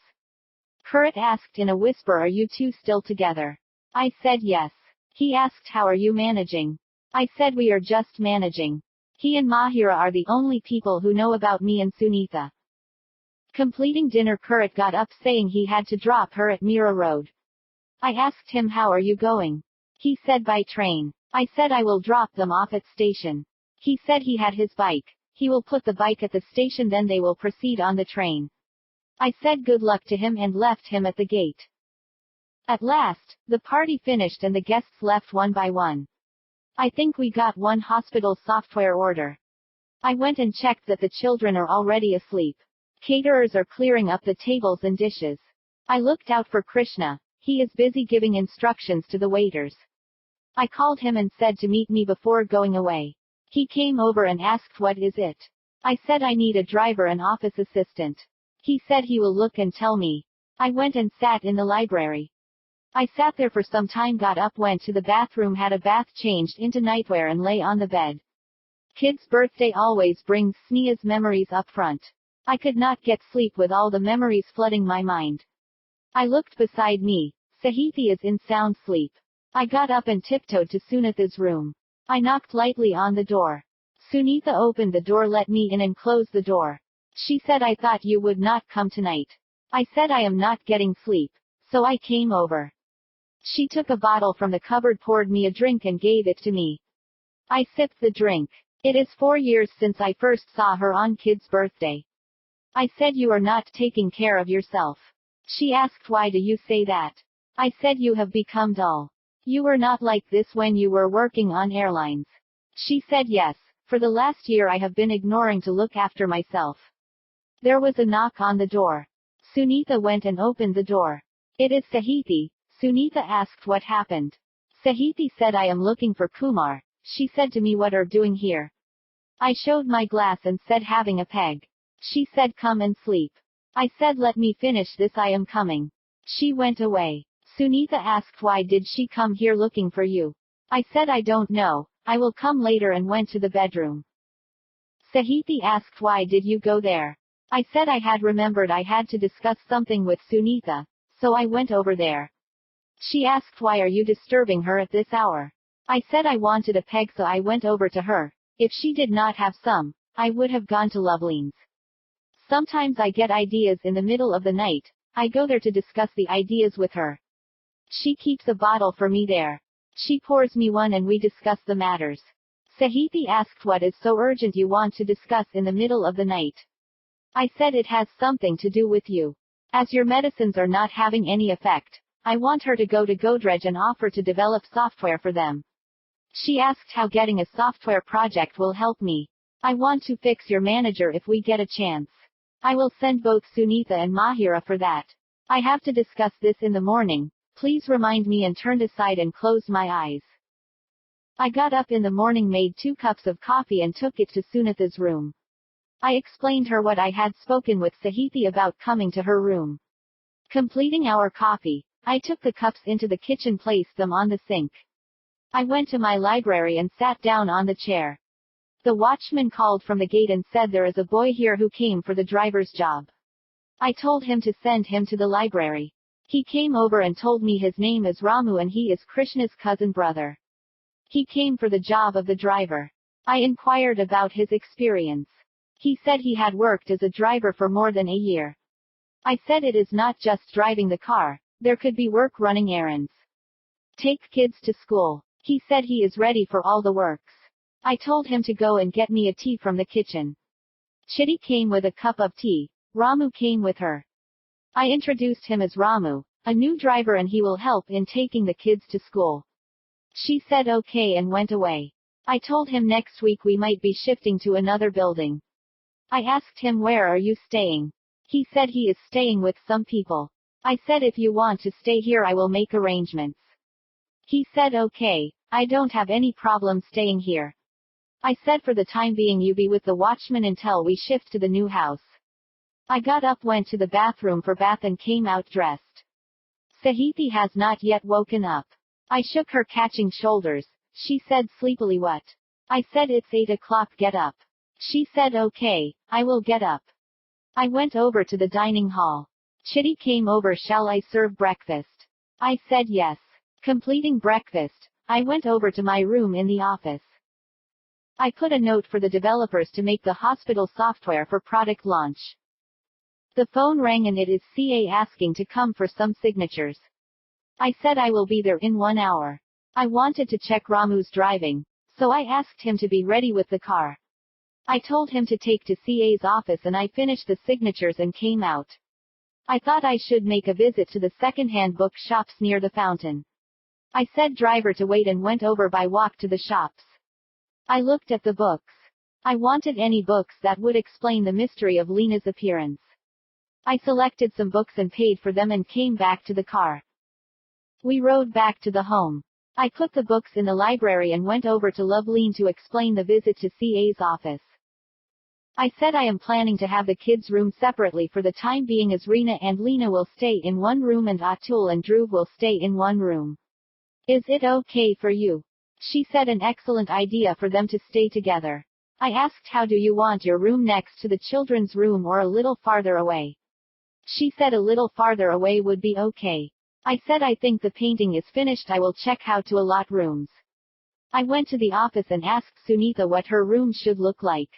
Kurat asked in a whisper, are you two still together? I said yes. He asked how are you managing? I said we are just managing. He and Mahira are the only people who know about me and Sunitha. Completing dinner, Kurat got up saying he had to drop her at Mira Road. I asked him how are you going? He said by train. I said I will drop them off at station. He said he had his bike. He will put the bike at the station, then they will proceed on the train. I said good luck to him and left him at the gate. At last, the party finished and the guests left one by one. I think we got one hospital software order. I went and checked that the children are already asleep. Caterers are clearing up the tables and dishes. I looked out for Krishna. He is busy giving instructions to the waiters. I called him and said to meet me before going away. He came over and asked what is it. I said I need a driver and office assistant. He said he will look and tell me. I went and sat in the library. I sat there for some time, got up, went to the bathroom, had a bath, changed into nightwear and lay on the bed. Kid's birthday always brings Sneha's memories up front. I could not get sleep with all the memories flooding my mind. I looked beside me. Sahiti is in sound sleep. I got up and tiptoed to Sunitha's room. I knocked lightly on the door. Sunitha opened the door, let me in and closed the door. She said I thought you would not come tonight. I said I am not getting sleep. So I came over. She took a bottle from the cupboard, poured me a drink and gave it to me. I sipped the drink. It is 4 years since I first saw her on kid's birthday. I said you are not taking care of yourself. She asked why do you say that? I said you have become dull. You were not like this when you were working on airlines. She said yes, for the last year I have been ignoring to look after myself. There was a knock on the door. Sunitha went and opened the door. It is Sahithi. Sunitha asked what happened. Sahithi said I am looking for Kumar. She said to me what are doing here? I showed my glass and said having a peg. She said come and sleep. I said let me finish this, I am coming. She went away. Sunitha asked why did she come here looking for you? I said I don't know, I will come later and went to the bedroom. Sahithi asked why did you go there? I said I had remembered I had to discuss something with Sunitha, so I went over there. She asked why are you disturbing her at this hour? I said I wanted a peg so I went over to her. If she did not have some, I would have gone to Loveline's. Sometimes I get ideas in the middle of the night. I go there to discuss the ideas with her. She keeps a bottle for me there. She pours me one and we discuss the matters. Sahithi asked what is so urgent you want to discuss in the middle of the night. I said it has something to do with you. As your medicines are not having any effect, I want her to go to Godrej and offer to develop software for them. She asked how getting a software project will help me. I want to fix your manager if we get a chance. I will send both Sunitha and Mahira for that. I have to discuss this in the morning. Please remind me, and turned aside and closed my eyes. I got up in the morning, made 2 cups of coffee and took it to Sunitha's room. I explained her what I had spoken with Sahithi about coming to her room. Completing our coffee, I took the cups into the kitchen, placed them on the sink. I went to my library and sat down on the chair. The watchman called from the gate and said there is a boy here who came for the driver's job. I told him to send him to the library. He came over and told me his name is Ramu and he is Krishna's cousin brother. He came for the job of the driver. I inquired about his experience. He said he had worked as a driver for more than a year. I said it is not just driving the car, there could be work running errands. Take kids to school. He said he is ready for all the works. I told him to go and get me a tea from the kitchen. Chitty came with a cup of tea. Ramu came with her. I introduced him as Ramu, a new driver, and he will help in taking the kids to school. She said okay and went away. I told him next week we might be shifting to another building. I asked him where are you staying? He said he is staying with some people. I said if you want to stay here I will make arrangements. He said okay, I don't have any problem staying here. I said for the time being you be with the watchman until we shift to the new house. I got up, went to the bathroom for bath and came out dressed. Sahithi has not yet woken up. I shook her, catching shoulders. She said sleepily what? I said it's 8 o'clock, get up. She said okay, I will get up. I went over to the dining hall. Chitty came over, shall I serve breakfast? I said yes. Completing breakfast, I went over to my room in the office. I put a note for the developers to make the hospital software for product launch. The phone rang and it is CA asking to come for some signatures. I said I will be there in 1 hour. I wanted to check Ramu's driving, so I asked him to be ready with the car. I told him to take to CA's office and I finished the signatures and came out. I thought I should make a visit to the second-hand book shops near the fountain. I said driver to wait and went over by walk to the shops. I looked at the books. I wanted any books that would explain the mystery of Lena's appearance. I selected some books and paid for them and came back to the car. We rode back to the home. I put the books in the library and went over to Loveline to explain the visit to CA's office. I said I am planning to have the kids' room separately for the time being, as Reena and Lena will stay in one room and Atul and Dhruv will stay in one room. Is it okay for you? She said an excellent idea for them to stay together. I asked how do you want your room, next to the children's room or a little farther away? She said a little farther away would be okay. I said I think the painting is finished, I will check how to allot rooms. I went to the office and asked Sunitha what her room should look like.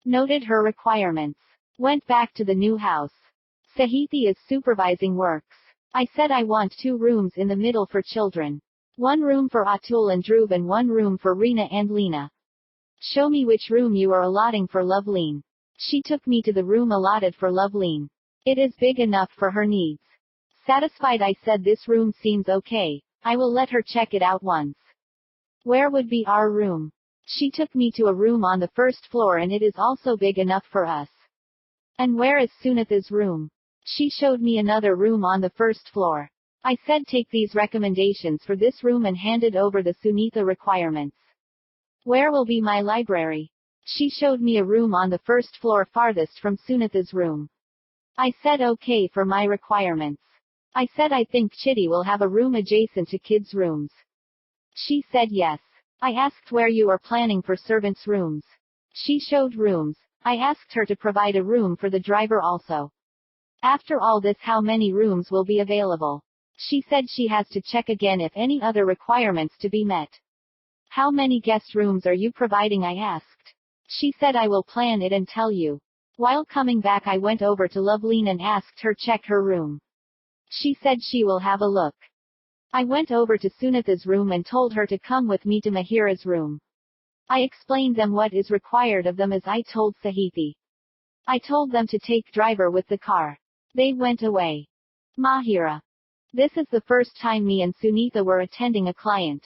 Noted her requirements. Went back to the new house. Sahithi is supervising works. I said I want 2 rooms in the middle for children. 1 room for Atul and Dhruv and 1 room for Reena and Leena. Show me which room you are allotting for Loveleen. She took me to the room allotted for Loveleen. It is big enough for her needs. Satisfied, I said this room seems okay. I will let her check it out once. Where would be our room? She took me to a room on the 1st floor and it is also big enough for us. And where is Sunitha's room? She showed me another room on the 1st floor. I said take these recommendations for this room and handed over the Sunitha requirements. Where will be my library? She showed me a room on the 1st floor farthest from Sunitha's room. I said okay for my requirements. I said I think Chitty will have a room adjacent to kids' rooms. She said yes. I asked where you are planning for servants' rooms. She showed rooms. I asked her to provide a room for the driver also. After all this, how many rooms will be available? She said she has to check again if any other requirements to be met. How many guest rooms are you providing? I asked. She said I will plan it and tell you. While coming back, I went over to Loveleen and asked her check her room. She said she will have a look. I went over to Sunitha's room and told her to come with me to Mahira's room. I explained them what is required of them as I told Sahithi. I told them to take driver with the car. They went away. Mahira. This is the first time me and Sunitha were attending a client.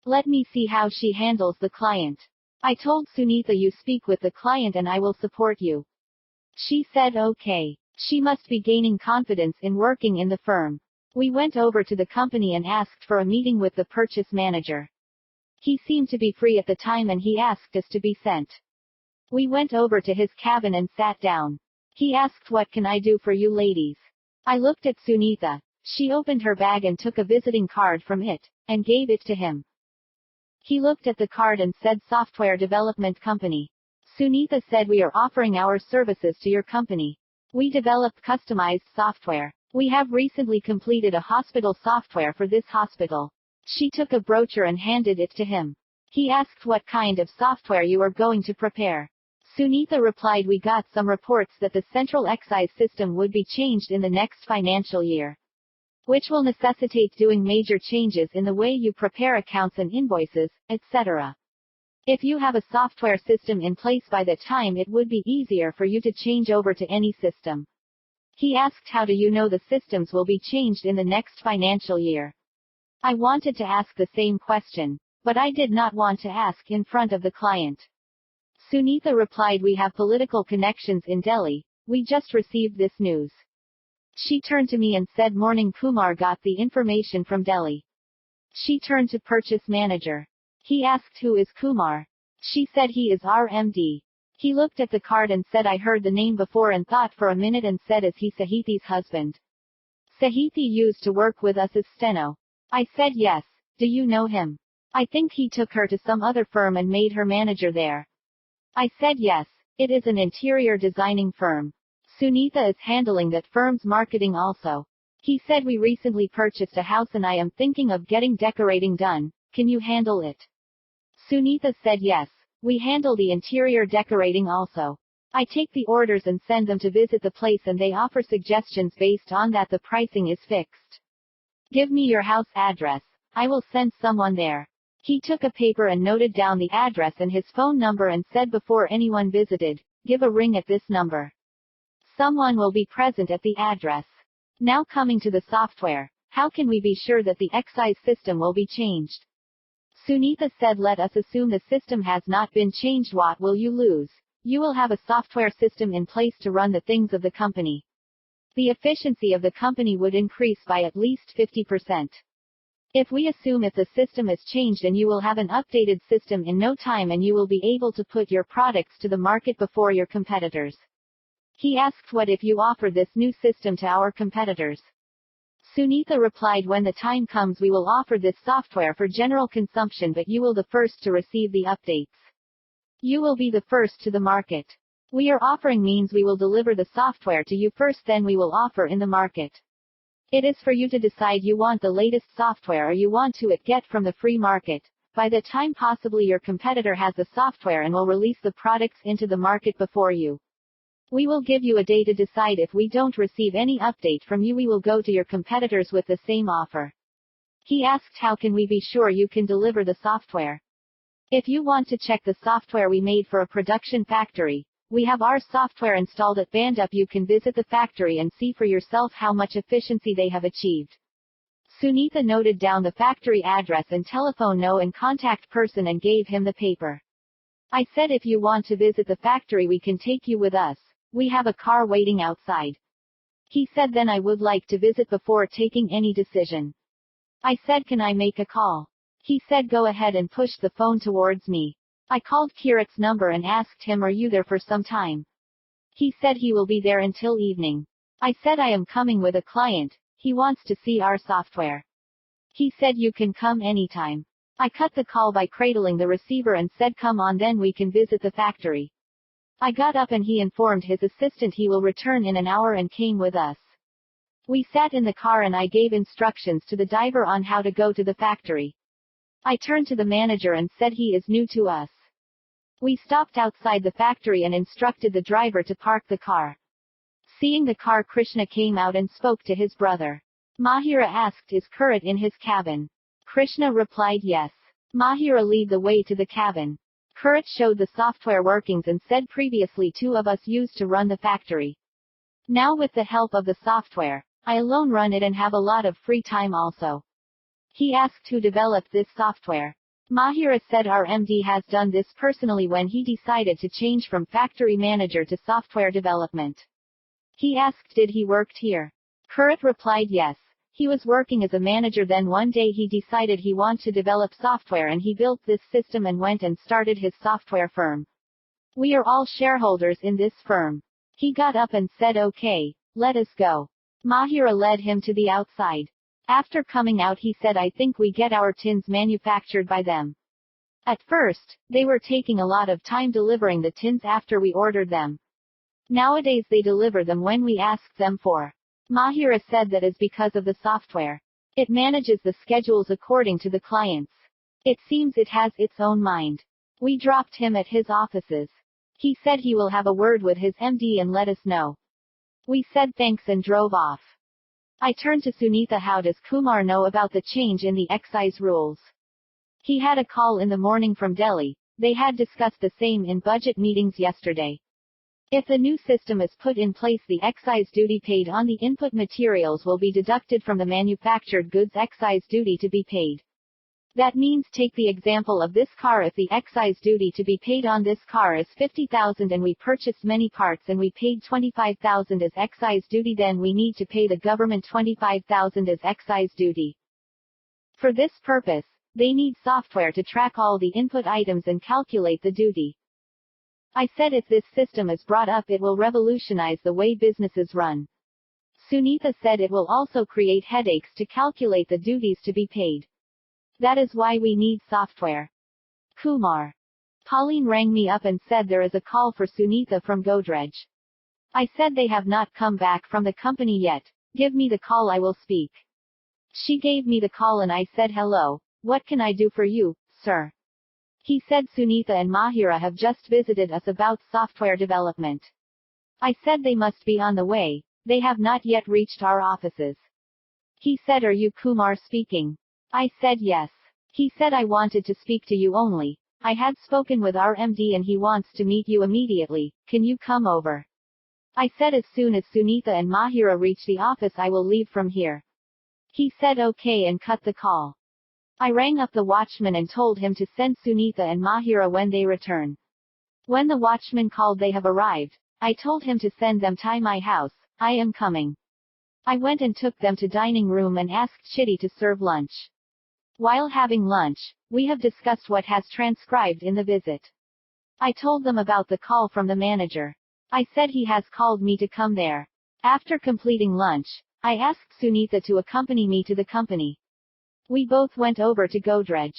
Let me see how she handles the client. I told Sunitha you speak with the client and I will support you. She said okay. She must be gaining confidence in working in the firm. We went over to the company and asked for a meeting with the purchase manager. He seemed to be free at the time and he asked us to be sent. We went over to his cabin and sat down. He asked, what can I do for you ladies? I looked at Sunitha. She opened her bag and took a visiting card from it, and gave it to him. He looked at the card and said software development company. Sunitha said we are offering our services to your company. We develop customized software. We have recently completed a hospital software for this hospital. She took a brochure and handed it to him. He asked what kind of software you are going to prepare. Sunitha replied we got some reports that the central excise system would be changed in the next financial year, which will necessitate doing major changes in the way you prepare accounts and invoices, etc. If you have a software system in place by that time, it would be easier for you to change over to any system. He asked, how do you know the systems will be changed in the next financial year? I wanted to ask the same question, but I did not want to ask in front of the client. Sunitha replied, we have political connections in Delhi. We just received this news. She turned to me and said, morning, Kumar got the information from Delhi. She turned to purchase manager. He asked, who is Kumar? She said he is our MD. He looked at the card and said, I heard the name before and thought for a minute and said, is he Sahithi's husband? Sahithi used to work with us as steno. I said yes. Do you know him? I think he took her to some other firm and made her manager there. I said yes. It is an interior designing firm. Sunitha is handling that firm's marketing also. He said, we recently purchased a house and I am thinking of getting decorating done. Can you handle it? Sunitha said yes. We handle the interior decorating also. I take the orders and send them to visit the place and they offer suggestions based on that. The pricing is fixed. Give me your house address. I will send someone there. He took a paper and noted down the address and his phone number and said, before anyone visited, give a ring at this number. Someone will be present at the address. Now coming to the software. How can we be sure that the excise system will be changed? Sunitha said, let us assume the system has not been changed. What will you lose? You will have a software system in place to run the things of the company. The efficiency of the company would increase by at least 50%. If we assume if the system is changed and you will have an updated system in no time and you will be able to put your products to the market before your competitors. He asked, what if you offer this new system to our competitors? Sunitha replied, when the time comes we will offer this software for general consumption, but you will the first to receive the updates. You will be the first to the market. We are offering means we will deliver the software to you first, then we will offer in the market. It is for you to decide you want the latest software or you want to get from the free market. By the time possibly your competitor has the software and will release the products into the market before you. We will give you a day to decide. If we don't receive any update from you, we will go to your competitors with the same offer. He asked, how can we be sure you can deliver the software? If you want to check the software we made for a production factory, we have our software installed at Bandup. You can visit the factory and see for yourself how much efficiency they have achieved. Sunitha noted down the factory address and telephone and contact person and gave him the paper. I said, if you want to visit the factory, we can take you with us. We have a car waiting outside. He said, then I would like to visit before taking any decision. I said, can I make a call? He said, go ahead, and pushed the phone towards me. I called Kirat's number and asked him, are you there for some time? He said he will be there until evening. I said, I am coming with a client. He wants to see our software. He said, you can come anytime. I cut the call by cradling the receiver and said, come on, then we can visit the factory. I got up and he informed his assistant he will return in an hour and came with us. We sat in the car and I gave instructions to the driver on how to go to the factory. I turned to the manager and said, he is new to us. We stopped outside the factory and instructed the driver to park the car. Seeing the car, Krishna came out and spoke to his brother. Mahira asked, is Kirat in his cabin? Krishna replied, yes. Mahira led the way to the cabin. Kirat showed the software workings and said, previously 2 of us used to run the factory. Now with the help of the software, I alone run it and have a lot of free time also. He asked, who developed this software? Mahira said, our MD has done this personally when he decided to change from factory manager to software development. He asked, did he worked here? Kirat replied, yes. He was working as a manager, then one day he decided he wanted to develop software and he built this system and went and started his software firm. We are all shareholders in this firm. He got up and said, okay, let us go. Mahira led him to the outside. After coming out, he said, I think we get our tins manufactured by them. At first, they were taking a lot of time delivering the tins after we ordered them. Nowadays they deliver them when we ask them for. Mahira said that is because of the software. It manages the schedules according to the clients. It seems it has its own mind. We dropped him at his offices. He said he will have a word with his MD and let us know. We said thanks and drove off. I turned to Sunitha. How does Kumar know about the change in the excise rules? He had a call in the morning from Delhi. They had discussed the same in budget meetings yesterday. If the new system is put in place, the excise duty paid on the input materials will be deducted from the manufactured goods excise duty to be paid. That means, take the example of this car. If the excise duty to be paid on this car is 50,000 and we purchased many parts and we paid 25,000 as excise duty, then we need to pay the government 25,000 as excise duty. For this purpose, they need software to track all the input items and calculate the duty. I said, if this system is brought up, it will revolutionize the way businesses run. Sunitha said, it will also create headaches to calculate the duties to be paid. That is why we need software. Kumar. Pauline rang me up and said there is a call for Sunitha from Godrej. I said, they have not come back from the company yet. Give me the call, I will speak. She gave me the call and I said, hello, what can I do for you, sir? He said, Sunitha and Mahira have just visited us about software development. I said, they must be on the way. They have not yet reached our offices. He said, are you Kumar speaking? I said, yes. He said, I wanted to speak to you only. I had spoken with our MD and he wants to meet you immediately. Can you come over? I said, as soon as Sunitha and Mahira reach the office, I will leave from here. He said okay and cut the call. I rang up the watchman and told him to send Sunitha and Mahira when they return. When the watchman called, they have arrived. I told him to send them to my house. I am coming. I went and took them to dining room and asked Chitty to serve lunch. While having lunch, we have discussed what has transcribed in the visit. I told them about the call from the manager. I said he has called me to come there. After completing lunch, I asked Sunitha to accompany me to the company. We both went over to Godrej.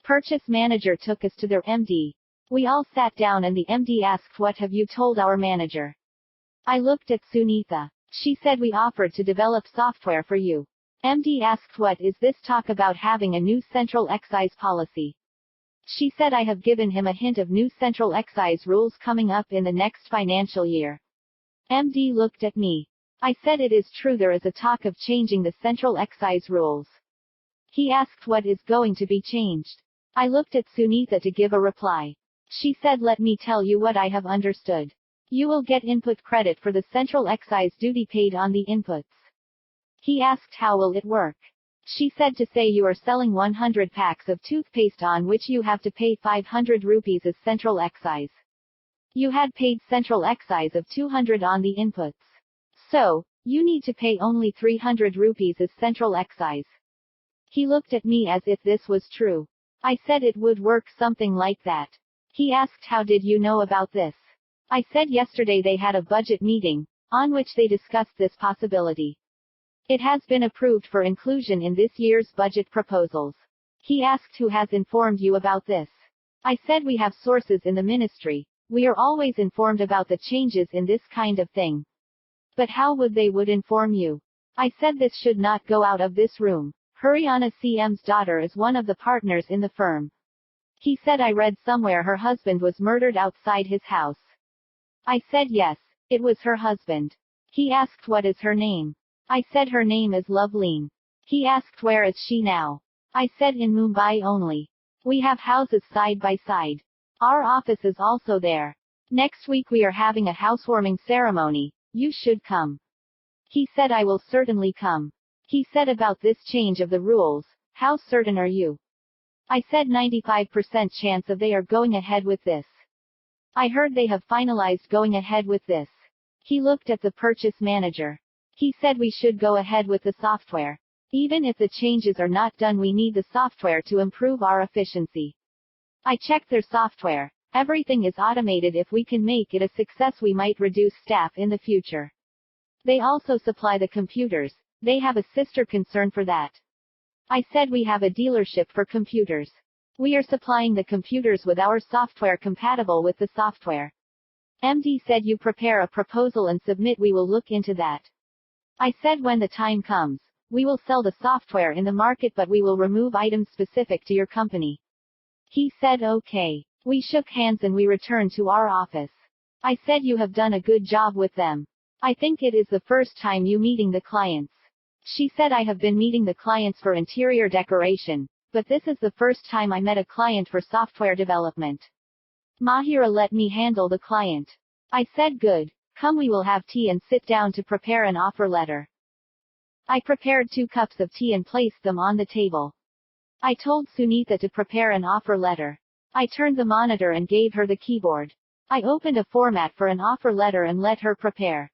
Purchase manager took us to their MD. We all sat down and the MD asked, what have you told our manager? I looked at Sunitha. She said, we offered to develop software for you. MD asked, what is this talk about having a new central excise policy? She said, I have given him a hint of new central excise rules coming up in the next financial year. MD looked at me. I said it is true there is a talk of changing the central excise rules. He asked what is going to be changed. I looked at Sunitha to give a reply. She said, let me tell you what I have understood. You will get input credit for the central excise duty paid on the inputs. He asked how will it work. She said to say you are selling 100 packs of toothpaste on which you have to pay 500 rupees as central excise. You had paid central excise of 200 on the inputs. So, you need to pay only 300 rupees as central excise. He looked at me as if this was true. I said it would work something like that. He asked how did you know about this? I said yesterday they had a budget meeting, on which they discussed this possibility. It has been approved for inclusion in this year's budget proposals. He asked who has informed you about this. I said we have sources in the ministry. We are always informed about the changes in this kind of thing. But how would they inform you? I said this should not go out of this room. Haryana CM's daughter is one of the partners in the firm. He said I read somewhere her husband was murdered outside his house. I said yes, it was her husband. He asked what is her name. I said her name is Loveleen. He asked where is she now. I said in Mumbai only. We have houses side by side. Our office is also there. Next week we are having a housewarming ceremony. You should come. He said I will certainly come. He said about this change of the rules, how certain are you? I said 95% chance of they are going ahead with this. I heard they have finalized going ahead with this. He looked at the purchase manager. He said we should go ahead with the software. Even if the changes are not done, we need the software to improve our efficiency. I checked their software. Everything is automated. If we can make it a success, we might reduce staff in the future. They also supply the computers. They have a sister concern for that. I said we have a dealership for computers. We are supplying the computers with our software compatible with the software. MD said you prepare a proposal and submit. We will look into that. I said when the time comes, we will sell the software in the market, but we will remove items specific to your company. He said okay. We shook hands and we returned to our office. I said you have done a good job with them. I think it is the first time you meeting the clients. She said I have been meeting the clients for interior decoration, but this is the first time I met a client for software development. Mahira let me handle the client. I said good. Come, we will have tea and sit down to prepare an offer letter. I prepared 2 cups of tea and placed them on the table. I told Sunitha to prepare an offer letter. I turned the monitor and gave her the keyboard. I opened a format for an offer letter and let her prepare.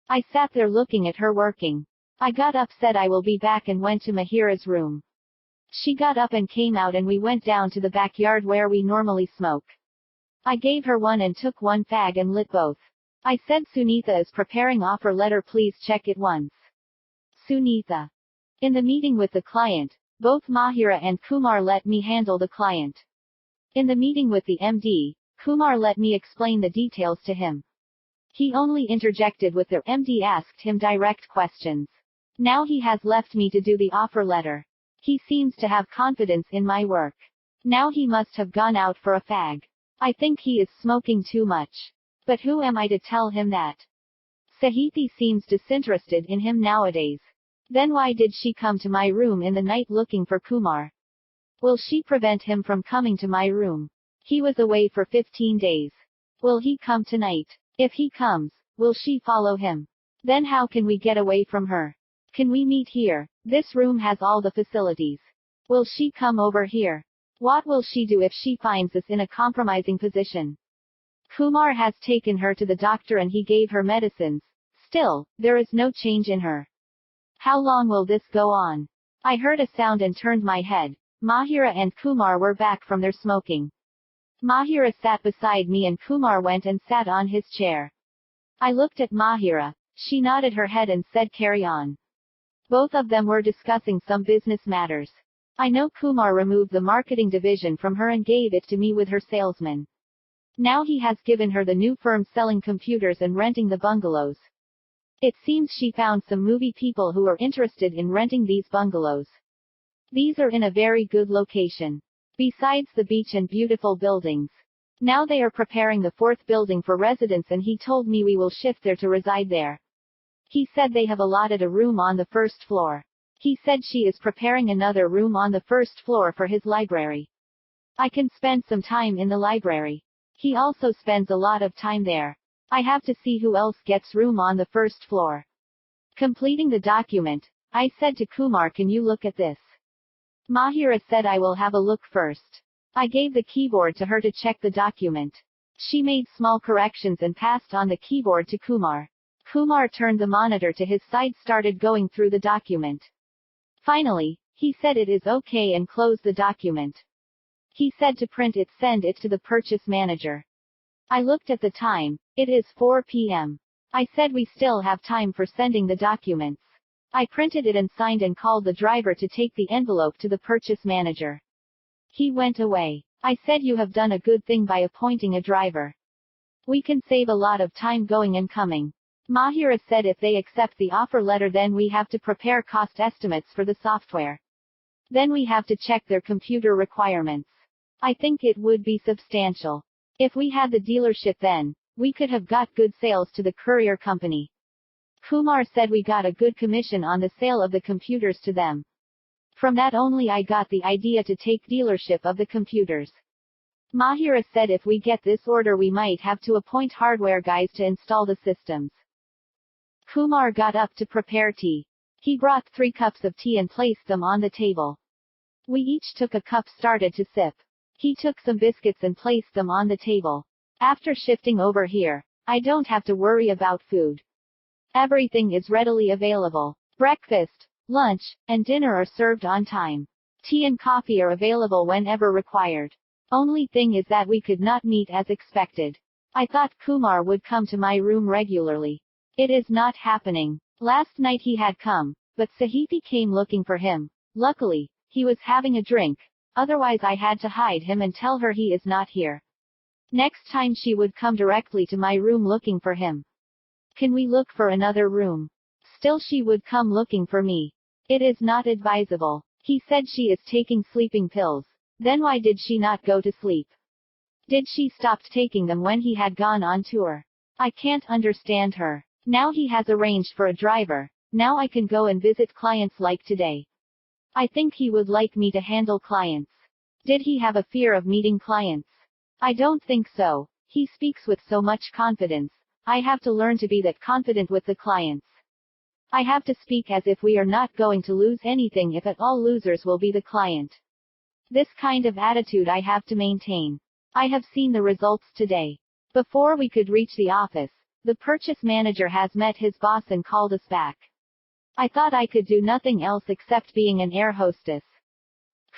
I sat there looking at her working. I got up, said I will be back, and went to Mahira's room. She got up and came out and we went down to the backyard where we normally smoke. I gave her one and took one fag and lit both. I said Sunitha is preparing offer letter, please check it once. Sunitha. In the meeting with the client, both Mahira and Kumar let me handle the client. In the meeting with the MD, Kumar let me explain the details to him. He only interjected with their MD asked him direct questions. Now he has left me to do the offer letter. He seems to have confidence in my work. Now he must have gone out for a fag. I think he is smoking too much. But who am I to tell him that? Sahithi seems disinterested in him nowadays. Then why did she come to my room in the night looking for Kumar? Will she prevent him from coming to my room? He was away for 15 days. Will he come tonight? If he comes, will she follow him? Then how can we get away from her? Can we meet here? This room has all the facilities. Will she come over here? What will she do if she finds us in a compromising position? Kumar has taken her to the doctor and he gave her medicines. Still, there is no change in her. How long will this go on? I heard a sound and turned my head. Mahira and Kumar were back from their smoking. Mahira sat beside me and Kumar went and sat on his chair. I looked at Mahira. She nodded her head and said carry on. Both of them were discussing some business matters. I know Kumar removed the marketing division from her and gave it to me with her salesman. Now he has given her the new firm selling computers and renting the bungalows. It seems she found some movie people who are interested in renting these bungalows. These are in a very good location. Besides the beach and beautiful buildings. Now they are preparing the fourth building for residents and he told me we will shift there to reside there. He said they have allotted a room on the first floor. He said she is preparing another room on the first floor for his library. I can spend some time in the library. He also spends a lot of time there. I have to see who else gets room on the first floor. Completing the document, I said to Kumar, can you look at this? Mahira said I will have a look first. I gave the keyboard to her to check the document. She made small corrections and passed on the keyboard to Kumar. Kumar turned the monitor to his side, started going through the document. Finally, he said it is okay and closed the document. He said to print it, send it to the purchase manager. I looked at the time. It is 4 p.m. I said we still have time for sending the documents. I printed it and signed and called the driver to take the envelope to the purchase manager. He went away. I said you have done a good thing by appointing a driver. We can save a lot of time going and coming. Mahira said if they accept the offer letter then we have to prepare cost estimates for the software. Then we have to check their computer requirements. I think it would be substantial. If we had the dealership then, we could have got good sales to the courier company. Kumar said we got a good commission on the sale of the computers to them. From that only I got the idea to take dealership of the computers. Mahira said if we get this order we might have to appoint hardware guys to install the systems. Kumar got up to prepare tea. He brought 3 cups of tea and placed them on the table. We each took a cup, started to sip. He took some biscuits and placed them on the table. After shifting over here, I don't have to worry about food. Everything is readily available. Breakfast, lunch, and dinner are served on time. Tea and coffee are available whenever required. Only thing is that we could not meet as expected. I thought Kumar would come to my room regularly. It is not happening. Last night he had come, but Sahithi came looking for him. Luckily, he was having a drink. Otherwise I had to hide him and tell her he is not here. Next time she would come directly to my room looking for him. Can we look for another room? Still she would come looking for me. It is not advisable. He said she is taking sleeping pills. Then why did she not go to sleep? Did she stop taking them when he had gone on tour? I can't understand her. Now he has arranged for a driver. Now I can go and visit clients like today. I think he would like me to handle clients. Did he have a fear of meeting clients? I don't think so. He speaks with so much confidence. I have to learn to be that confident with the clients. I have to speak as if we are not going to lose anything, if at all losers will be the client. This kind of attitude I have to maintain. I have seen the results today. Before we could reach the office, the purchase manager has met his boss and called us back. I thought I could do nothing else except being an air hostess.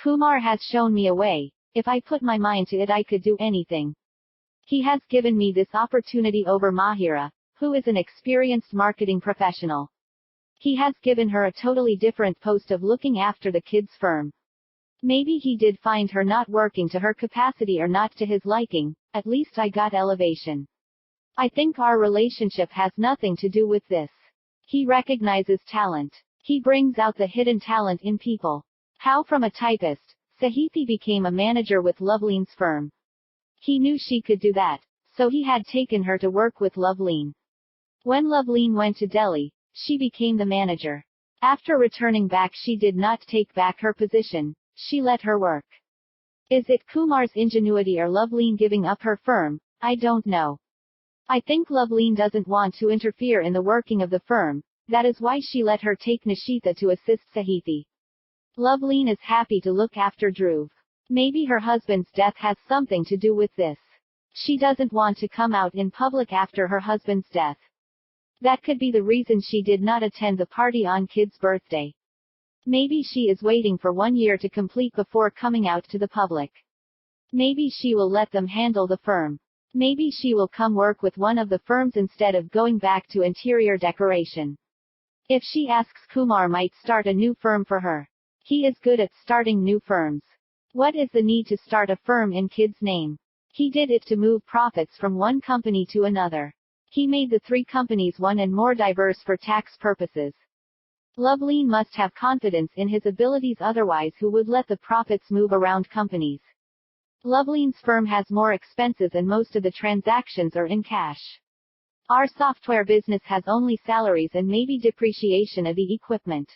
Kumar has shown me a way. If I put my mind to it I could do anything. He has given me this opportunity over Mahira, who is an experienced marketing professional. He has given her a totally different post of looking after the kids' firm. Maybe he did find her not working to her capacity or not to his liking. At least I got elevation. I think our relationship has nothing to do with this. He recognizes talent. He brings out the hidden talent in people. How from a typist, Sahithi became a manager with Loveline's firm. He knew she could do that, so he had taken her to work with Loveline. When Loveline went to Delhi, she became the manager. After returning back she did not take back her position, she let her work. Is it Kumar's ingenuity or Loveline giving up her firm? I don't know. I think Loveline doesn't want to interfere in the working of the firm. That is why she let her take Nishita to assist Sahithi. Loveline is happy to look after Dhruv. Maybe her husband's death has something to do with this. She doesn't want to come out in public after her husband's death. That could be the reason she did not attend the party on Kid's birthday. Maybe she is waiting for 1 year to complete before coming out to the public. Maybe she will let them handle the firm. Maybe she will come work with one of the firms instead of going back to interior decoration. If she asks, Kumar might start a new firm for her. He is good at starting new firms. What is the need to start a firm in Kid's name? He did it to move profits from one company to another. He made the 3 companies one and more diverse for tax purposes. Loveline must have confidence in his abilities, otherwise who would let the profits move around companies? Loveline's firm has more expenses and most of the transactions are in cash. Our software business has only salaries and maybe depreciation of the equipment.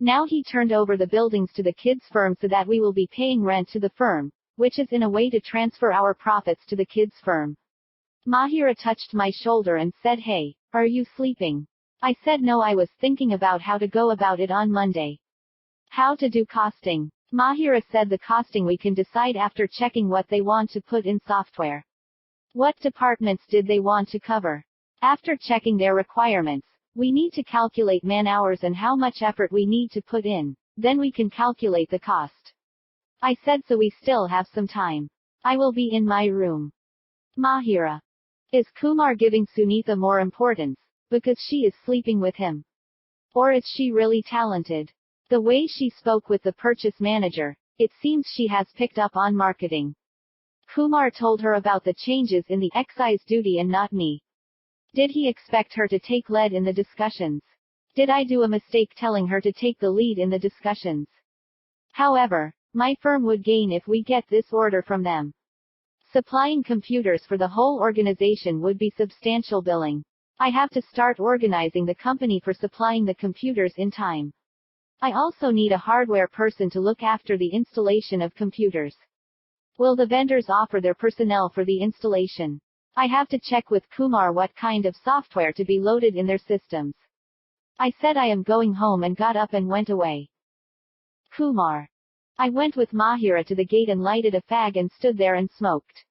Now he turned over the buildings to the kids' firm so that we will be paying rent to the firm, which is in a way to transfer our profits to the kids' firm. Mahira touched my shoulder and said, "Hey, are you sleeping?" I said no, I was thinking about how to go about it on Monday. How to do costing. Mahira said the costing we can decide after checking what they want to put in software. What departments did they want to cover? After checking their requirements, we need to calculate man hours and how much effort we need to put in, then we can calculate the cost. I said so we still have some time. I will be in my room. Mahira. Is Kumar giving Sunitha more importance, because she is sleeping with him? Or is she really talented? The way she spoke with the purchase manager, it seems she has picked up on marketing. Kumar told her about the changes in the excise duty and not me. Did he expect her to take lead in the discussions? Did I do a mistake telling her to take the lead in the discussions? However, my firm would gain if we get this order from them. Supplying computers for the whole organization would be substantial billing. I have to start organizing the company for supplying the computers in time. I also need a hardware person to look after the installation of computers. Will the vendors offer their personnel for the installation? I have to check with Kumar what kind of software to be loaded in their systems. I said I am going home and got up and went away. Kumar. I went with Mahira to the gate and lighted a fag and stood there and smoked.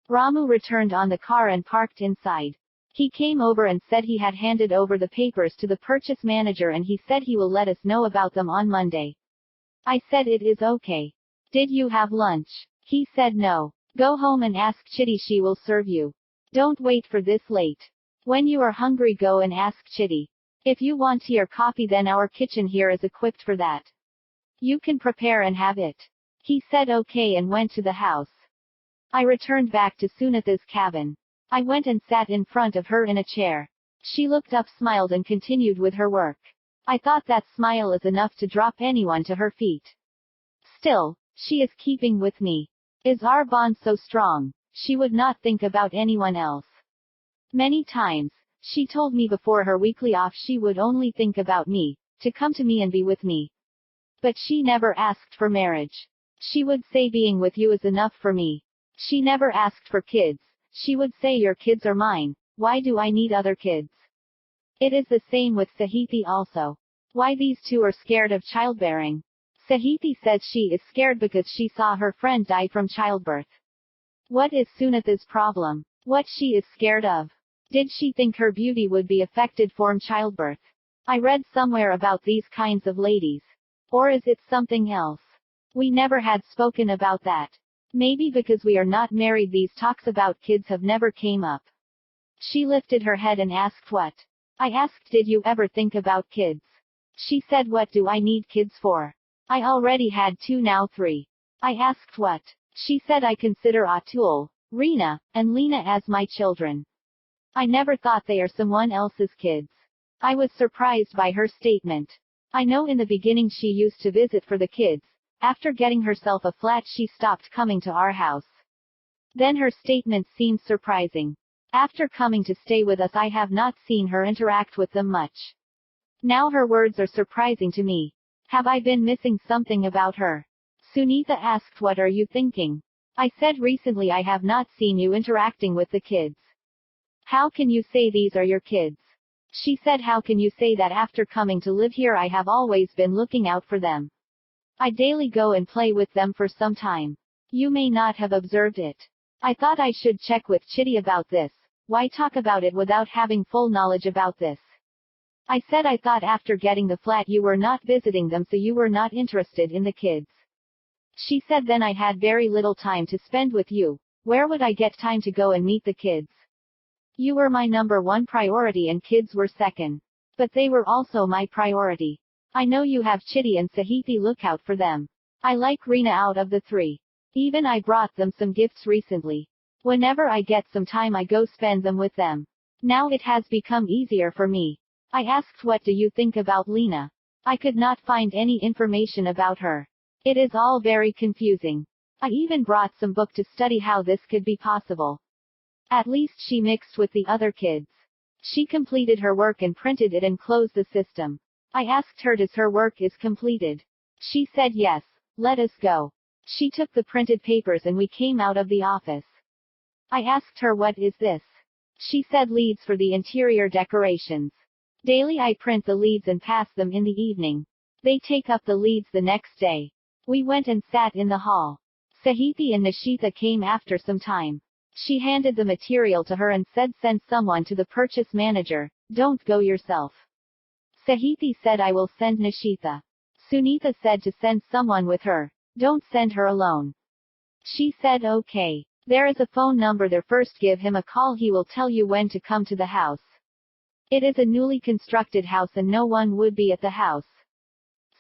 Ramu returned on the car and parked inside. He came over and said he had handed over the papers to the purchase manager and he said he will let us know about them on Monday. I said it is okay. Did you have lunch? He said no. Go home and ask Chitty, she will serve you. Don't wait for this late. When you are hungry, go and ask Chitty. If you want tea or coffee, then our kitchen here is equipped for that. You can prepare and have it. He said okay and went to the house. I returned back to Sunitha's cabin. I went and sat in front of her in a chair. She looked up, smiled and continued with her work. I thought that smile is enough to drop anyone to her feet. Still, she is keeping with me. Is our bond so strong? She would not think about anyone else. Many times, she told me before her weekly off she would only think about me, to come to me and be with me. But she never asked for marriage. She would say being with you is enough for me. She never asked for kids. She would say your kids are mine, why do I need other kids? It is the same with Sahithi also. Why these two are scared of childbearing. Sahithi says she is scared because she saw her friend die from childbirth. What is Sunitha's problem? What she is scared of? Did she think her beauty would be affected from childbirth? I read somewhere about these kinds of ladies. Or is it something else? We never had spoken about that. Maybe because we are not married, these talks about kids have never came up. She lifted her head and asked what? I asked, did you ever think about kids? She said, what do I need kids for? I already had 2, now 3. I asked what? She said, I consider Atul, Reena, and Leena as my children. I never thought they are someone else's kids. I was surprised by her statement. I know in the beginning she used to visit for the kids. After getting herself a flat, she stopped coming to our house. Then her statement seemed surprising. After coming to stay with us, I have not seen her interact with them much. Now her words are surprising to me. Have I been missing something about her? Sunitha asked, what are you thinking? I said, recently I have not seen you interacting with the kids. How can you say these are your kids? She said, how can you say that after coming to live here I have always been looking out for them? I daily go and play with them for some time. You may not have observed it. I thought I should check with Chitty about this. Why talk about it without having full knowledge about this? I said I thought after getting the flat you were not visiting them, so you were not interested in the kids. She said, then I had very little time to spend with you. Where would I get time to go and meet the kids? You were my number 1 priority and kids were second. But they were also my priority. I know you have Chitty and Sahithi, look out for them. I like Reena out of the 3. Even I brought them some gifts recently. Whenever I get some time I go spend them with them. Now it has become easier for me. I asked, what do you think about Leena? I could not find any information about her. It is all very confusing. I even brought some book to study how this could be possible. At least she mixed with the other kids. She completed her work and printed it and closed the system. I asked her, does her work is completed? She said yes. Let us go. She took the printed papers and we came out of the office. I asked her, what is this? She said, leads for the interior decorations. Daily I print the leads and pass them in the evening. They take up the leads the next day. We went and sat in the hall. Sahithi and Nishita came after some time. She handed the material to her and said, send someone to the purchase manager, don't go yourself. Sahithi said, I will send Nishita. Sunitha said to send someone with her. Don't send her alone. She said okay. There is a phone number there, first give him a call, he will tell you when to come to the house. It is a newly constructed house and no one would be at the house.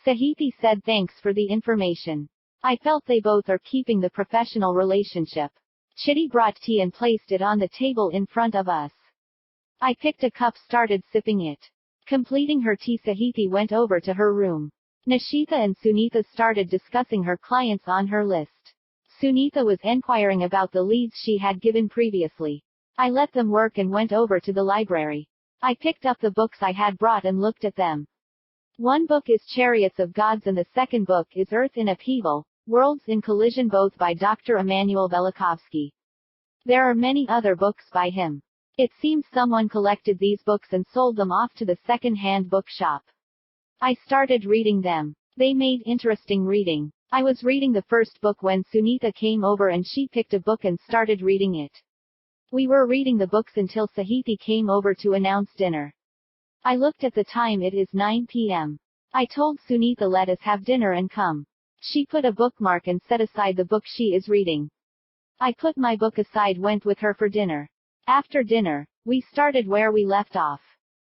Sahithi said, thanks for the information. I felt they both are keeping the professional relationship. Chitty brought tea and placed it on the table in front of us. I picked a cup, started sipping it. Completing her tea, Sahithi went over to her room. Nishita and Sunitha started discussing her clients on her list. Sunitha was enquiring about the leads she had given previously. I let them work and went over to the library. I picked up the books I had brought and looked at them. One book is Chariots of Gods and the second book is Earth in Upheaval, Worlds in Collision, both by Dr. Emanuel Velikovsky. There are many other books by him. It seems someone collected these books and sold them off to the second-hand bookshop. I started reading them. They made interesting reading. I was reading the first book when Sunitha came over and she picked a book and started reading it. We were reading the books until Sahithi came over to announce dinner. I looked at the time, it is 9 p.m. I told Sunitha, let us have dinner and come. She put a bookmark and set aside the book she is reading. I put my book aside, went with her for dinner. After dinner, we started where we left off.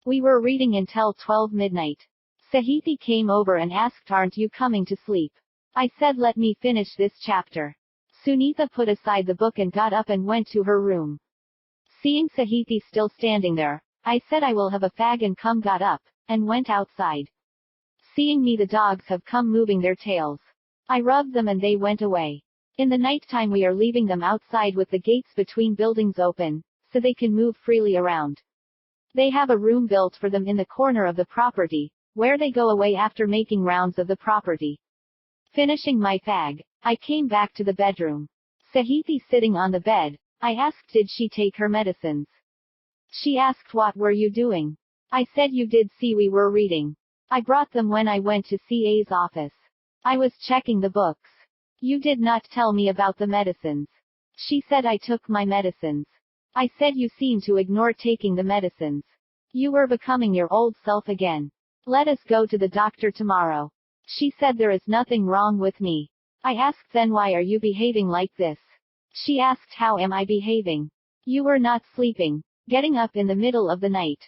We were reading until 12 midnight. Sahithi came over and asked, aren't you coming to sleep? I said, let me finish this chapter. Sunitha put aside the book and got up and went to her room. Seeing Sahithi still standing there, I said, I will have a fag and come, got up, and went outside. Seeing me, the dogs have come moving their tails. I rubbed them and they went away. In the nighttime we are leaving them outside with the gates between buildings open, so they can move freely around. They have a room built for them in the corner of the property, where they go away after making rounds of the property. Finishing my fag, I came back to the bedroom. Sahithi sitting on the bed. I asked, did she take her medicines? She asked, what were you doing? I said, you did see we were reading. I brought them when I went to CA's office. I was checking the books. You did not tell me about the medicines. She said, I took my medicines. I said, you seem to ignore taking the medicines. You were becoming your old self again. Let us go to the doctor tomorrow. She said, there is nothing wrong with me. I asked, then why are you behaving like this? She asked, how am I behaving? You were not sleeping, getting up in the middle of the night,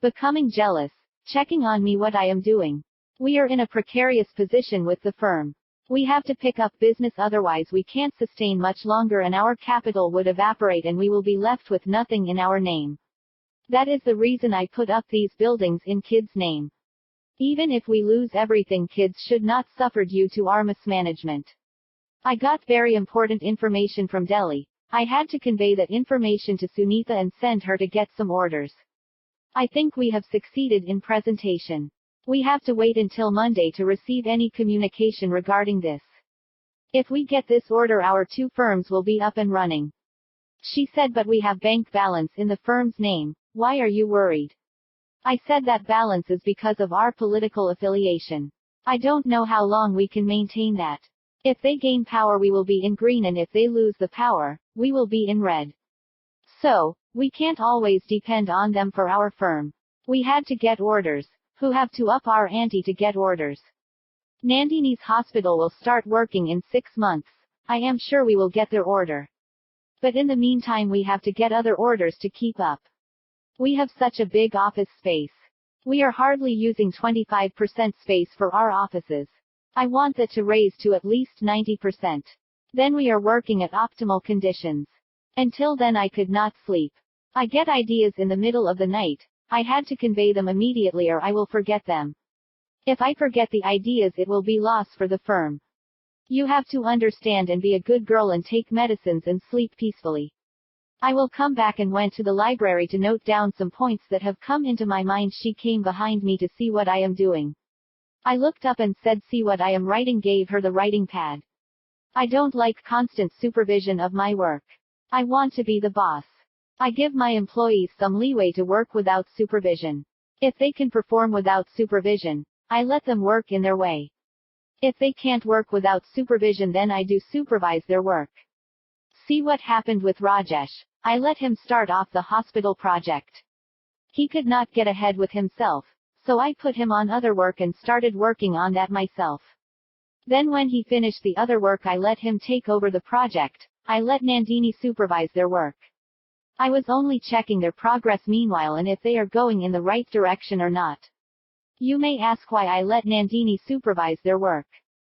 becoming jealous, checking on me what I am doing. We are in a precarious position with the firm. We have to pick up business, otherwise we can't sustain much longer and our capital would evaporate and we will be left with nothing in our name. That is the reason I put up these buildings in kids' name. Even if we lose everything, kids should not suffer due to our mismanagement. I got very important information from Delhi. I had to convey that information to Sunitha and send her to get some orders. I think we have succeeded in presentation. We have to wait until Monday to receive any communication regarding this. If we get this order, our two firms will be up and running. She said, but we have bank balance in the firm's name. Why are you worried? I said that balance is because of our political affiliation. I don't know how long we can maintain that. If they gain power, we will be in green, and if they lose the power, we will be in red. So, we can't always depend on them for our firm. We had to get orders. Who have to up our ante to get orders. Nandini's hospital will start working in 6 months. I am sure we will get their order. But in the meantime we have to get other orders to keep up. We have such a big office space. We are hardly using 25% space for our offices. I want that to raise to at least 90%. Then we are working at optimal conditions. Until then I could not sleep. I get ideas in the middle of the night. I had to convey them immediately or I will forget them. If I forget the ideas, it will be loss for the firm. You have to understand and be a good girl and take medicines and sleep peacefully. I will come back and went to the library to note down some points that have come into my mind. She came behind me to see what I am doing. I looked up and said, see what I am writing, gave her the writing pad. I don't like constant supervision of my work. I want to be the boss. I give my employees some leeway to work without supervision. If they can perform without supervision, I let them work in their way. If they can't work without supervision, then I do supervise their work. See what happened with Rajesh. I let him start off the hospital project. He could not get ahead with himself, so I put him on other work and started working on that myself. Then when he finished the other work, I let him take over the project. I let Nandini supervise their work. I was only checking their progress meanwhile and if they are going in the right direction or not. You may ask why I let Nandini supervise their work.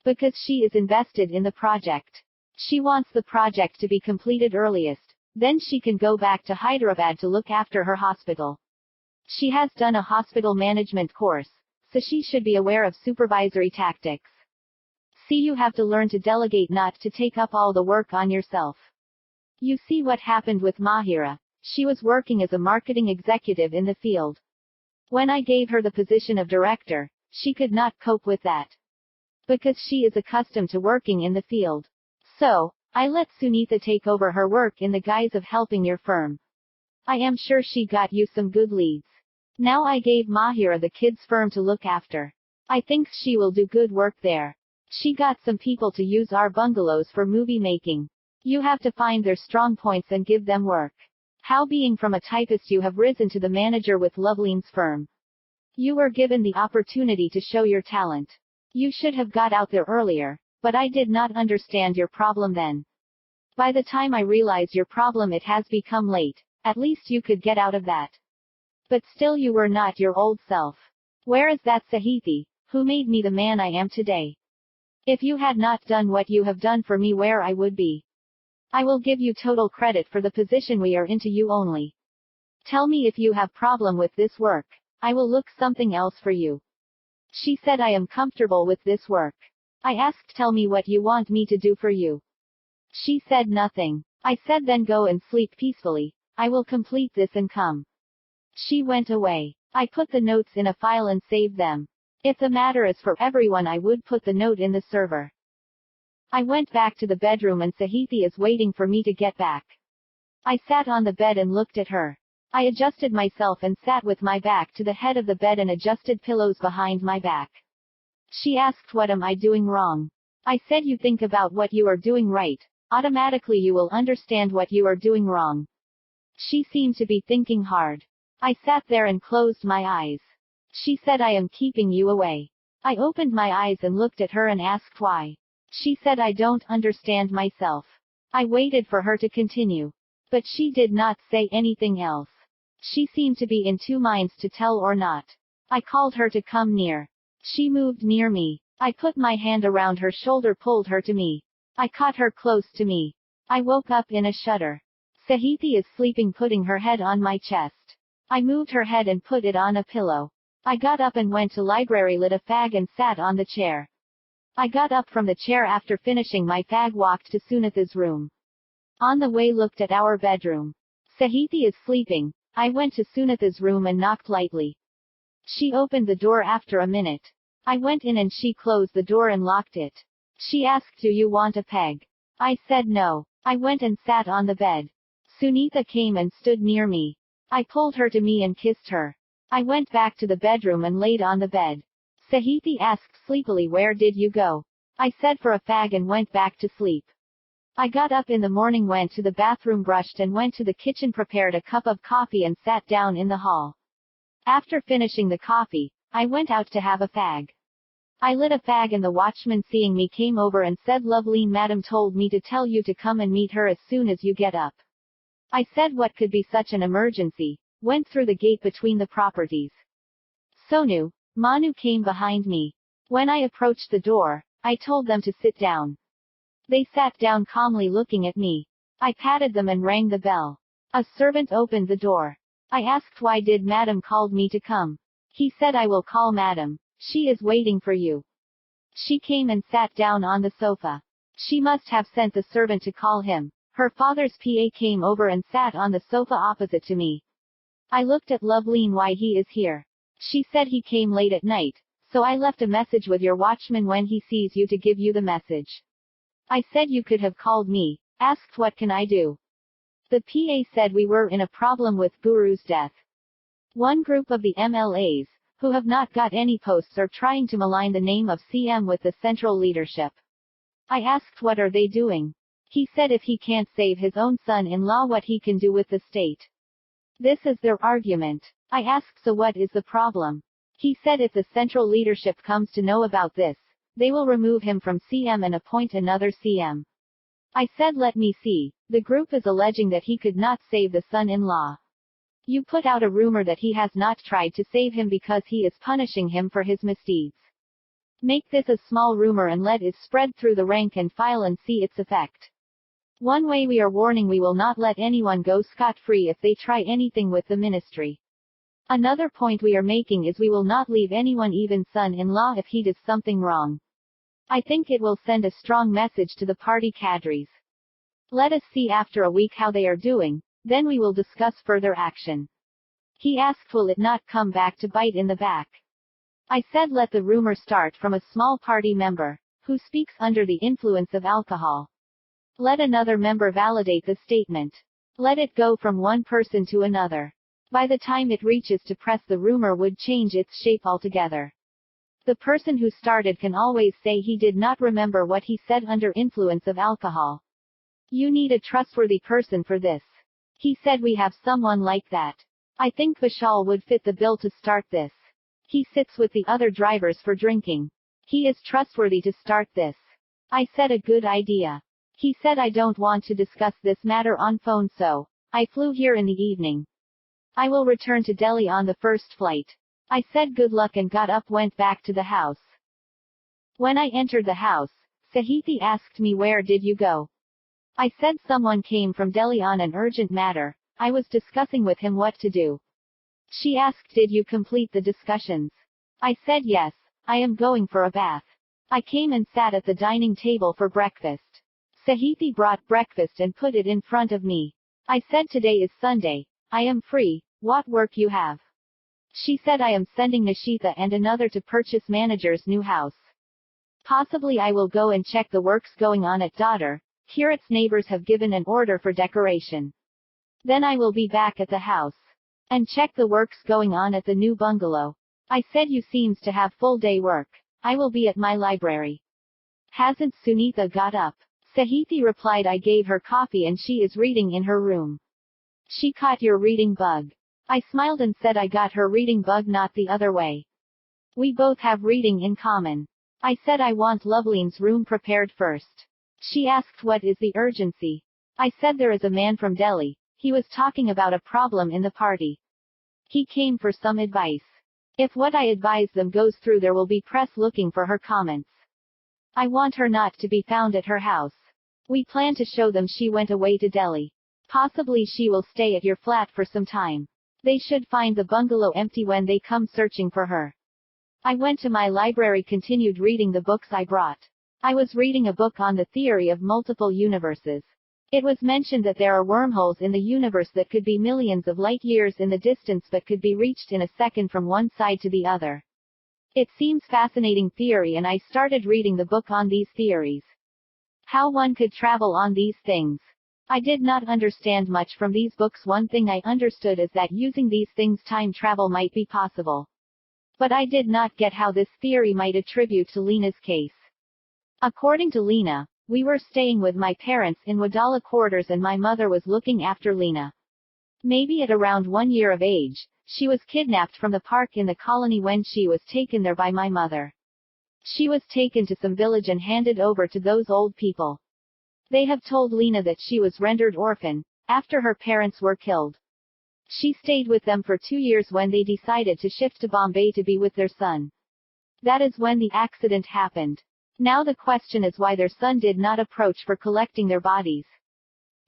Because she is invested in the project. She wants the project to be completed earliest, then she can go back to Hyderabad to look after her hospital. She has done a hospital management course, so she should be aware of supervisory tactics. See, you have to learn to delegate, not to take up all the work on yourself. You see what happened with Mahira. She was working as a marketing executive in the field. When I gave her the position of director, she could not cope with that. Because she is accustomed to working in the field. So, I let Sunitha take over her work in the guise of helping your firm. I am sure she got you some good leads. Now I gave Mahira the kids' firm to look after. I think she will do good work there. She got some people to use our bungalows for movie making. You have to find their strong points and give them work. How, being from a typist, you have risen to the manager with Loveline's firm. You were given the opportunity to show your talent. You should have got out there earlier, but I did not understand your problem then. By the time I realized your problem, it has become late. At least you could get out of that. But still, you were not your old self. Where is that Sahithi, who made me the man I am today? If you had not done what you have done for me, where I would be. I will give you total credit for the position we are into. You only tell me if you have problem with this work. I will look something else for you. She said, I am comfortable with this work. I asked, tell me what you want me to do for you. She said nothing. I said, then go and sleep peacefully. I will complete this and come. She went away. I put the notes in a file and saved them. If the matter is for everyone, I would put the note in the server. I went back to the bedroom and Sahithi is waiting for me to get back. I sat on the bed and looked at her. I adjusted myself and sat with my back to the head of the bed and adjusted pillows behind my back. She asked, what am I doing wrong? I said, you think about what you are doing right. Automatically you will understand what you are doing wrong. She seemed to be thinking hard. I sat there and closed my eyes. She said, I am keeping you away. I opened my eyes and looked at her and asked why. She said, I don't understand myself. I waited for her to continue. But she did not say anything else. She seemed to be in two minds to tell or not. I called her to come near. She moved near me. I put my hand around her shoulder, pulled her to me. I caught her close to me. I woke up in a shudder. Sahithi is sleeping, putting her head on my chest. I moved her head and put it on a pillow. I got up and went to library, lit a fag and sat on the chair. I got up from the chair after finishing my fag, walked to Sunitha's room. On the way, looked at our bedroom. Sahithi is sleeping. I went to Sunitha's room and knocked lightly. She opened the door after a minute. I went in and she closed the door and locked it. She asked, do you want a peg? I said no. I went and sat on the bed. Sunitha came and stood near me. I pulled her to me and kissed her. I went back to the bedroom and laid on the bed. Sahithi asked sleepily, where did you go? I said, for a fag, and went back to sleep. I got up in the morning, went to the bathroom, brushed and went to the kitchen, prepared a cup of coffee and sat down in the hall. After finishing the coffee, I went out to have a fag. I lit a fag and the watchman, seeing me, came over and said, Loveline madam told me to tell you to come and meet her as soon as you get up. I said, what could be such an emergency? Went through the gate between the properties. Sonu, Manu came behind me. When I approached the door, I told them to sit down. They sat down calmly, looking at me. I patted them and rang the bell. A servant opened the door. I asked, why did madam called me to come? He said, I will call madam. She is waiting for you. She came and sat down on the sofa. She must have sent the servant to call him. Her father's PA came over and sat on the sofa opposite to me. I looked at Loveline. Why he is here. She said he came late at night, so I left a message with your watchman when he sees you to give you the message. I said you could have called me. Asked what can I do. The PA said we were in a problem with Guru's death. One group of the MLAs, who have not got any posts, are trying to malign the name of CM with the central leadership. I asked what are they doing. He said if he can't save his own son-in-law, what he can do with the state. This is their argument. I asked so what is the problem. He said if the central leadership comes to know about this, they will remove him from CM and appoint another CM. I said let me see. The group is alleging that he could not save the son-in-law. You put out a rumor that he has not tried to save him because he is punishing him for his misdeeds. Make this a small rumor and let it spread through the rank and file and see its effect. One way we are warning we will not let anyone go scot-free if they try anything with the ministry. Another point we are making is we will not leave anyone, even son-in-law, if he does something wrong. I think it will send a strong message to the party cadres. Let us see after a week how they are doing, then we will discuss further action. He asked will it not come back to bite in the back. I said let the rumor start from a small party member, who speaks under the influence of alcohol. Let another member validate the statement. Let it go from one person to another. By the time it reaches to press, the rumor would change its shape altogether. The person who started can always say he did not remember what he said under influence of alcohol. You need a trustworthy person for this. He said we have someone like that. I think Vishal would fit the bill to start this. He sits with the other drivers for drinking. He is trustworthy to start this. I said a good idea. He said I don't want to discuss this matter on phone, so I flew here in the evening. I will return to Delhi on the first flight. I said good luck and got up, went back to the house. When I entered the house, Sahithi asked me where did you go? I said someone came from Delhi on an urgent matter. I was discussing with him what to do. She asked did you complete the discussions? I said yes, I am going for a bath. I came and sat at the dining table for breakfast. Sahithi brought breakfast and put it in front of me. I said today is Sunday. I am free. What work you have? She said I am sending Nishita and another to purchase manager's new house. Possibly I will go and check the works going on at daughter. Here its neighbors have given an order for decoration. Then I will be back at the house. And check the works going on at the new bungalow. I said you seems to have full day work. I will be at my library. Hasn't Sunitha got up? Sahithi replied I gave her coffee and she is reading in her room. She caught your reading bug. I smiled and said I got her reading bug, not the other way. We both have reading in common. I said I want Loveline's room prepared first. She asked what is the urgency. I said there is a man from Delhi. He was talking about a problem in the party. He came for some advice. If what I advise them goes through, there will be press looking for her comments. I want her not to be found at her house. We plan to show them she went away to Delhi. Possibly she will stay at your flat for some time. They should find the bungalow empty when they come searching for her. I went to my library, continued reading the books I brought. I was reading a book on the theory of multiple universes. It was mentioned that there are wormholes in the universe that could be millions of light years in the distance but could be reached in a second from one side to the other. It seems fascinating theory, and I started reading the book on these theories. How one could travel on these things. I did not understand much from these books. One thing I understood is that using these things time travel might be possible. But I did not get how this theory might attribute to Lena's case. According to Lena, we were staying with my parents in Wadala quarters and my mother was looking after Lena. Maybe at around 1 year of age, she was kidnapped from the park in the colony when she was taken there by my mother. She was taken to some village and handed over to those old people. They have told Lena that she was rendered orphan, after her parents were killed. She stayed with them for 2 years when they decided to shift to Bombay to be with their son. That is when the accident happened. Now the question is why their son did not approach for collecting their bodies.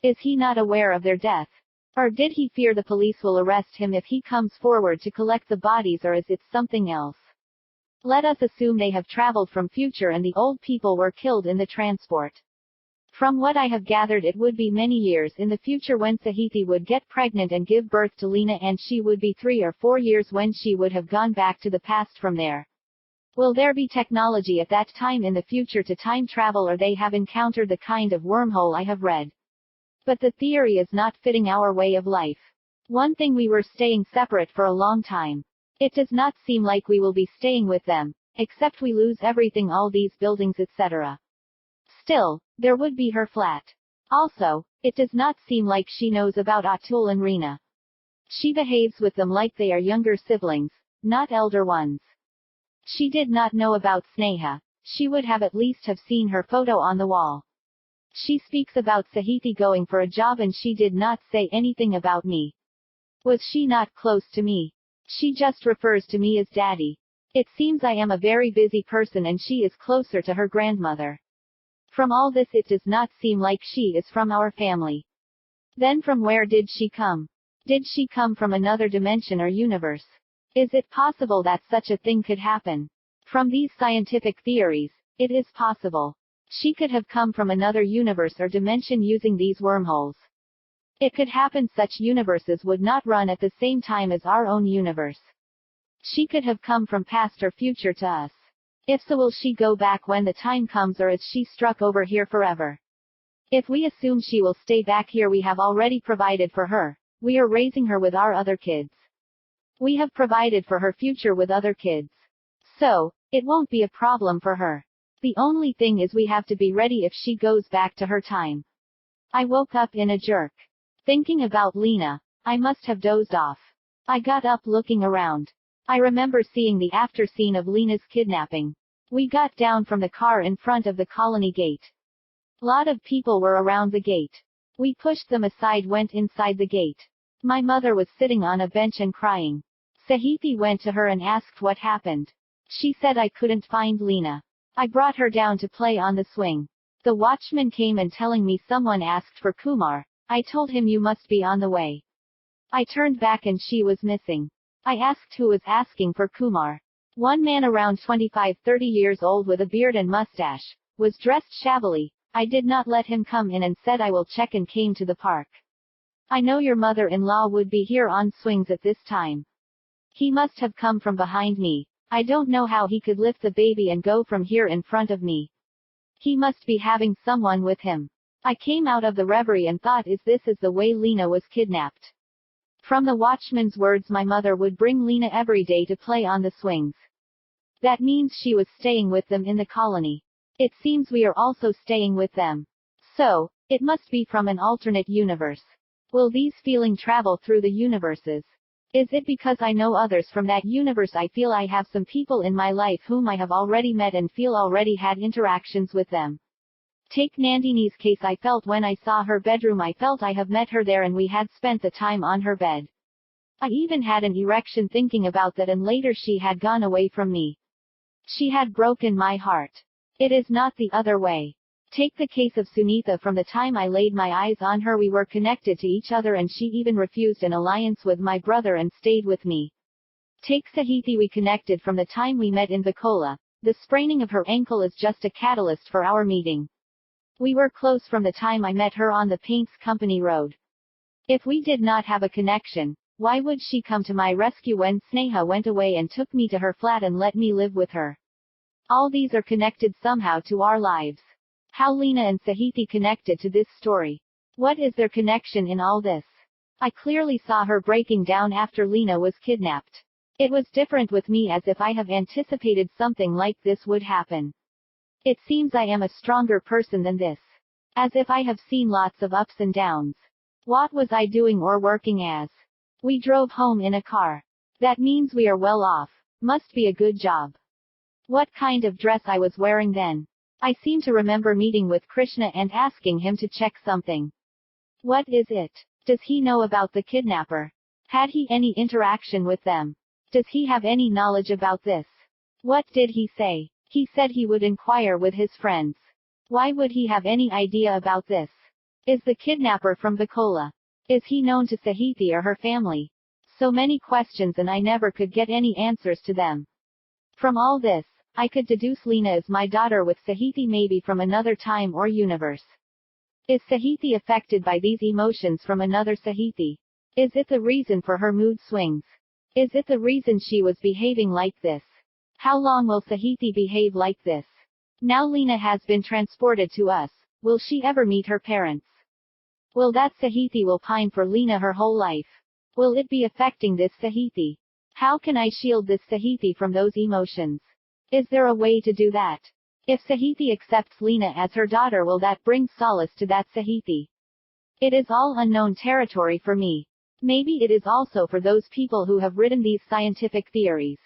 Is he not aware of their death? Or did he fear the police will arrest him if he comes forward to collect the bodies, or is it something else? Let us assume they have traveled from future and the old people were killed in the transport. From what I have gathered, it would be many years in the future when Sahithi would get pregnant and give birth to Lena, and she would be 3 or 4 years when she would have gone back to the past from there. Will there be technology at that time in the future to time travel, or they have encountered the kind of wormhole I have read? But the theory is not fitting our way of life. One thing, we were staying separate for a long time. It does not seem like we will be staying with them, except we lose everything, all these buildings, etc. Still, there would be her flat. Also, it does not seem like she knows about Atul and Reena. She behaves with them like they are younger siblings, not elder ones. She did not know about Sneha. She would have at least have seen her photo on the wall. She speaks about Sahithi going for a job and she did not say anything about me. Was she not close to me? She just refers to me as daddy. It seems I am a very busy person and she is closer to her grandmother. From all this, it does not seem like she is from our family. Then from where did she come? Did she come from another dimension or universe? Is it possible that such a thing could happen? From these scientific theories, it is possible. She could have come from another universe or dimension using these wormholes. It could happen such universes would not run at the same time as our own universe. She could have come from past or future to us. If so, will she go back when the time comes, or is she struck over here forever? If we assume she will stay back here, we have already provided for her. We are raising her with our other kids. We have provided for her future with other kids. So, it won't be a problem for her. The only thing is we have to be ready if she goes back to her time. I woke up in a jerk. Thinking about Lena. I must have dozed off. I got up looking around. I remember seeing the after scene of Lena's kidnapping. We got down from the car in front of the colony gate. Lot of people were around the gate. We pushed them aside, went inside the gate. My mother was sitting on a bench and crying. Sahithi went to her and asked what happened. She said I couldn't find Lena. I brought her down to play on the swing. The watchman came and telling me someone asked for Kumar. I told him you must be on the way. I turned back and she was missing. I asked who was asking for Kumar. One man around 25-30 years old with a beard and mustache, was dressed shabbily. I did not let him come in and said I will check, and came to the park. I know your mother-in-law would be here on swings at this time. He must have come from behind me. I don't know how he could lift the baby and go from here in front of me. He must be having someone with him. I came out of the reverie and thought, is the way Lena was kidnapped? From the watchman's words, my mother would bring Lena every day to play on the swings. That means she was staying with them in the colony. It seems we are also staying with them. So, it must be from an alternate universe. Will these feelings travel through the universes? Is it because I know others from that universe? I feel I have some people in my life whom I have already met and feel already had interactions with them. Take Nandini's case. I felt when I saw her bedroom, I felt I have met her there and we had spent the time on her bed. I even had an erection thinking about that, and later she had gone away from me. She had broken my heart. It is not the other way. Take the case of Sunitha. From the time I laid my eyes on her, we were connected to each other, and she even refused an alliance with my brother and stayed with me. Take Sahithi. We connected from the time we met in Vakola. The spraining of her ankle is just a catalyst for our meeting. We were close from the time I met her on the Paints Company Road. If we did not have a connection, why would she come to my rescue when Sneha went away and took me to her flat and let me live with her? All these are connected somehow to our lives. How Lena and Sahithi connected to this story? What is their connection in all this? I clearly saw her breaking down after Lena was kidnapped. It was different with me, as if I have anticipated something like this would happen. It seems I am a stronger person than this. As if I have seen lots of ups and downs. What was I doing or working as? We drove home in a car. That means we are well off. Must be a good job. What kind of dress I was wearing then? I seem to remember meeting with Krishna and asking him to check something. What is it? Does he know about the kidnapper? Had he any interaction with them? Does he have any knowledge about this? What did he say? He said he would inquire with his friends. Why would he have any idea about this? Is the kidnapper from Vakola? Is he known to Sahithi or her family? So many questions, and I never could get any answers to them. From all this, I could deduce Lena is my daughter with Sahithi, maybe from another time or universe. Is Sahiti affected by these emotions from another Sahiti? Is it the reason for her mood swings? Is it the reason she was behaving like this? How long will Sahiti behave like this? Now Lena has been transported to us. Will she ever meet her parents? Will that Sahiti will pine for Lena her whole life? Will it be affecting this Sahiti? How can I shield this Sahiti from those emotions? Is there a way to do that? If Sahiti accepts Lena as her daughter, will that bring solace to that Sahiti? It is all unknown territory for me. Maybe it is also for those people who have written these scientific theories.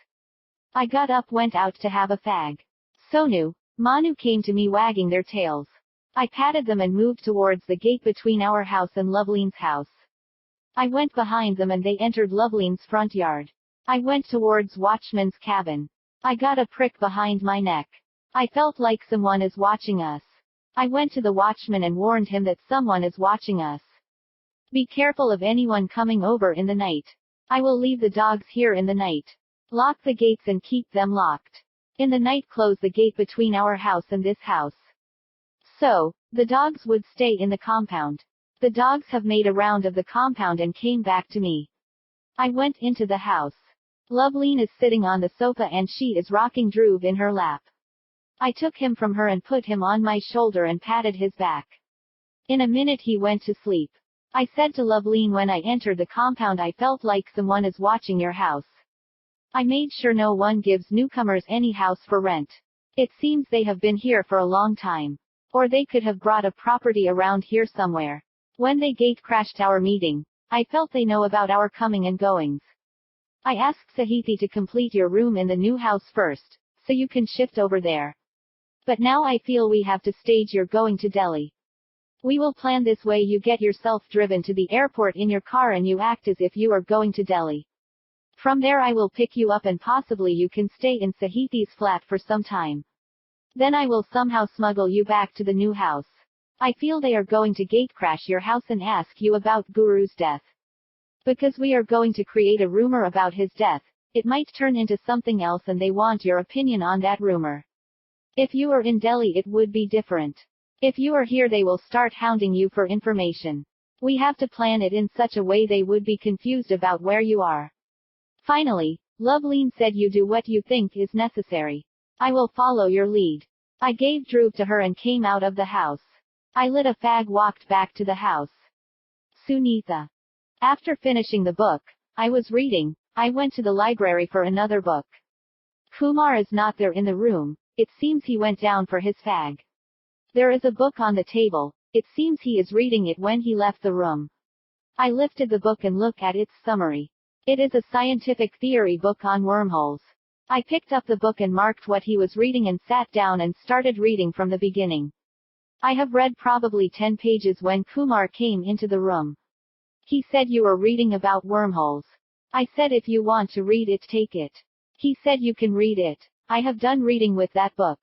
I got up, went out to have a fag. Sonu, Manu came to me wagging their tails. I patted them and moved towards the gate between our house and Loveline's house. I went behind them and they entered Loveline's front yard. I went towards Watchman's cabin. I got a prick behind my neck. I felt like someone is watching us. I went to the watchman and warned him that someone is watching us. Be careful of anyone coming over in the night. I will leave the dogs here in the night. Lock the gates and keep them locked. In the night close the gate between our house and this house. So, the dogs would stay in the compound. The dogs have made a round of the compound and came back to me. I went into the house. Loveline is sitting on the sofa and she is rocking Dhruv in her lap. I took him from her and put him on my shoulder and patted his back. In a minute he went to sleep. I said to Loveline when I entered the compound, I felt like someone is watching your house. I made sure no one gives newcomers any house for rent. It seems they have been here for a long time. Or they could have brought a property around here somewhere. When they gate crashed our meeting, I felt they know about our coming and goings. I asked Sahiti to complete your room in the new house first, so you can shift over there. But now I feel we have to stage your going to Delhi. We will plan this way: you get yourself driven to the airport in your car and you act as if you are going to Delhi. From there I will pick you up and possibly you can stay in Sahiti's flat for some time. Then I will somehow smuggle you back to the new house. I feel they are going to gatecrash your house and ask you about Guru's death. Because we are going to create a rumor about his death, it might turn into something else and they want your opinion on that rumor. If you are in Delhi it would be different. If you are here they will start hounding you for information. We have to plan it in such a way they would be confused about where you are. Finally, Loveline said you do what you think is necessary. I will follow your lead. I gave Dhruv to her and came out of the house. I lit a fag, walked back to the house. Sunitha. After finishing the book I was reading, I went to the library for another book. Kumar is not there in the room. It seems he went down for his fag. There is a book on the table. It seems he is reading it when he left the room. I lifted the book and looked at its summary. It is a scientific theory book on wormholes. I picked up the book and marked what he was reading and sat down and started reading from the beginning. I have read probably 10 pages when Kumar came into the room. He said, you are reading about wormholes. I said, if you want to read it, take it. He said, you can read it. I have done reading with that book.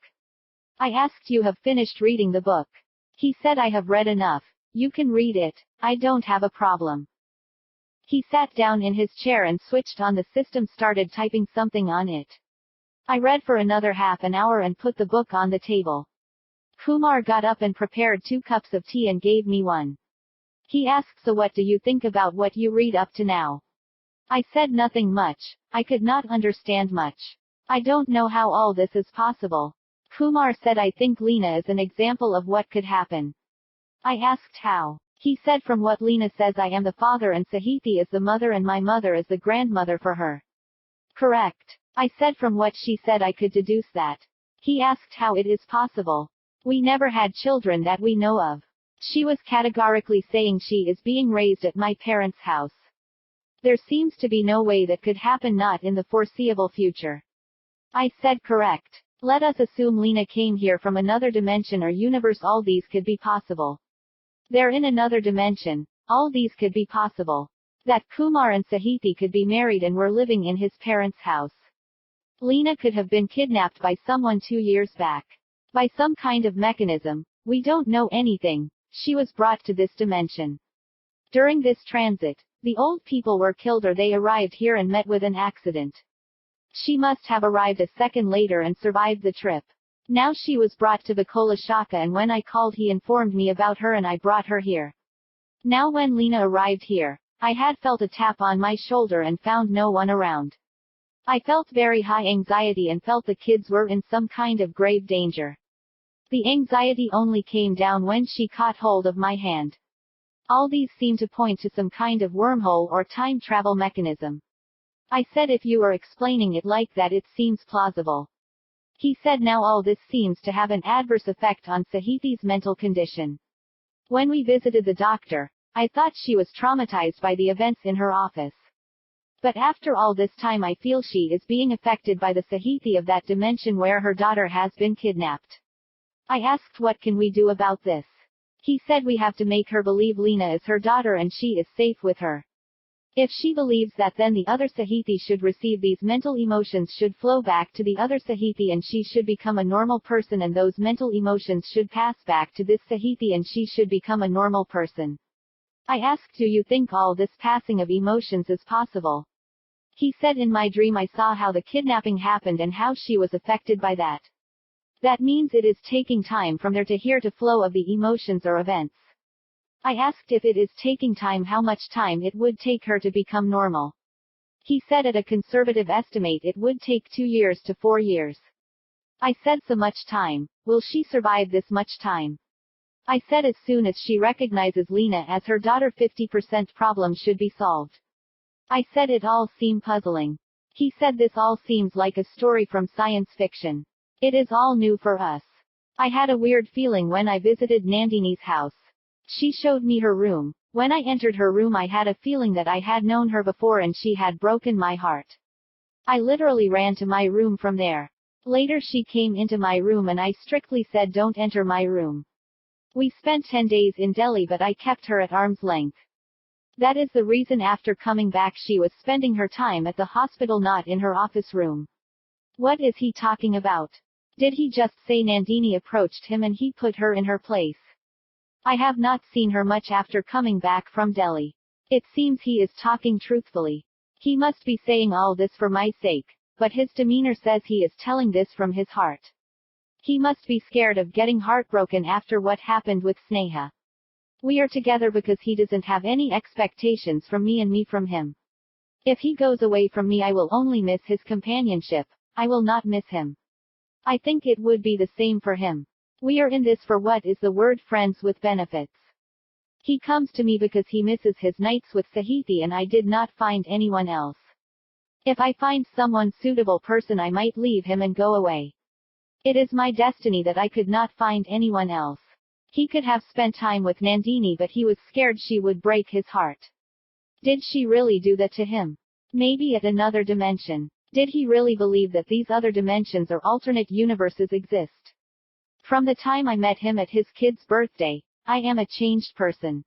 I asked, you have finished reading the book? He said, I have read enough. You can read it. I don't have a problem. He sat down in his chair and switched on the system, started typing something on it. I read for another half an hour and put the book on the table. Kumar got up and prepared 2 cups of tea and gave me one. He asked, so what do you think about what you read up to now? I said nothing much. I could not understand much. I don't know how all this is possible. Kumar said, I think Lena is an example of what could happen. I asked how. He said, from what Lena says, I am the father and Sahiti is the mother and my mother is the grandmother for her. Correct. I said, from what she said I could deduce that. He asked how it is possible. We never had children that we know of. She was categorically saying she is being raised at my parents' house. There seems to be no way that could happen, not in the foreseeable future. I said, correct. Let us assume Lena came here from another dimension or universe. All these could be possible. They're in another dimension. All these could be possible. That Kumar and Sahiti could be married and were living in his parents' house. Lena could have been kidnapped by someone 2 years back. By some kind of mechanism. We don't know anything. She was brought to this dimension. During this transit, the old people were killed or they arrived here and met with an accident. She must have arrived a second later and survived the trip. Now she was brought to Vikolashaka, and when I called he informed me about her and I brought her here. Now when Lena arrived here, I had felt a tap on my shoulder and found no one around. I felt very high anxiety and felt the kids were in some kind of grave danger. The anxiety only came down when she caught hold of my hand. All these seem to point to some kind of wormhole or time travel mechanism. I said, if you are explaining it like that it seems plausible. He said, now all this seems to have an adverse effect on Sahithi's mental condition. When we visited the doctor, I thought she was traumatized by the events in her office. But after all this time I feel she is being affected by the Sahithi of that dimension where her daughter has been kidnapped. I asked, what can we do about this? He said, we have to make her believe Lena is her daughter and she is safe with her. If she believes that, then the other Sahithi should receive these mental emotions, should flow back to the other Sahithi, and she should become a normal person, and those mental emotions should pass back to this Sahithi and she should become a normal person. I asked, do you think all this passing of emotions is possible? He said, in my dream I saw how the kidnapping happened and how she was affected by that. That means it is taking time from there to here to flow of the emotions or events. I asked, if it is taking time, how much time it would take her to become normal. He said, at a conservative estimate it would take 2 years to 4 years. I said, so much time. Will she survive this much time? I said, as soon as she recognizes Lena as her daughter 50% problem should be solved. I said, it all seemed puzzling. He said, this all seems like a story from science fiction. It is all new for us. I had a weird feeling when I visited Nandini's house. She showed me her room. When I entered her room I had a feeling that I had known her before and she had broken my heart. I literally ran to my room from there. Later she came into my room and I strictly said, don't enter my room. We spent 10 days in Delhi, but I kept her at arm's length. That is the reason after coming back she was spending her time at the hospital, not in her office room. What is he talking about? Did he just say Nandini approached him and he put her in her place? I have not seen her much after coming back from Delhi. It seems he is talking truthfully. He must be saying all this for my sake, but his demeanor says he is telling this from his heart. He must be scared of getting heartbroken after what happened with Sneha. We are together because he doesn't have any expectations from me and me from him. If he goes away from me I will only miss his companionship. I will not miss him. I think it would be the same for him. We are in this for what is the word friends with benefits. He comes to me because he misses his nights with Sahithi and I did not find anyone else. If I find someone suitable person I might leave him and go away. It is my destiny that I could not find anyone else. He could have spent time with Nandini but he was scared she would break his heart. Did she really do that to him? Maybe at another dimension. Did he really believe that these other dimensions or alternate universes exist? From the time I met him at his kid's birthday, I am a changed person.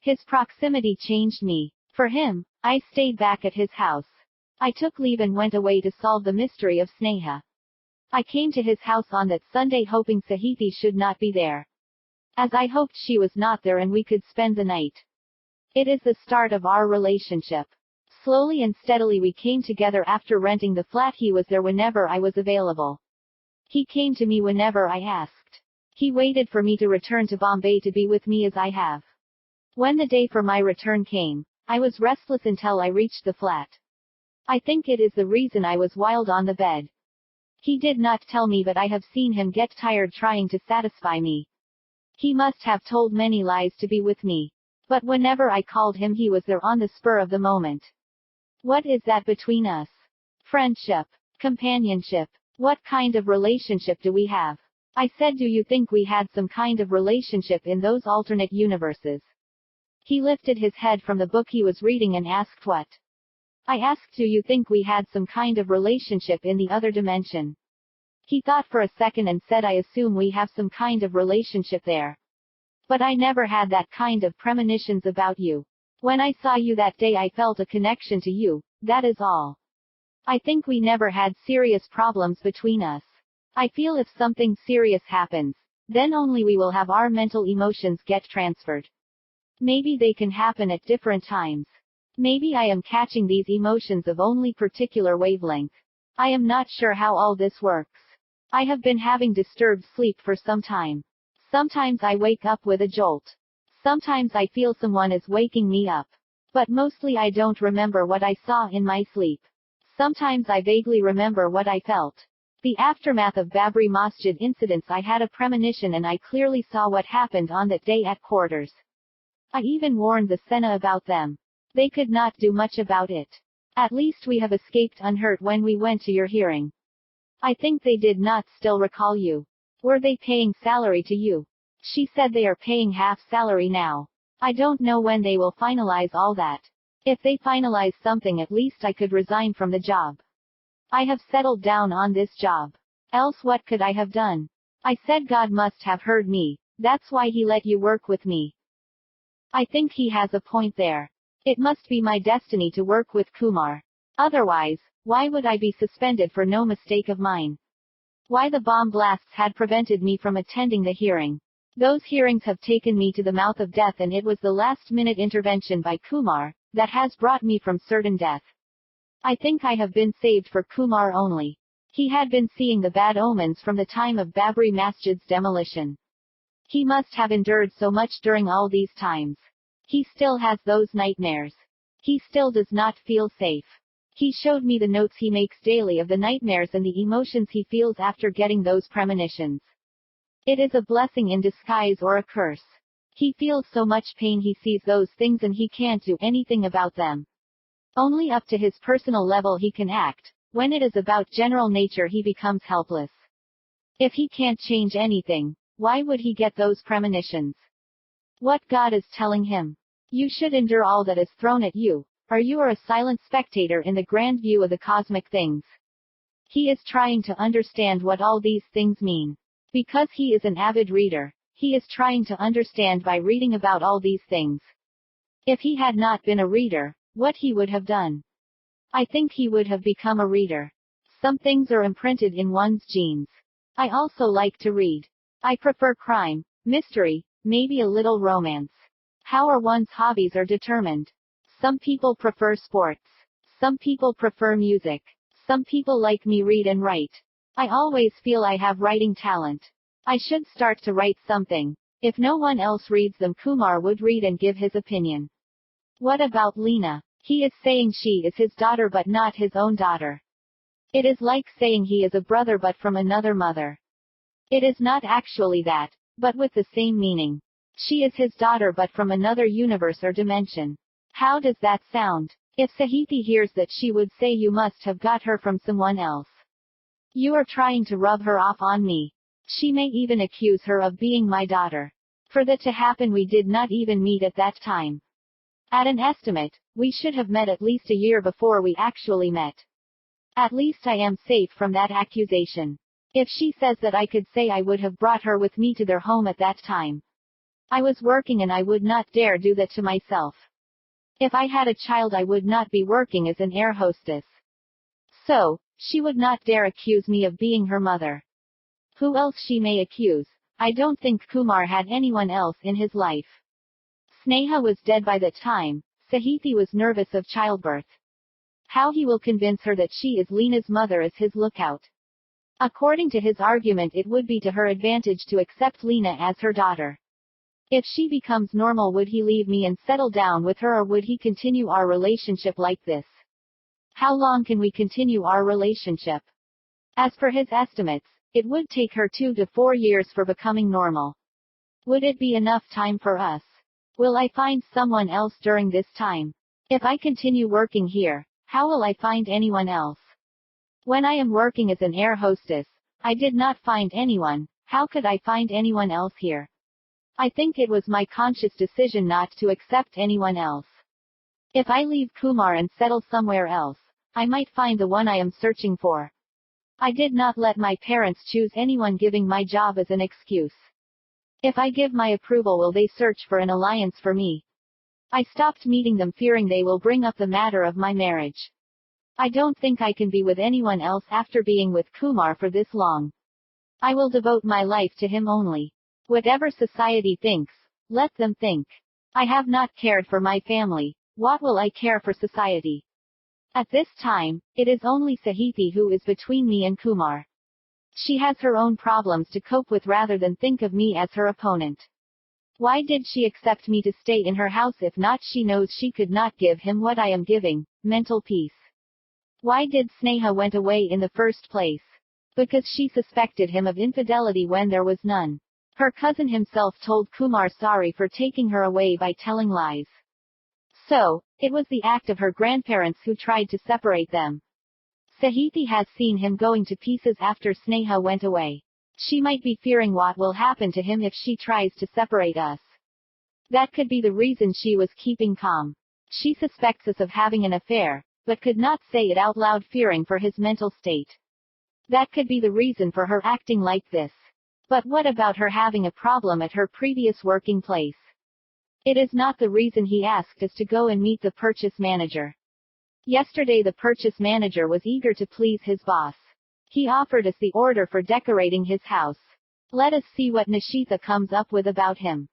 His proximity changed me. For him, I stayed back at his house. I took leave and went away to solve the mystery of Sneha. I came to his house on that Sunday hoping Sahithi should not be there. As I hoped she was not there and we could spend the night. It is the start of our relationship. Slowly and steadily we came together. After renting the flat he was there whenever I was available. He came to me whenever I asked. He waited for me to return to Bombay to be with me as I have. When the day for my return came, I was restless until I reached the flat. I think it is the reason I was wild on the bed. He did not tell me, but I have seen him get tired trying to satisfy me. He must have told many lies to be with me. But whenever I called him he was there on the spur of the moment. What is that between us? Friendship. Companionship. What kind of relationship do we have? I said, do you think we had some kind of relationship in those alternate universes? He lifted his head from the book he was reading and asked what? I asked, do you think we had some kind of relationship in the other dimension? He thought for a second and said, I assume we have some kind of relationship there. But I never had that kind of premonitions about you. When I saw you that day I felt a connection to you, that is all. I think we never had serious problems between us. I feel if something serious happens, then only we will have our mental emotions get transferred. Maybe they can happen at different times. Maybe I am catching these emotions of only particular wavelength. I am not sure how all this works. I have been having disturbed sleep for some time. Sometimes I wake up with a jolt. Sometimes I feel someone is waking me up. But mostly I don't remember what I saw in my sleep. Sometimes I vaguely remember what I felt. The aftermath of Babri Masjid incidents, I had a premonition and I clearly saw what happened on that day at quarters. I even warned the Sena about them. They could not do much about it. At least we have escaped unhurt when we went to your hearing. I think they did not still recall you. Were they paying salary to you? She said they are paying half salary now. I don't know when they will finalize all that. If they finalize something, at least I could resign from the job. I have settled down on this job. Else what could I have done? I said God must have heard me. That's why he let you work with me. I think he has a point there. It must be my destiny to work with Kumar. Otherwise, why would I be suspended for no mistake of mine? Why the bomb blasts had prevented me from attending the hearing. Those hearings have taken me to the mouth of death, and it was the last-minute intervention by Kumar that has brought me from certain death. I think I have been saved for Kumar only. He had been seeing the bad omens from the time of Babri Masjid's demolition. He must have endured so much during all these times. He still has those nightmares. He still does not feel safe. He showed me the notes he makes daily of the nightmares and the emotions he feels after getting those premonitions. It is a blessing in disguise or a curse. He feels so much pain, he sees those things and he can't do anything about them. Only up to his personal level he can act. When it is about general nature, he becomes helpless. If he can't change anything, why would he get those premonitions? What God is telling him? You should endure all that is thrown at you, or you are a silent spectator in the grand view of the cosmic things. He is trying to understand what all these things mean. Because he is an avid reader, he is trying to understand by reading about all these things. If he had not been a reader, what he would have done? I think he would have become a reader. Some things are imprinted in one's genes. I also like to read. I prefer crime, mystery, maybe a little romance. How are one's hobbies are determined. Some people prefer sports. Some people prefer music. Some people like me read and write. I always feel I have writing talent. I should start to write something. If no one else reads them, Kumar would read and give his opinion. What about Lena? He is saying she is his daughter but not his own daughter. It is like saying he is a brother but from another mother. It is not actually that, but with the same meaning. She is his daughter but from another universe or dimension. How does that sound? If Sahiti hears that, she would say you must have got her from someone else. You are trying to rub her off on me. She may even accuse her of being my daughter. For that to happen, we did not even meet at that time. At an estimate, we should have met at least a year before we actually met. At least I am safe from that accusation. If she says that, I could say I would have brought her with me to their home at that time. I was working and I would not dare do that to myself. If I had a child, I would not be working as an air hostess. So, she would not dare accuse me of being her mother. Who else she may accuse? I don't think Kumar had anyone else in his life. Sneha was dead by that time. Sahiti was nervous of childbirth. How he will convince her that she is Lena's mother is his lookout. According to his argument, it would be to her advantage to accept Lena as her daughter. If she becomes normal, would he leave me and settle down with her, or would he continue our relationship like this? How long can we continue our relationship? As per his estimates, it would take her 2 to 4 years for becoming normal. Would it be enough time for us? Will I find someone else during this time? If I continue working here, how will I find anyone else? When I am working as an air hostess, I did not find anyone. How could I find anyone else here? I think it was my conscious decision not to accept anyone else. If I leave Kumar and settle somewhere else, I might find the one I am searching for. I did not let my parents choose anyone, giving my job as an excuse. If I give my approval, will they search for an alliance for me? I stopped meeting them, fearing they will bring up the matter of my marriage. I don't think I can be with anyone else after being with Kumar for this long. I will devote my life to him only. Whatever society thinks, let them think. I have not cared for my family. What will I care for society? At this time, it is only Sahiti who is between me and Kumar. She has her own problems to cope with rather than think of me as her opponent. Why did she accept me to stay in her house if not she knows she could not give him what I am giving, mental peace? Why did Sneha went away in the first place? Because she suspected him of infidelity when there was none. Her cousin himself told Kumar sorry for taking her away by telling lies. So, it was the act of her grandparents who tried to separate them. Sahiti has seen him going to pieces after Sneha went away. She might be fearing what will happen to him if she tries to separate us. That could be the reason she was keeping calm. She suspects us of having an affair, but could not say it out loud fearing for his mental state. That could be the reason for her acting like this. But what about her having a problem at her previous working place? It is not the reason he asked us to go and meet the purchase manager. Yesterday the purchase manager was eager to please his boss. He offered us the order for decorating his house. Let us see what Nishita comes up with about him.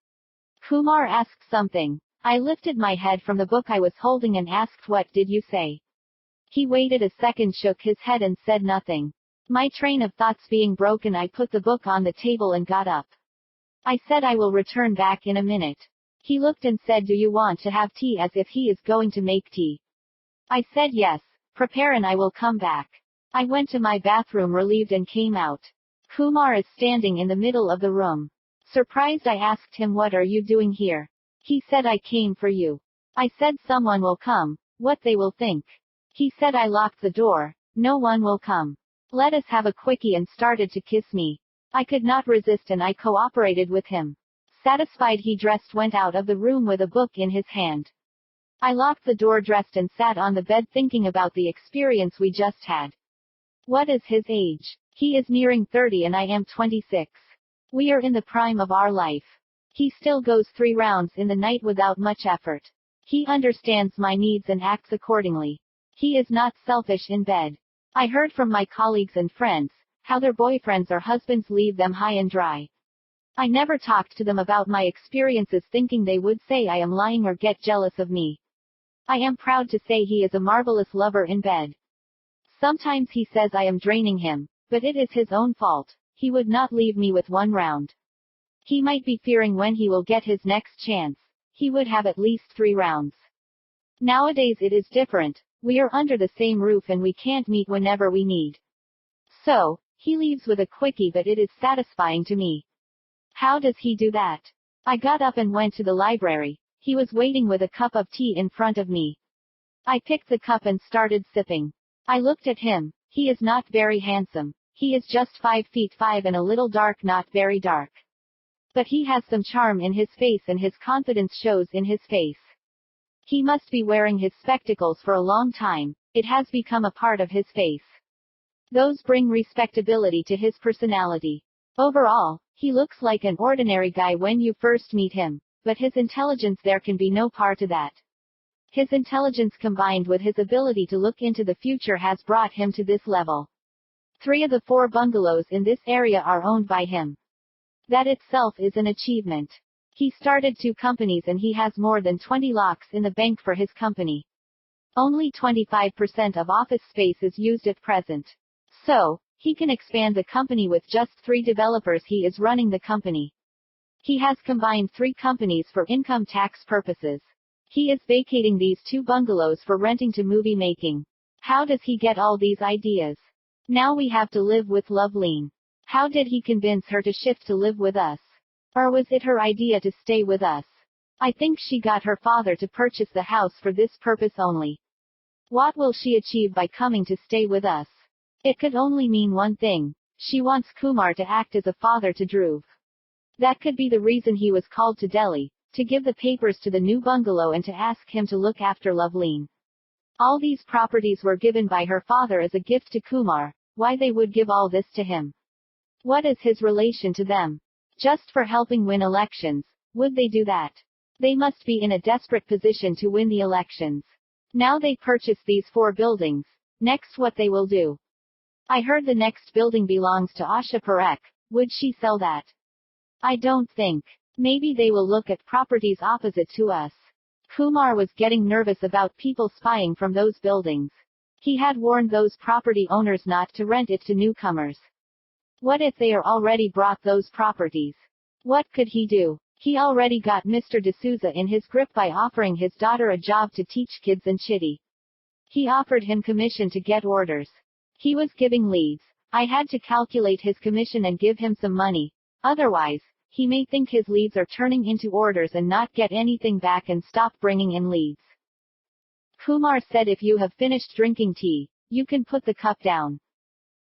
Kumar asked something. I lifted my head from the book I was holding and asked, what did you say? He waited a second, shook his head and said nothing. My train of thoughts being broken, I put the book on the table and got up. I said I will return back in a minute. He looked and said, do you want to have tea, as if he is going to make tea. I said yes, prepare and I will come back. I went to my bathroom relieved and came out. Kumar is standing in the middle of the room. Surprised, I asked him, what are you doing here? He said, I came for you. I said, someone will come, what they will think. He said, I locked the door, no one will come. Let us have a quickie, and started to kiss me. I could not resist and I cooperated with him. Satisfied, he dressed, went out of the room with a book in his hand. I locked the door, dressed and sat on the bed thinking about the experience we just had. What is his age? He is nearing 30 and I am 26. We are in the prime of our life. He still goes 3 rounds in the night without much effort. He understands my needs and acts accordingly. He is not selfish in bed. I heard from my colleagues and friends how their boyfriends or husbands leave them high and dry. I never talked to them about my experiences thinking they would say I am lying or get jealous of me. I am proud to say he is a marvelous lover in bed. Sometimes he says I am draining him, but it is his own fault. He would not leave me with 1 round. He might be fearing when he will get his next chance. He would have at least 3 rounds. Nowadays it is different. We are under the same roof and we can't meet whenever we need. So, he leaves with a quickie, but it is satisfying to me. How does he do that? I got up and went to the library. He was waiting with a cup of tea in front of me. I picked the cup and started sipping. I looked at him. He is not very handsome. He is just 5'5" and a little dark, not very dark. But he has some charm in his face and his confidence shows in his face. He must be wearing his spectacles for a long time. It has become a part of his face. Those bring respectability to his personality. Overall, he looks like an ordinary guy when you first meet him, but his intelligence, there can be no par to that. His intelligence combined with his ability to look into the future has brought him to this level. 3 of the 4 bungalows in this area are owned by him. That itself is an achievement. He started 2 companies and he has more than 20 lakhs in the bank for his company. Only 25% of office space is used at present. So, he can expand the company with just 3 developers. He is running the company. He has combined 3 companies for income tax purposes. He is vacating these 2 bungalows for renting to movie making. How does he get all these ideas? Now we have to live with Loveleen. How did he convince her to shift to live with us? Or was it her idea to stay with us? I think she got her father to purchase the house for this purpose only. What will she achieve by coming to stay with us? It could only mean one thing. She wants Kumar to act as a father to Dhruv. That could be the reason he was called to Delhi, to give the papers to the new bungalow and to ask him to look after Loveleen. All these properties were given by her father as a gift to Kumar. Why they would give all this to him? What is his relation to them? Just for helping win elections? Would they do that? They must be in a desperate position to win the elections. Now they purchase these 4 buildings. Next, what they will do? I heard the next building belongs to Asha Parekh. Would she sell that? I don't think. Maybe they will look at properties opposite to us. Kumar was getting nervous about people spying from those buildings. He had warned those property owners not to rent it to newcomers. What if they are already brought those properties? What could he do? He already got Mr. D'Souza in his grip by offering his daughter a job to teach kids in Chitty. He offered him commission to get orders. He was giving leads. I had to calculate his commission and give him some money. Otherwise, he may think his leads are turning into orders and not get anything back and stop bringing in leads. Kumar said, if you have finished drinking tea, you can put the cup down.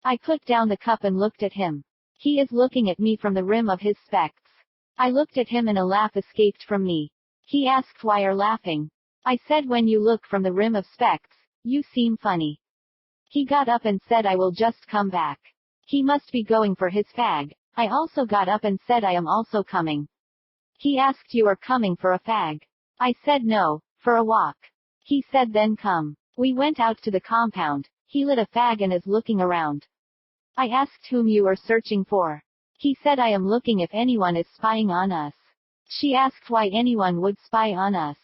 I put down the cup and looked at him. He is looking at me from the rim of his specs. I looked at him and a laugh escaped from me. He asked why are laughing. I said, when you look from the rim of specs, you seem funny. He got up and said, I will just come back. He must be going for his fag. I also got up and said, I am also coming. He asked, you are coming for a fag? I said, no, for a walk. He said, then come. We went out to the compound. He lit a fag and is looking around. I asked whom you are searching for. He said, I am looking if anyone is spying on us. She asked why anyone would spy on us.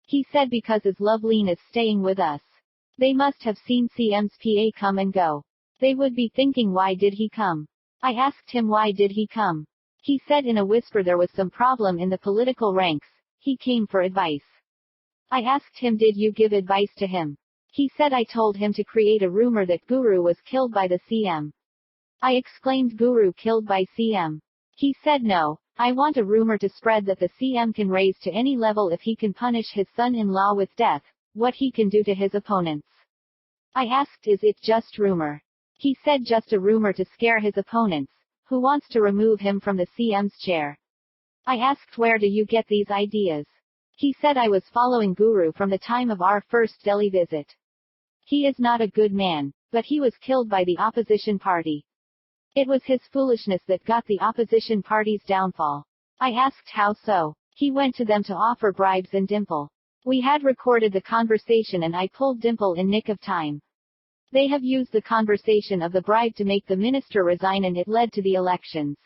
He said, because his Loveline is staying with us. They must have seen CM's PA come and go. They would be thinking, why did he come? I asked him, why did he come? He said in a whisper, there was some problem in the political ranks. He came for advice. I asked him, did you give advice to him? He said, I told him to create a rumor that Guru was killed by the CM. I exclaimed, Guru killed by CM? He said, no, I want a rumor to spread that the CM can raise to any level if he can punish his son-in-law with death, what he can do to his opponents. I asked, is it just rumor? He said, just a rumor to scare his opponents, who wants to remove him from the CM's chair. I asked, where do you get these ideas? He said, I was following Guru from the time of our first Delhi visit. He is not a good man, but he was killed by the opposition party. It was his foolishness that got the opposition party's downfall. I asked, how so? He went to them to offer bribes and Dimple. We had recorded the conversation and I pulled Dimple in nick of time. They have used the conversation of the bribe to make the minister resign and it led to the elections.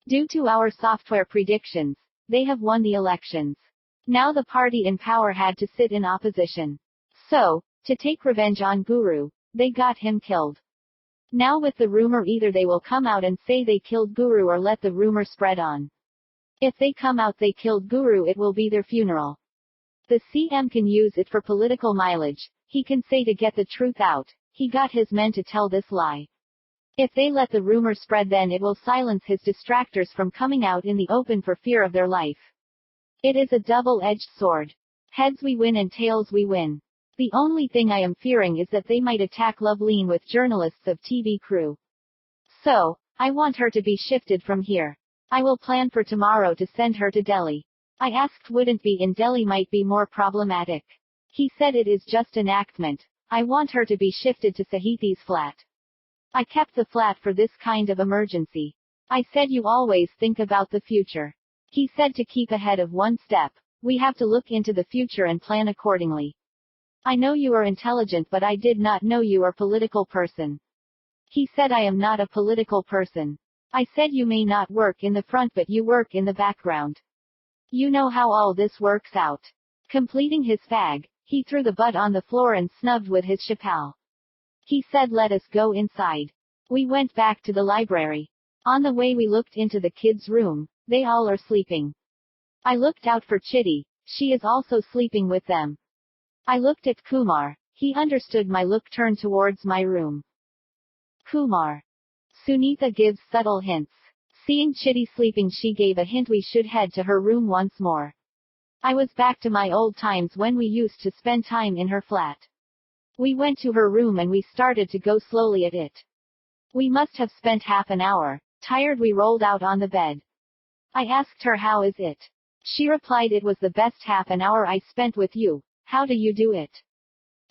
Due to our software predictions, they have won the elections. Now the party in power had to sit in opposition. So, to take revenge on Guru, they got him killed. Now with the rumor, either they will come out and say they killed Guru or let the rumor spread on. If they come out they killed Guru, it will be their funeral. The CM can use it for political mileage. He can say to get the truth out, he got his men to tell this lie. If they let the rumor spread, then it will silence his distractors from coming out in the open for fear of their life. It is a double-edged sword. Heads we win and tails we win. The only thing I am fearing is that they might attack Loveline with journalists of TV crew. So, I want her to be shifted from here. I will plan for tomorrow to send her to Delhi. I asked, wouldn't be in Delhi might be more problematic. He said, it is just enactment. I want her to be shifted to Sahithi's flat. I kept the flat for this kind of emergency. I said, you always think about the future. He said, to keep ahead of one step, we have to look into the future and plan accordingly. I know you are intelligent, but I did not know you are a political person. He said, I am not a political person. I said, you may not work in the front, but you work in the background. You know how all this works out. Completing his fag, he threw the butt on the floor and snubbed with his chappal. He said, let us go inside. We went back to the library. On the way we looked into the kids' room. They all are sleeping. I looked out for Chitty. She is also sleeping with them. I looked at Kumar. He understood my look, turned towards my room. Kumar. Sunitha gives subtle hints. Seeing Chitty sleeping, she gave a hint we should head to her room once more. I was back to my old times when we used to spend time in her flat. We went to her room and we started to go slowly at it. We must have spent half an hour. Tired, we rolled out on the bed. I asked her, how is it? She replied, it was the best half an hour I spent with you. How do you do it?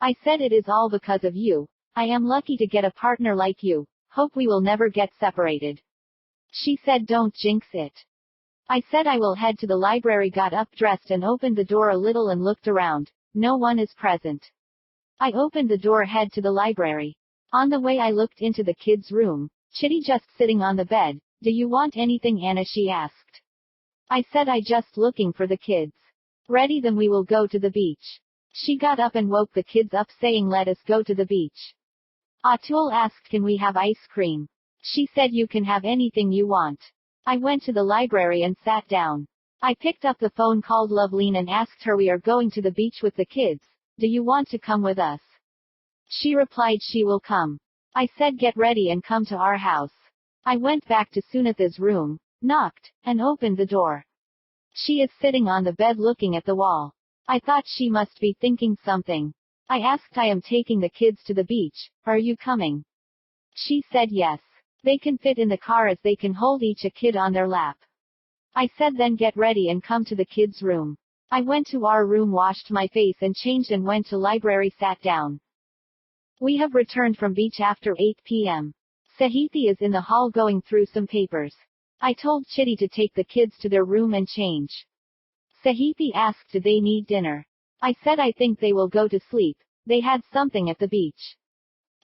I said, it is all because of you. I am lucky to get a partner like you. Hope we will never get separated. She said, don't jinx it. I said, I will head to the library, got up, dressed and opened the door a little and looked around. No one is present. I opened the door, head to the library. On the way I looked into the kids' room. Chitty just sitting on the bed. Do you want anything, Anna? She asked. I said, I just looking for the kids. Ready, then we will go to the beach. She got up and woke the kids up saying, let us go to the beach. Atul asked, can we have ice cream? She said you can have anything you want. I went to the library and sat down. I picked up the phone, called Loveline and asked her, we are going to the beach with the kids. Do you want to come with us? She replied she will come. I said get ready and come to our house. I went back to Sunitha's room, knocked, and opened the door. She is sitting on the bed looking at the wall. I thought she must be thinking something. I asked, I am taking the kids to the beach, are you coming? She said yes. They can fit in the car as they can hold each a kid on their lap. I said then get ready and come to the kids' room. I went to our room, washed my face and changed and went to library, sat down. We have returned from beach after 8 p.m. Sahithi is in the hall going through some papers. I told Chitty to take the kids to their room and change. Sahithi asked did they need dinner. I said I think they will go to sleep. They had something at the beach.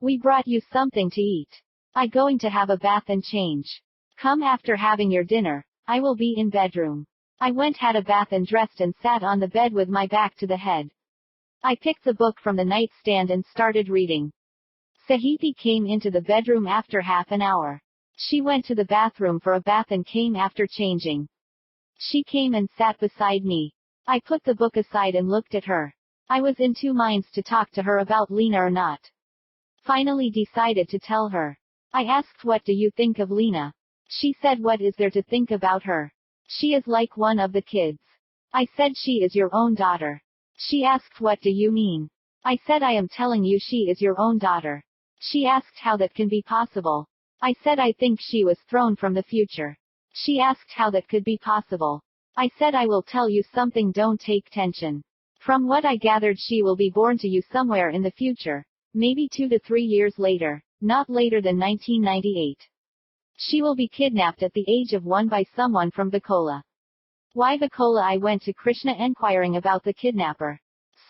We brought you something to eat. I going to have a bath and change. Come after having your dinner. I will be in bedroom. I went, had a bath and dressed and sat on the bed with my back to the head. I picked the book from the nightstand and started reading. Sahithi came into the bedroom after half an hour. She went to the bathroom for a bath and came after changing. She came and sat beside me. I put the book aside and looked at her. I was in two minds to talk to her about Lena or not. Finally decided to tell her. I asked what do you think of Lena? She said what is there to think about her? She is like one of the kids. I said she is your own daughter. She asked what do you mean? I said I am telling you she is your own daughter. She asked how that can be possible. I said I think she was thrown from the future. She asked how that could be possible. I said I will tell you something, don't take tension. From what I gathered she will be born to you somewhere in the future. Maybe 2 to 3 years later. Not later than 1998. She will be kidnapped at the age of 1 by someone from Vakola. Why Vakola? I went to Krishna enquiring about the kidnapper.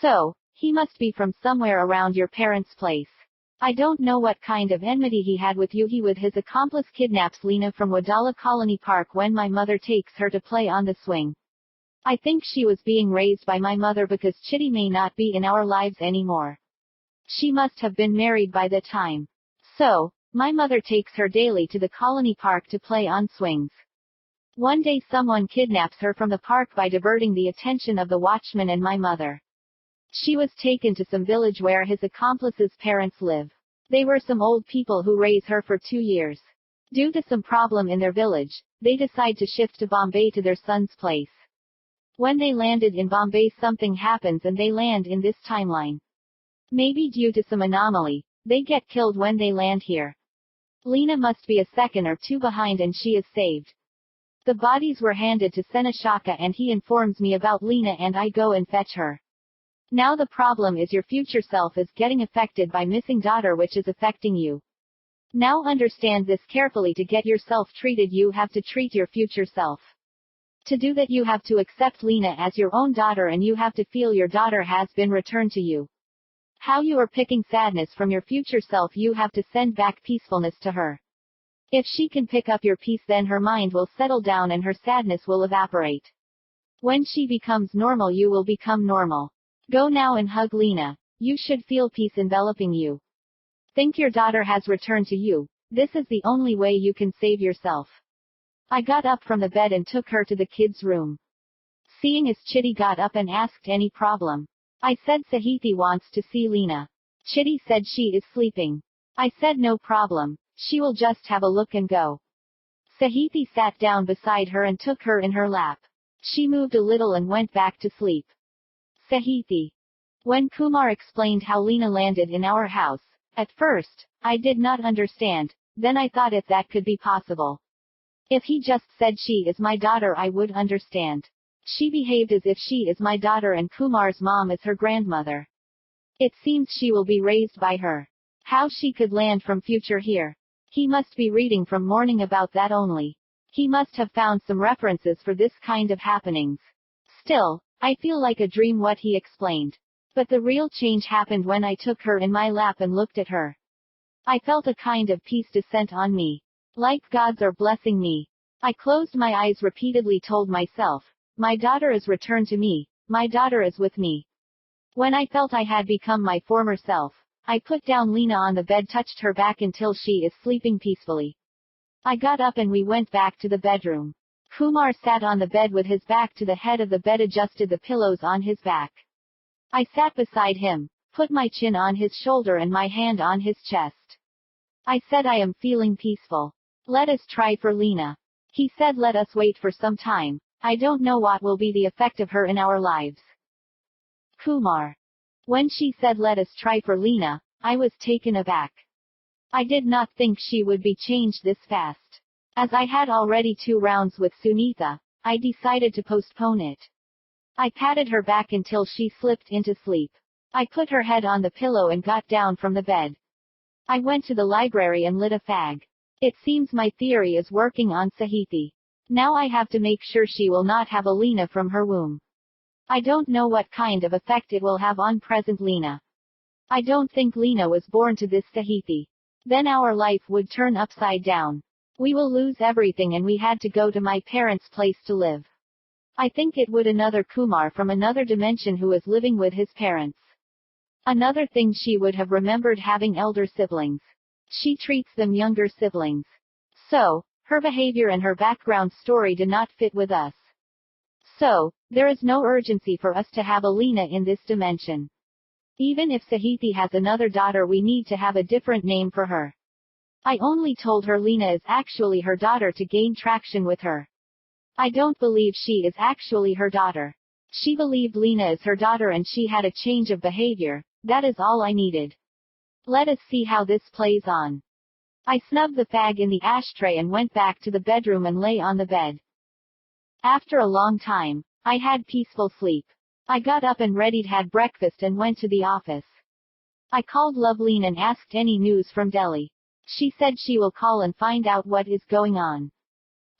So, he must be from somewhere around your parents' place. I don't know what kind of enmity he had with you. He with his accomplice kidnaps Lena from Wadala Colony Park when my mother takes her to play on the swing. I think she was being raised by my mother because Chitty may not be in our lives anymore. She must have been married by the time. So, my mother takes her daily to the colony park to play on swings. One day someone kidnaps her from the park by diverting the attention of the watchman and my mother. She was taken to some village where his accomplice's parents live. They were some old people who raise her for 2 years. Due to some problem in their village, they decide to shift to Bombay to their son's place. When they landed in Bombay something happens and they land in this timeline. Maybe due to some anomaly, they get killed when they land here. Lena must be a second or two behind and she is saved. The bodies were handed to Senashaka and he informs me about Lena and I go and fetch her. Now the problem is your future self is getting affected by missing daughter which is affecting you. Now understand this carefully. To get yourself treated you have to treat your future self. To do that you have to accept Lena as your own daughter and you have to feel your daughter has been returned to you. How you are picking sadness from your future self, you have to send back peacefulness to her. If she can pick up your peace then her mind will settle down and her sadness will evaporate. When she becomes normal you will become normal. Go now and hug Lena. You should feel peace enveloping you. Think your daughter has returned to you. This is the only way you can save yourself. I got up from the bed and took her to the kids' room. Seeing as Chitty got up and asked any problem. I said Sahithi wants to see Lena. Chitty said she is sleeping. I said no problem. She will just have a look and go. Sahithi sat down beside her and took her in her lap. She moved a little and went back to sleep. Sahithi. When Kumar explained how Lena landed in our house, at first, I did not understand, then I thought if that could be possible. If he just said she is my daughter I would understand. She behaved as if she is my daughter and Kumar's mom is her grandmother. It seems she will be raised by her. How she could land from future here? He must be reading from morning about that only. He must have found some references for this kind of happenings. Still, I feel like a dream what he explained. But the real change happened when I took her in my lap and looked at her. I felt a kind of peace descent on me. Like gods are blessing me. I closed my eyes repeatedly, told myself, my daughter is returned to me, my daughter is with me. When I felt I had become my former self, I put down Lena on the bed, touched her back until she is sleeping peacefully. I got up and we went back to the bedroom. Kumar sat on the bed with his back to the head of the bed, adjusted the pillows on his back. I sat beside him, put my chin on his shoulder and my hand on his chest. I said, I am feeling peaceful. Let us try for Lena. He said, let us wait for some time. I don't know what will be the effect of her in our lives. Kumar. When she said let us try for Lena, I was taken aback. I did not think she would be changed this fast. As I had already 2 rounds with Sunitha, I decided to postpone it. I patted her back until she slipped into sleep. I put her head on the pillow and got down from the bed. I went to the library and lit a fag. It seems my theory is working on Sahithi. Now I have to make sure she will not have a Lena from her womb. I don't know what kind of effect it will have on present Lena. I don't think Lena was born to this Sahithi. Then our life would turn upside down. We will lose everything and we had to go to my parents' place to live. I think it would another Kumar from another dimension who is living with his parents. Another thing, she would have remembered having elder siblings. She treats them younger siblings. So, her behavior and her background story do not fit with us. So, there is no urgency for us to have a Lena in this dimension. Even if Sahithi has another daughter, we need to have a different name for her. I only told her Lena is actually her daughter to gain traction with her. I don't believe she is actually her daughter. She believed Lena is her daughter and she had a change of behavior. That is all I needed. Let us see how this plays on. I snubbed the fag in the ashtray and went back to the bedroom and lay on the bed. After a long time, I had peaceful sleep. I got up and readied, had breakfast and went to the office. I called Loveleen and asked any news from Delhi. She said she will call and find out what is going on.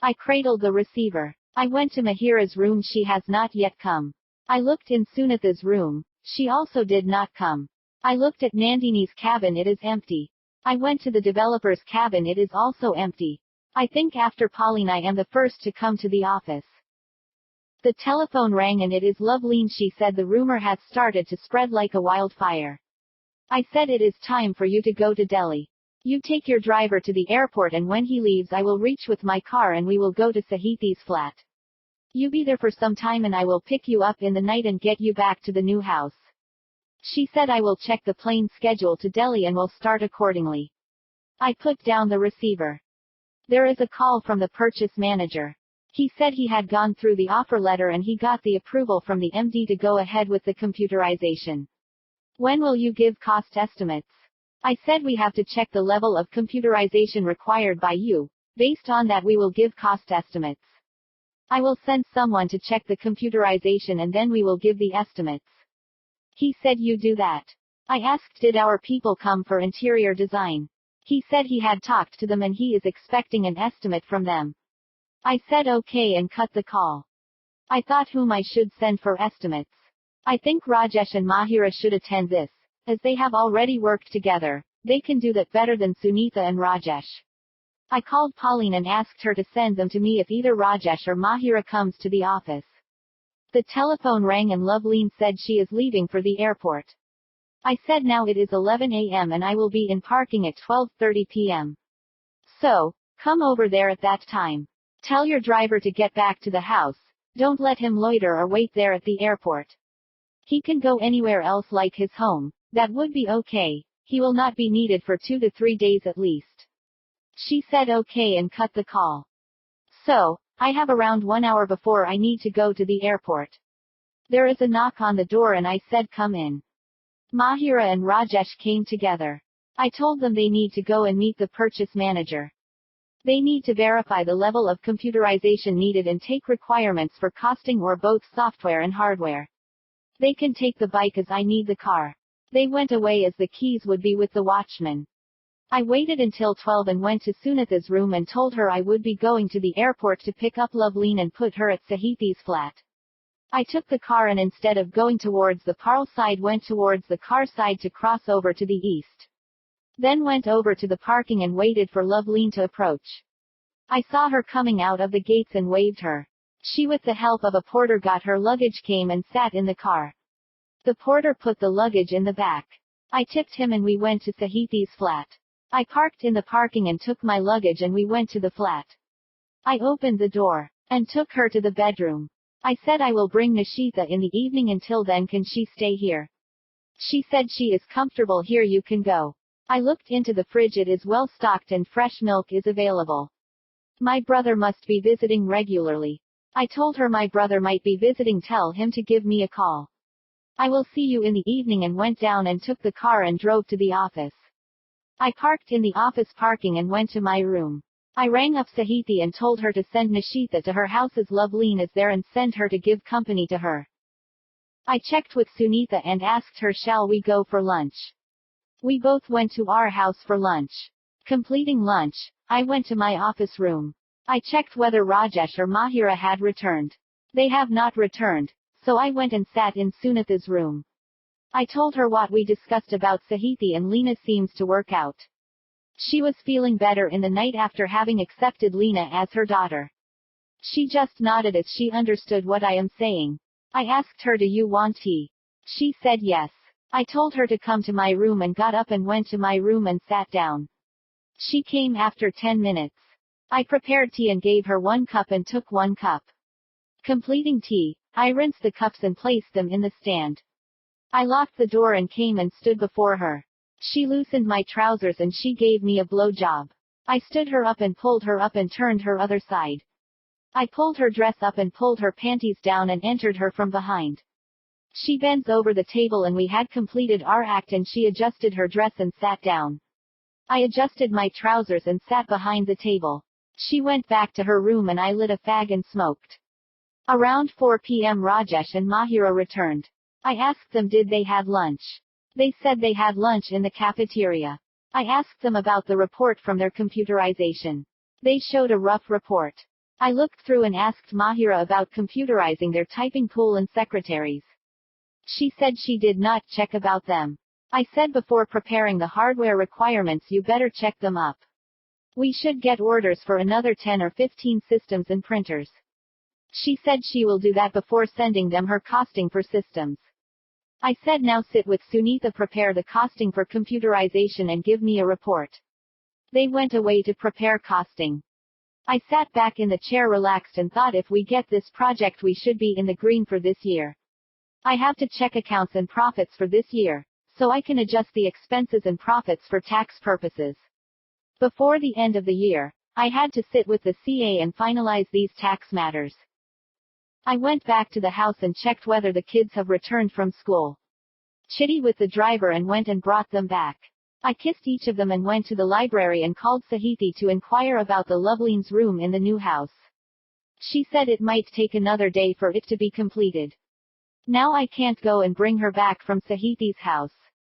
I cradled the receiver. I went to Mahira's room. She has not yet come. I looked in Sunitha's room. She also did not come. I looked at Nandini's cabin. It is empty. I went to the developer's cabin. It is also empty. I think after Pauline I am the first to come to the office. The telephone rang and it is Loveleen. She said the rumor has started to spread like a wildfire. I said it is time for you to go to Delhi. You take your driver to the airport and when he leaves I will reach with my car and we will go to Sahithi's flat. You be there for some time and I will pick you up in the night and get you back to the new house. She said I will check the plane schedule to Delhi and will start accordingly. I put down the receiver. There is a call from the purchase manager. He said he had gone through the offer letter and he got the approval from the MD to go ahead with the computerization. When will you give cost estimates? I said we have to check the level of computerization required by you. Based on that we will give cost estimates. I will send someone to check the computerization and then we will give the estimates. He said you do that. I asked did our people come for interior design. He said he had talked to them and he is expecting an estimate from them. I said okay and cut the call. I thought whom I should send for estimates. I think Rajesh and Mahira should attend this, as they have already worked together. They can do that better than Sunitha and Rajesh. I called Pauline and asked her to send them to me if either Rajesh or Mahira comes to the office. The telephone rang and Loveleen said she is leaving for the airport. I said now it is 11 a.m. and I will be in parking at 12:30 p.m. So, come over there at that time. Tell your driver to get back to the house. Don't let him loiter or wait there at the airport. He can go anywhere else like his home. That would be okay. He will not be needed for 2 to 3 days at least. She said okay and cut the call. So, I have around 1 hour before I need to go to the airport. There is a knock on the door and I said come in. Mahira and Rajesh came together. I told them they need to go and meet the purchase manager. They need to verify the level of computerization needed and take requirements for costing or both software and hardware. They can take the bike as I need the car. They went away as the keys would be with the watchman. I waited until 12 and went to Sunitha's room and told her I would be going to the airport to pick up Loveleen and put her at Sahithi's flat. I took the car and instead of going towards the Parle side went towards the car side to cross over to the east. Then went over to the parking and waited for Loveleen to approach. I saw her coming out of the gates and waved her. She with the help of a porter got her luggage, came and sat in the car. The porter put the luggage in the back. I tipped him and we went to Sahithi's flat. I parked in the parking and took my luggage and we went to the flat. I opened the door and took her to the bedroom. I said I will bring Nishita in the evening, until then can she stay here? She said she is comfortable here, you can go. I looked into the fridge, it is well stocked and fresh milk is available. My brother must be visiting regularly. I told her my brother might be visiting, tell him to give me a call. I will see you in the evening, and went down and took the car and drove to the office. I parked in the office parking and went to my room. I rang up Sahiti and told her to send Nishita to her house as Loveleen is there and send her to give company to her. I checked with Sunitha and asked her, shall we go for lunch? We both went to our house for lunch. Completing lunch, I went to my office room. I checked whether Rajesh or Mahira had returned. They have not returned, so I went and sat in Sunitha's room. I told her what we discussed about Sahiti, and Leena seems to work out. She was feeling better in the night after having accepted Leena as her daughter. She just nodded as she understood what I am saying. I asked her, do you want tea? She said yes. I told her to come to my room and got up and went to my room and sat down. She came after 10 minutes. I prepared tea and gave her 1 cup and took 1 cup. Completing tea, I rinsed the cups and placed them in the stand. I locked the door and came and stood before her. She loosened my trousers and she gave me a blowjob. I stood her up and pulled her up and turned her other side. I pulled her dress up and pulled her panties down and entered her from behind. She bends over the table and we had completed our act, and she adjusted her dress and sat down. I adjusted my trousers and sat behind the table. She went back to her room and I lit a fag and smoked. Around 4 p.m. Rajesh and Mahira returned. I asked them did they had lunch. They said they had lunch in the cafeteria. I asked them about the report from their computerization. They showed a rough report. I looked through and asked Mahira about computerizing their typing pool and secretaries. She said she did not check about them. I said before preparing the hardware requirements you better check them up. We should get orders for another 10 or 15 systems and printers. She said she will do that before sending them her costing for systems. I said now sit with Sunitha, prepare the costing for computerization and give me a report. They went away to prepare costing. I sat back in the chair relaxed and thought if we get this project we should be in the green for this year. I have to check accounts and profits for this year, so I can adjust the expenses and profits for tax purposes. Before the end of the year, I had to sit with the CA and finalize these tax matters. I went back to the house and checked whether the kids have returned from school. Chitty with the driver and went and brought them back. I kissed each of them and went to the library and called Sahiti to inquire about the Loveleen's room in the new house. She said it might take another day for it to be completed. Now I can't go and bring her back from Sahiti's house.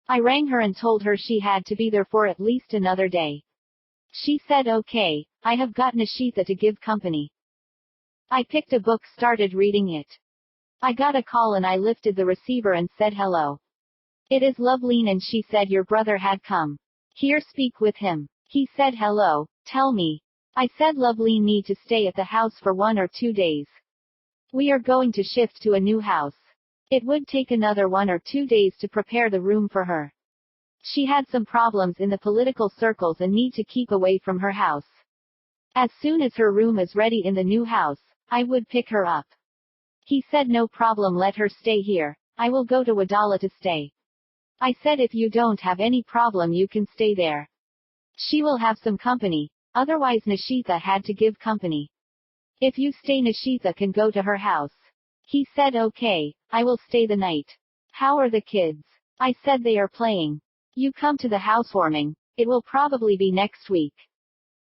I rang her and told her she had to be there for at least another day. She said okay, I have got Nishita to give company. I picked a book, started reading it. I got a call and I lifted the receiver and said hello. It is Loveleen, and she said your brother had come. Here, speak with him. He said hello, tell me. I said Loveleen need to stay at the house for 1 or 2 days. We are going to shift to a new house. It would take another 1 or 2 days to prepare the room for her. She had some problems in the political circles and need to keep away from her house. As soon as her room is ready in the new house, I would pick her up. He said no problem, let her stay here. I will go to Wadala to stay. I said if you don't have any problem you can stay there. She will have some company, otherwise Nishita had to give company. If you stay Nishita can go to her house. He said okay, I will stay the night. How are the kids? I said they are playing. You come to the housewarming, it will probably be next week.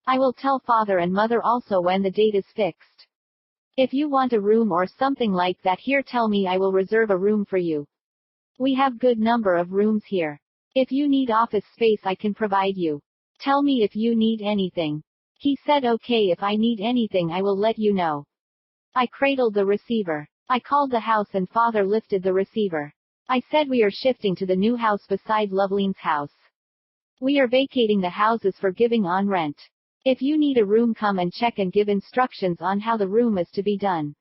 I will tell father and mother also when the date is fixed. If you want a room or something like that here, tell me, I will reserve a room for you. We have good number of rooms here. If you need office space I can provide you. Tell me if you need anything. He said okay, if I need anything I will let you know. I cradled the receiver. I called the house and father lifted the receiver. I said we are shifting to the new house beside Loveleen's house. We are vacating the houses for giving on rent. If you need a room come and check and give instructions on how the room is to be done.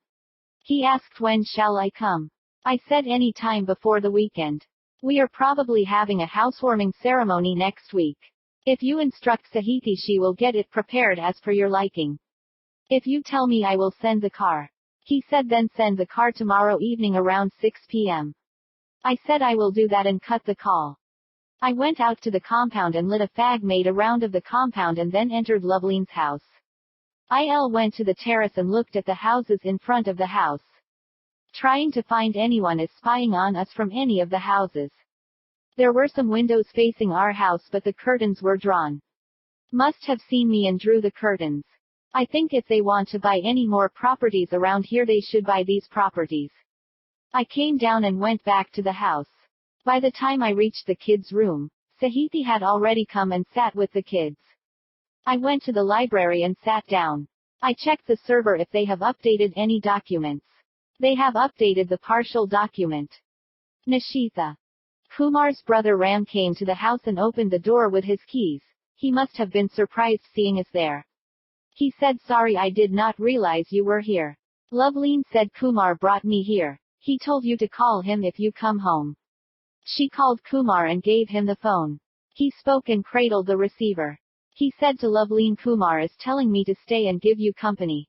He asked when shall I come. I said any time before the weekend. We are probably having a housewarming ceremony next week. If you instruct Sahiti, she will get it prepared as per your liking. If you tell me, I will send the car. He said, then send the car tomorrow evening around 6 p.m. I said I will do that and cut the call. I went out to the compound and lit a fag, made a round of the compound, and then entered Loveline's house. I went to the terrace and looked at the houses in front of the house, trying to find anyone is spying on us from any of the houses. There were some windows facing our house, but the curtains were drawn. Must have seen me and drew the curtains. I think if they want to buy any more properties around here, they should buy these properties. I came down and went back to the house. By the time I reached the kids' room, Sahiti had already come and sat with the kids. I went to the library and sat down. I checked the server if they have updated any documents. They have updated the partial document. Nishita. Kumar's brother Ram came to the house and opened the door with his keys. He must have been surprised seeing us there. He said, sorry, I did not realize you were here. Loveline said, Kumar brought me here. He told you to call him if you come home. She called Kumar and gave him the phone. He spoke and cradled the receiver. He said to Loveline, Kumar is telling me to stay and give you company.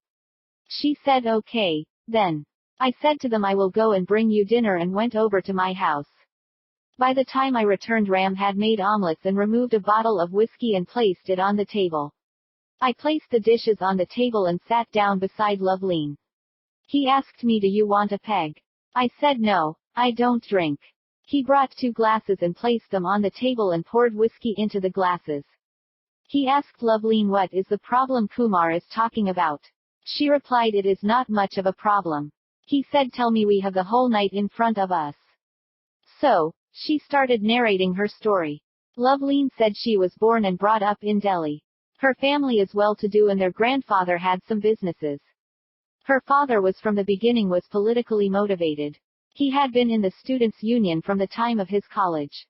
She said okay, then. I said to them, I will go and bring you dinner, and went over to my house. By the time I returned, Ram had made omelets and removed a bottle of whiskey and placed it on the table. I placed the dishes on the table and sat down beside Loveline. He asked me, do you want a peg? I said no, I don't drink. He brought 2 glasses and placed them on the table and poured whiskey into the glasses. He asked Loveline, what is the problem Kumar is talking about? She replied, it is not much of a problem. He said, tell me, we have the whole night in front of us. So, she started narrating her story. Loveline said she was born and brought up in Delhi. Her family is well-to-do and their grandfather had some businesses. Her father was from the beginning was politically motivated. He had been in the students' union from the time of his college.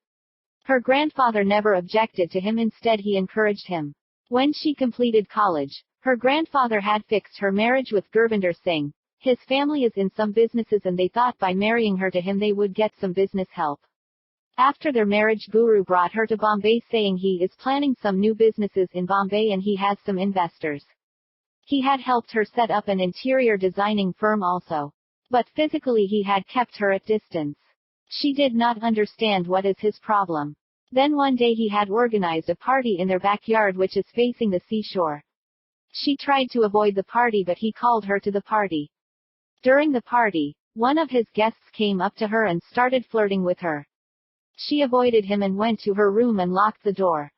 Her grandfather never objected to him, instead he encouraged him. When she completed college, her grandfather had fixed her marriage with Gurvinder Singh. His family is in some businesses and they thought by marrying her to him they would get some business help. After their marriage, Guru brought her to Bombay saying he is planning some new businesses in Bombay and he has some investors. He had helped her set up an interior designing firm also. But physically he had kept her at distance. She did not understand what is his problem. Then one day he had organized a party in their backyard which is facing the seashore. She tried to avoid the party but he called her to the party. During the party, one of his guests came up to her and started flirting with her. She avoided him and went to her room and locked the door.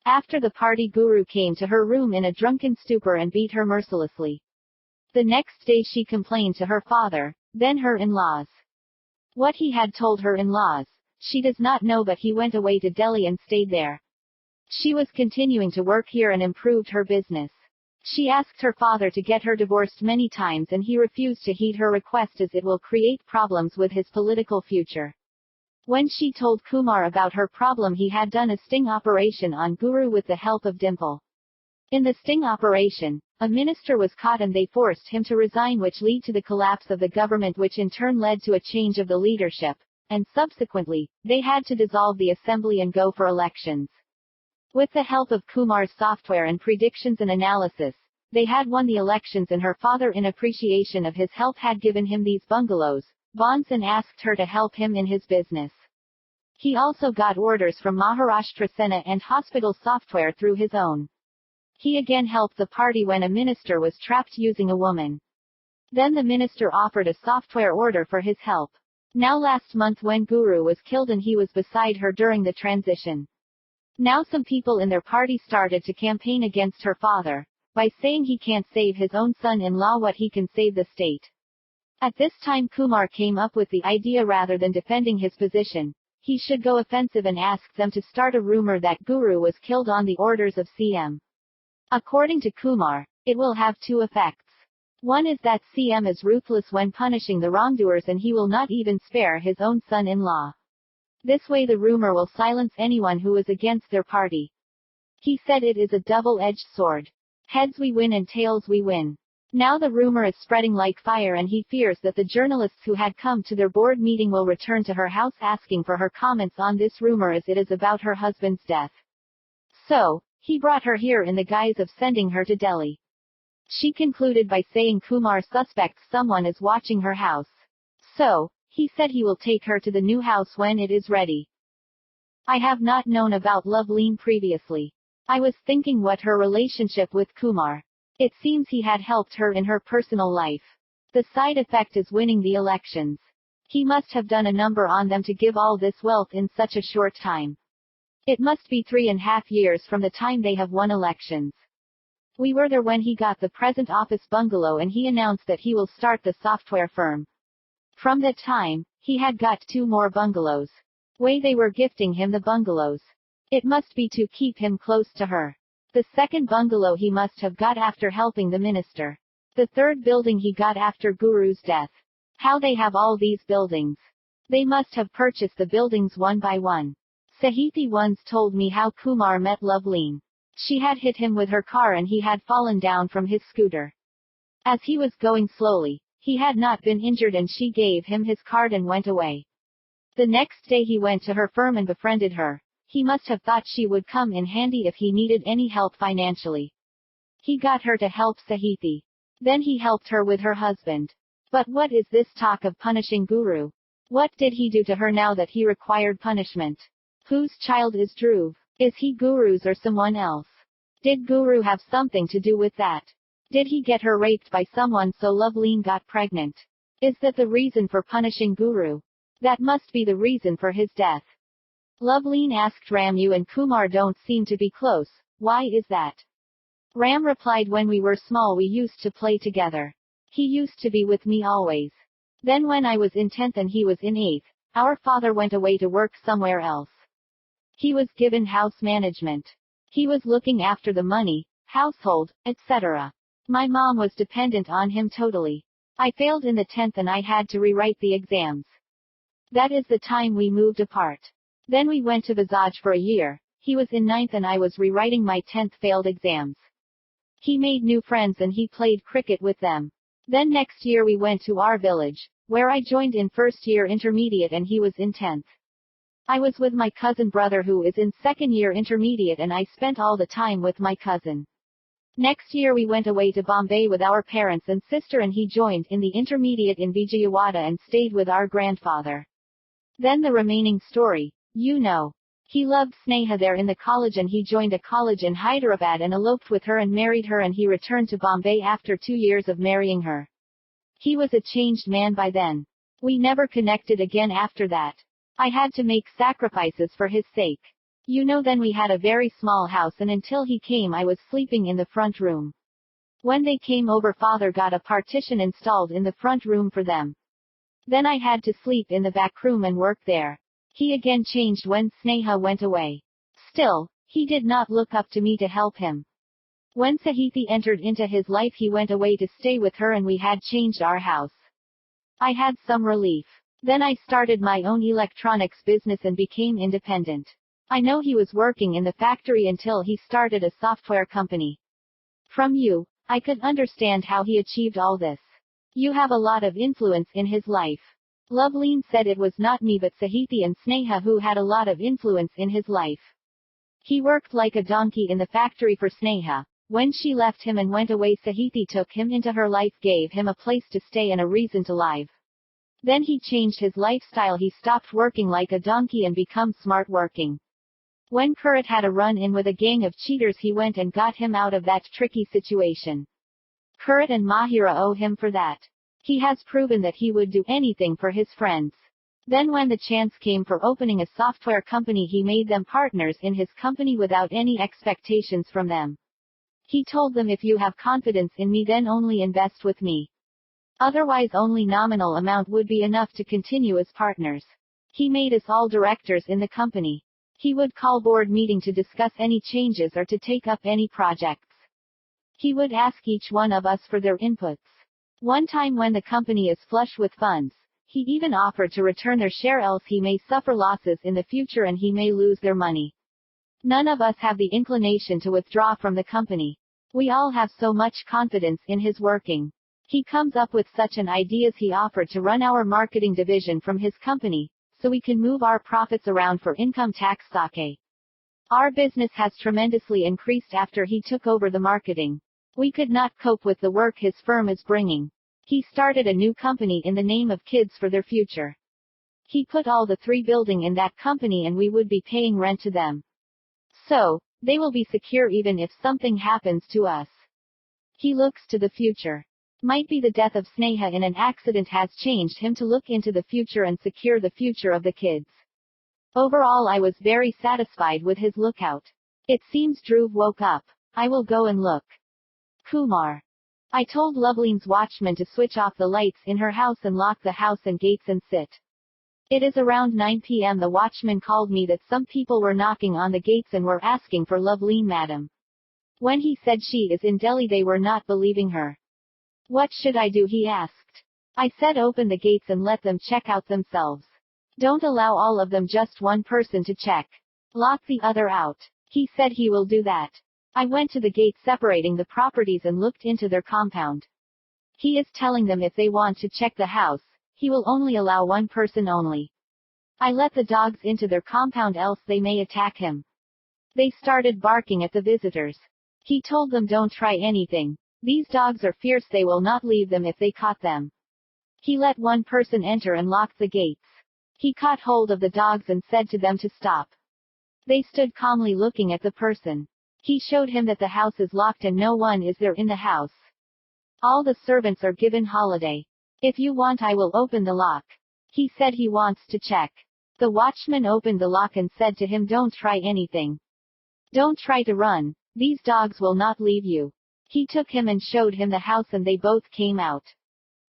After the party, Guru came to her room in a drunken stupor and beat her mercilessly. The next day she complained to her father, then her in-laws. What he had told her in-laws, she does not know, but he went away to Delhi and stayed there. She was continuing to work here and improved her business. She asked her father to get her divorced many times and he refused to heed her request as it will create problems with his political future. When she told Kumar about her problem, he had done a sting operation on Guru with the help of Dimple. In the sting operation, a minister was caught and they forced him to resign, which led to the collapse of the government, which in turn led to a change of the leadership, and subsequently, they had to dissolve the assembly and go for elections. With the help of Kumar's software and predictions and analysis, they had won the elections and her father, in appreciation of his help, had given him these bungalows, bonds, and asked her to help him in his business. He also got orders from Maharashtra Sena and hospital software through his own. He again helped the party when a minister was trapped using a woman. Then the minister offered a software order for his help. Now last month when Guru was killed and he was beside her during the transition. Now some people in their party started to campaign against her father, by saying he can't save his own son-in-law what he can save the state. At this time Kumar came up with the idea, rather than defending his position, he should go offensive and ask them to start a rumor that Guru was killed on the orders of CM. According to Kumar, it will have 2 effects. One is that CM is ruthless when punishing the wrongdoers and he will not even spare his own son-in-law. This way the rumor will silence anyone who is against their party. He said it is a double-edged sword. Heads we win and tails we win. Now the rumor is spreading like fire and he fears that the journalists who had come to their board meeting will return to her house asking for her comments on this rumor, as it is about her husband's death. So, he brought her here in the guise of sending her to Delhi. She concluded by saying Kumar suspects someone is watching her house. So, he said he will take her to the new house when it is ready. I have not known about Loveleen previously. I was thinking what her relationship with Kumar. It seems he had helped her in her personal life. The side effect is winning the elections. He must have done a number on them to give all this wealth in such a short time. It must be 3.5 years from the time they have won elections. We were there when he got the present office bungalow and he announced that he will start the software firm. From that time, he had got 2 more bungalows. They were gifting him the bungalows. It must be to keep him close to her. The second bungalow he must have got after helping the minister. The third building he got after Guru's death. How they have all these buildings. They must have purchased the buildings one by one. Sahithi once told me how Kumar met Loveleen. She had hit him with her car and he had fallen down from his scooter. As he was going slowly, he had not been injured and she gave him his card and went away. The next day he went to her firm and befriended her. He must have thought she would come in handy if he needed any help financially. He got her to help Sahithi. Then he helped her with her husband. But what is this talk of punishing Guru? What did he do to her now that he required punishment? Whose child is Dhruv? Is he Guru's or someone else? Did Guru have something to do with that? Did he get her raped by someone so Loveleen got pregnant? Is that the reason for punishing Guru? That must be the reason for his death. Loveleen asked Ram, you and Kumar don't seem to be close, why is that? Ram replied, when we were small we used to play together. He used to be with me always. Then when I was in 10th and he was in 8th, our father went away to work somewhere else. He was given house management. He was looking after the money, household, etc. My mom was dependent on him totally. I failed in the 10th and I had to rewrite the exams. That is the time we moved apart. Then we went to Visage for a year. He was in 9th and I was rewriting my 10th failed exams. He made new friends and he played cricket with them. Then next year we went to our village, where I joined in first year intermediate and he was in 10th. I was with my cousin brother who is in second year intermediate and I spent all the time with my cousin. Next year we went away to Bombay with our parents and sister and he joined in the intermediate in Vijayawada and stayed with our grandfather. Then the remaining story, you know. He loved Sneha there in the college and he joined a college in Hyderabad and eloped with her and married her and he returned to Bombay after 2 years of marrying her. He was a changed man by then. We never connected again after that. I had to make sacrifices for his sake. You know, then we had a very small house and until he came I was sleeping in the front room. When they came over father got a partition installed in the front room for them. Then I had to sleep in the back room and work there. He again changed when Sneha went away. Still, he did not look up to me to help him. When Sahithi entered into his life he went away to stay with her and we had changed our house. I had some relief. Then I started my own electronics business and became independent. I know he was working in the factory until he started a software company. From you, I could understand how he achieved all this. You have a lot of influence in his life. Loveleen said it was not me but Sahithi and Sneha who had a lot of influence in his life. He worked like a donkey in the factory for Sneha. When she left him and went away Sahithi took him into her life, gave him a place to stay and a reason to live. Then he changed his lifestyle, he stopped working like a donkey and become smart working. When Kurat had a run-in with a gang of cheaters he went and got him out of that tricky situation. Kurat and Mahira owe him for that. He has proven that he would do anything for his friends. Then when the chance came for opening a software company he made them partners in his company without any expectations from them. He told them, if you have confidence in me then only invest with me. Otherwise only nominal amount would be enough to continue as partners. He made us all directors in the company. He would call board meeting to discuss any changes or to take up any projects. He would ask each one of us for their inputs. One time when the company is flush with funds, he even offered to return their share, else he may suffer losses in the future and he may lose their money. None of us have the inclination to withdraw from the company. We all have so much confidence in his working. He comes up with such an ideas he offered to run our marketing division from his company, so we can move our profits around for income tax sake. Our business has tremendously increased after he took over the marketing. We could not cope with the work his firm is bringing. He started a new company in the name of Kids for Their Future. He put all the 3 building in that company and we would be paying rent to them. So, they will be secure even if something happens to us. He looks to the future. Might be the death of Sneha in an accident has changed him to look into the future and secure the future of the kids. Overall I was very satisfied with his lookout. It seems Dhruv woke up. I will go and look. Kumar. I told Loveline's watchman to switch off the lights in her house and lock the house and gates and sit. It is around 9 p.m. The watchman called me that some people were knocking on the gates and were asking for Loveline madam. When he said she is in Delhi they were not believing her. What should I do, he asked. I said open the gates and let them check out themselves. Don't allow all of them, just one person to check. Lock the other out. He said he will do that. I went to the gate separating the properties and looked into their compound. He is telling them if they want to check the house, he will only allow one person only. I let the dogs into their compound else they may attack him. They started barking at the visitors. He told them don't try anything. These dogs are fierce, they will not leave them if they caught them. He let one person enter and locked the gates. He caught hold of the dogs and said to them to stop. They stood calmly looking at the person. He showed him that the house is locked and no one is there in the house. All the servants are given holiday. If you want I will open the lock. He said he wants to check. The watchman opened the lock and said to him don't try anything. Don't try to run. These dogs will not leave you. He took him and showed him the house and they both came out.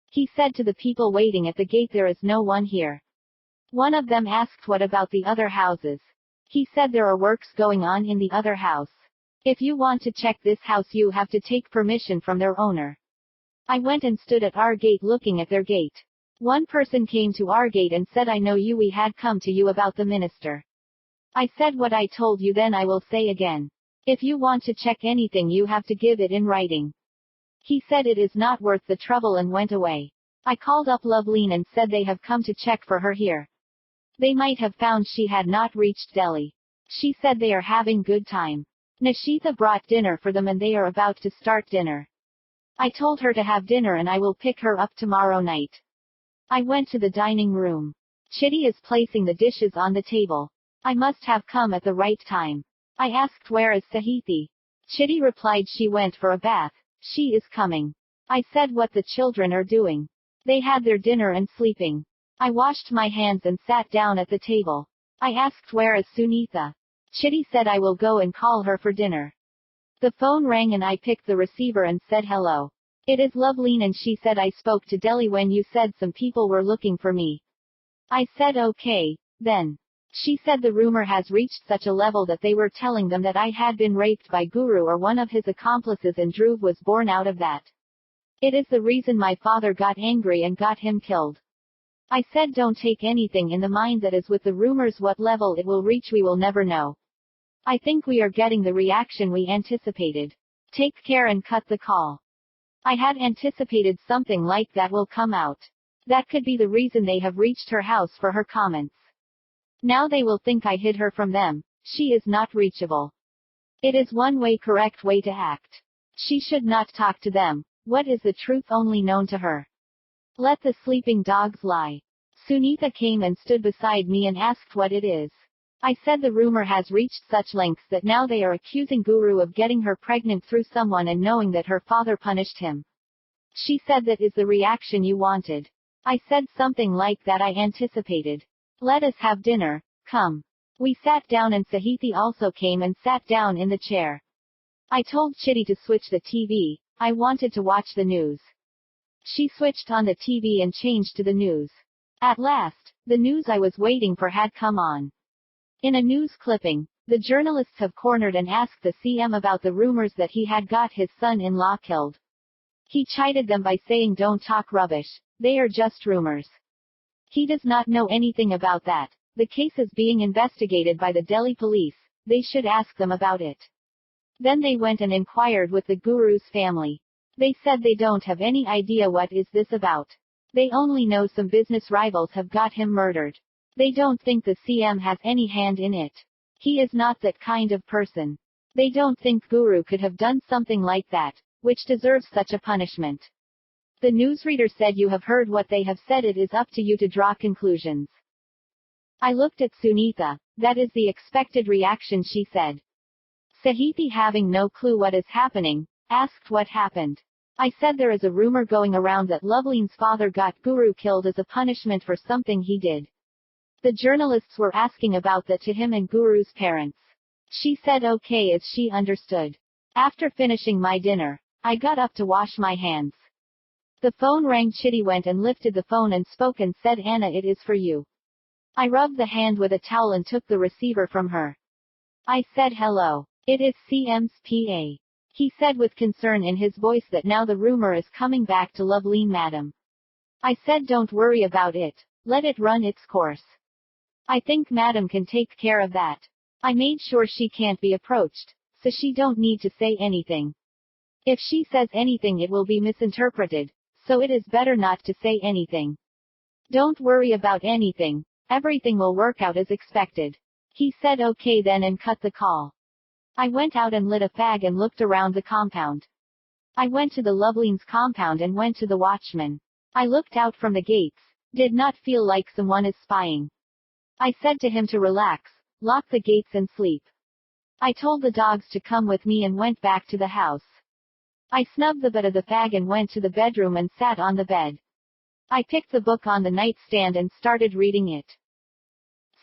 He said to the people waiting at the gate there is no one here. One of them asked what about the other houses. He said there are works going on in the other house. If you want to check this house you have to take permission from their owner. I went and stood at our gate looking at their gate. One person came to our gate and said I know you, we had come to you about the minister. I said what I told you then I will say again. If you want to check anything you have to give it in writing. He said it is not worth the trouble and went away. I called up Loveline and said they have come to check for her here. They might have found she had not reached Delhi. She said they are having good time. Nishita brought dinner for them and they are about to start dinner. I told her to have dinner and I will pick her up tomorrow night. I went to the dining room. Chitty is placing the dishes on the table. I must have come at the right time. I asked where is Sahithi. Chitty replied she went for a bath. She is coming. I said what the children are doing. They had their dinner and sleeping. I washed my hands and sat down at the table. I asked where is Sunitha. Chitty said I will go and call her for dinner. The phone rang and I picked the receiver and said hello. It is Loveline and she said I spoke to Delhi when you said some people were looking for me. I said okay, then. She said the rumor has reached such a level that they were telling them that I had been raped by Guru or one of his accomplices and Dhruv was born out of that. It is the reason my father got angry and got him killed. I said don't take anything in the mind that is with the rumors, what level it will reach we will never know. I think we are getting the reaction we anticipated. Take care and cut the call. I had anticipated something like that will come out. That could be the reason they have reached her house for her comments. Now they will think I hid her from them. She is not reachable. It is one way, correct way to act. She should not talk to them. What is the truth only known to her? Let the sleeping dogs lie. Sunitha came and stood beside me and asked what it is. I said the rumor has reached such lengths that now they are accusing Guru of getting her pregnant through someone and knowing that her father punished him. She said that is the reaction you wanted. I said something like that I anticipated. Let us have dinner, come. We sat down and Sahithi also came and sat down in the chair. I told Chitty to switch the TV, I wanted to watch the news. She switched on the TV and changed to the news. At last, the news I was waiting for had come on. In a news clipping, the journalists have cornered and asked the CM about the rumors that he had got his son-in-law killed. He chided them by saying don't talk rubbish, they are just rumors. He does not know anything about that. The case is being investigated by the Delhi police, they should ask them about it. Then they went and inquired with the Guru's family. They said they don't have any idea what is this about. They only know some business rivals have got him murdered. They don't think the CM has any hand in it. He is not that kind of person. They don't think Guru could have done something like that, which deserves such a punishment. The newsreader said you have heard what they have said, it is up to you to draw conclusions. I looked at Sunitha. That is the expected reaction, she said. Sahithi, having no clue what is happening, asked what happened. I said there is a rumor going around that Loveline's father got Guru killed as a punishment for something he did. The journalists were asking about that to him and Guru's parents. She said okay as she understood. After finishing my dinner, I got up to wash my hands. The phone rang. Chitty went and lifted the phone and spoke and said, Anna, it is for you. I rubbed the hand with a towel and took the receiver from her. I said hello. It is CM's PA. He said with concern in his voice that now the rumor is coming back to Loveline, madam. I said don't worry about it. Let it run its course. I think madam can take care of that. I made sure she can't be approached, so she don't need to say anything. If she says anything it will be misinterpreted, so it is better not to say anything. Don't worry about anything. Everything will work out as expected. He said okay then and cut the call. I went out and lit a fag and looked around the compound. I went to the Loveline's compound and went to the watchman. I looked out from the gates. Did not feel like someone is spying. I said to him to relax, lock the gates and sleep. I told the dogs to come with me and went back to the house. I snubbed the butt of the fag and went to the bedroom and sat on the bed. I picked the book on the nightstand and started reading it.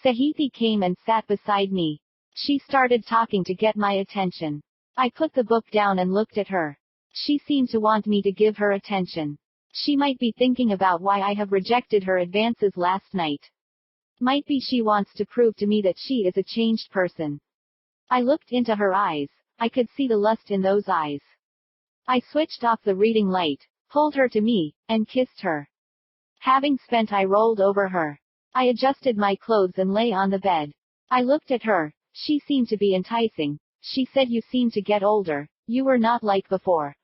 Sahithi came and sat beside me. She started talking to get my attention. I put the book down and looked at her. She seemed to want me to give her attention. She might be thinking about why I have rejected her advances last night. Might be she wants to prove to me that she is a changed person. I looked into her eyes. I could see the lust in those eyes. I switched off the reading light, pulled her to me, and kissed her. Having spent, I rolled over her. I adjusted my clothes and lay on the bed. I looked at her. She seemed to be enticing. She said, you seem to get older. You were not like before.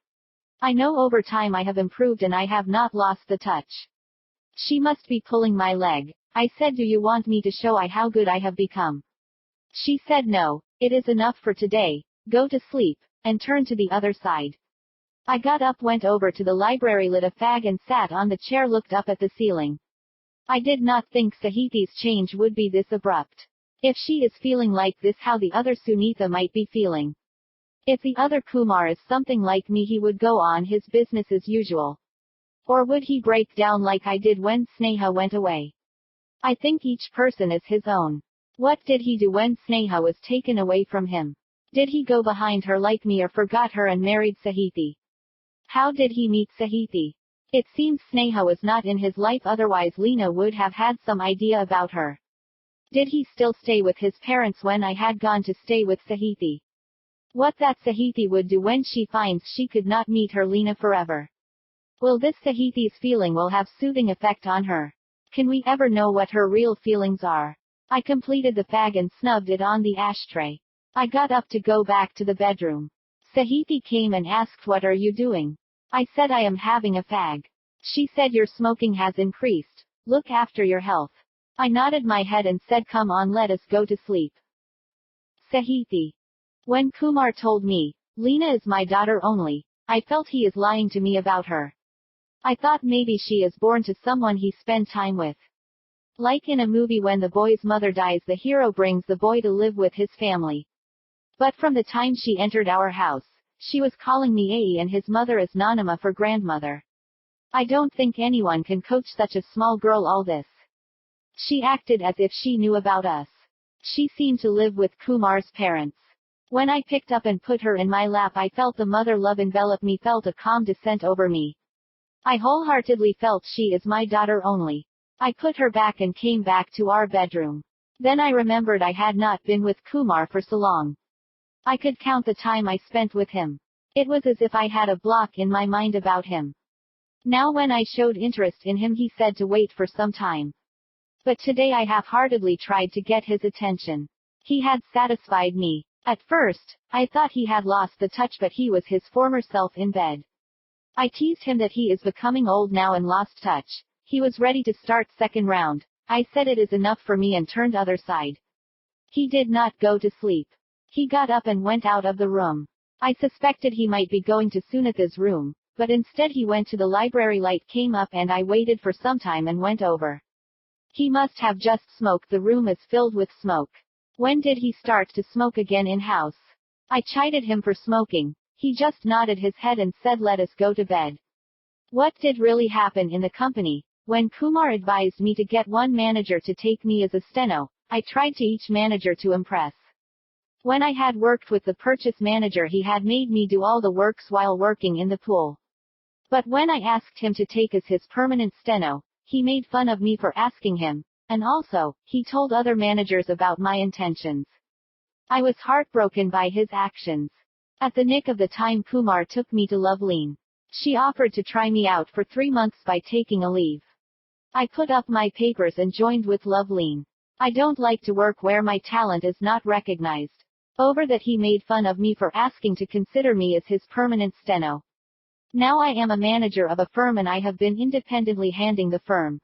I know over time I have improved and I have not lost the touch. She must be pulling my leg. I said, do you want me to show I how good I have become? She said no, it is enough for today. Go to sleep, and turn to the other side. I got up, went over to the library, lit a fag and sat on the chair, looked up at the ceiling. I did not think Sahithi's change would be this abrupt. If she is feeling like this, how the other Sunitha might be feeling. If the other Kumar is something like me, he would go on his business as usual. Or would he break down like I did when Sneha went away? I think each person is his own. What did he do when Sneha was taken away from him? Did he go behind her like me or forgot her and married Sahithi? How did he meet Sahithi? It seems Sneha was not in his life, otherwise Lena would have had some idea about her. Did he still stay with his parents when I had gone to stay with Sahithi? What that Sahithi would do when she finds she could not meet her Lena forever? Will this Sahithi's feeling will have soothing effect on her? Can we ever know what her real feelings are? I completed the fag and snubbed it on the ashtray. I got up to go back to the bedroom. Sahithi came and asked, what are you doing? I said, I am having a fag. She said, your smoking has increased. Look after your health. I nodded my head and said, come on, let us go to sleep. Sahithi. When Kumar told me, Lena is my daughter only, I felt he is lying to me about her. I thought maybe she is born to someone he spent time with. Like in a movie, when the boy's mother dies, the hero brings the boy to live with his family. But from the time she entered our house, she was calling me Ae and his mother as Nanama for grandmother. I don't think anyone can coach such a small girl all this. She acted as if she knew about us. She seemed to live with Kumar's parents. When I picked up and put her in my lap, I felt the mother love envelop me, felt a calm descent over me. I wholeheartedly felt she is my daughter only. I put her back and came back to our bedroom. Then I remembered I had not been with Kumar for so long. I could count the time I spent with him. It was as if I had a block in my mind about him. Now when I showed interest in him, he said to wait for some time. But today I half-heartedly tried to get his attention. He had satisfied me. At first, I thought he had lost the touch, but he was his former self in bed. I teased him that he is becoming old now and lost touch. He was ready to start second round. I said, it is enough for me, and turned other side. He did not go to sleep. He got up and went out of the room. I suspected he might be going to Sunitha's room, but instead he went to the library. Light came up and I waited for some time and went over. He must have just smoked. The room is filled with smoke. When did he start to smoke again in-house? I chided him for smoking. He just nodded his head and said let us go to bed. What did really happen in the company? When Kumar advised me to get one manager to take me as a steno, I tried to each manager to impress. When I had worked with the purchase manager, he had made me do all the works while working in the pool. But when I asked him to take as his permanent steno, he made fun of me for asking him, and also, he told other managers about my intentions. I was heartbroken by his actions. At the nick of the time, Kumar took me to Loveleen. She offered to try me out for 3 months by taking a leave. I put up my papers and joined with Loveleen. I don't like to work where my talent is not recognized. Over that, he made fun of me for asking to consider me as his permanent steno. Now I am a manager of a firm and I have been independently handling the firm.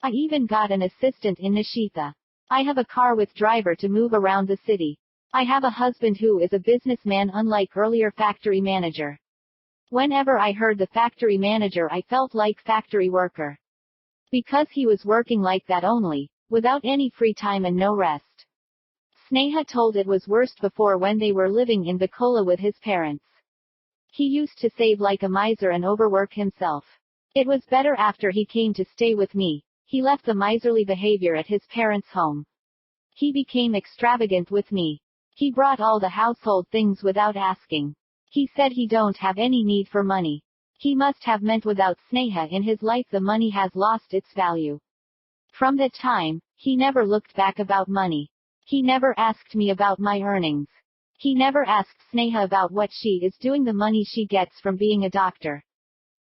I even got an assistant in Nishita. I have a car with driver to move around the city. I have a husband who is a businessman, unlike earlier factory manager. Whenever I heard the factory manager, I felt like factory worker. Because he was working like that only, without any free time and no rest. Sneha told it was worst before when they were living in Bacola with his parents. He used to save like a miser and overwork himself. It was better after he came to stay with me. He left the miserly behavior at his parents' home. He became extravagant with me. He brought all the household things without asking. He said he don't have any need for money. He must have meant without Sneha in his life the money has lost its value. From that time, he never looked back about money. He never asked me about my earnings. He never asked Sneha about what she is doing the money she gets from being a doctor.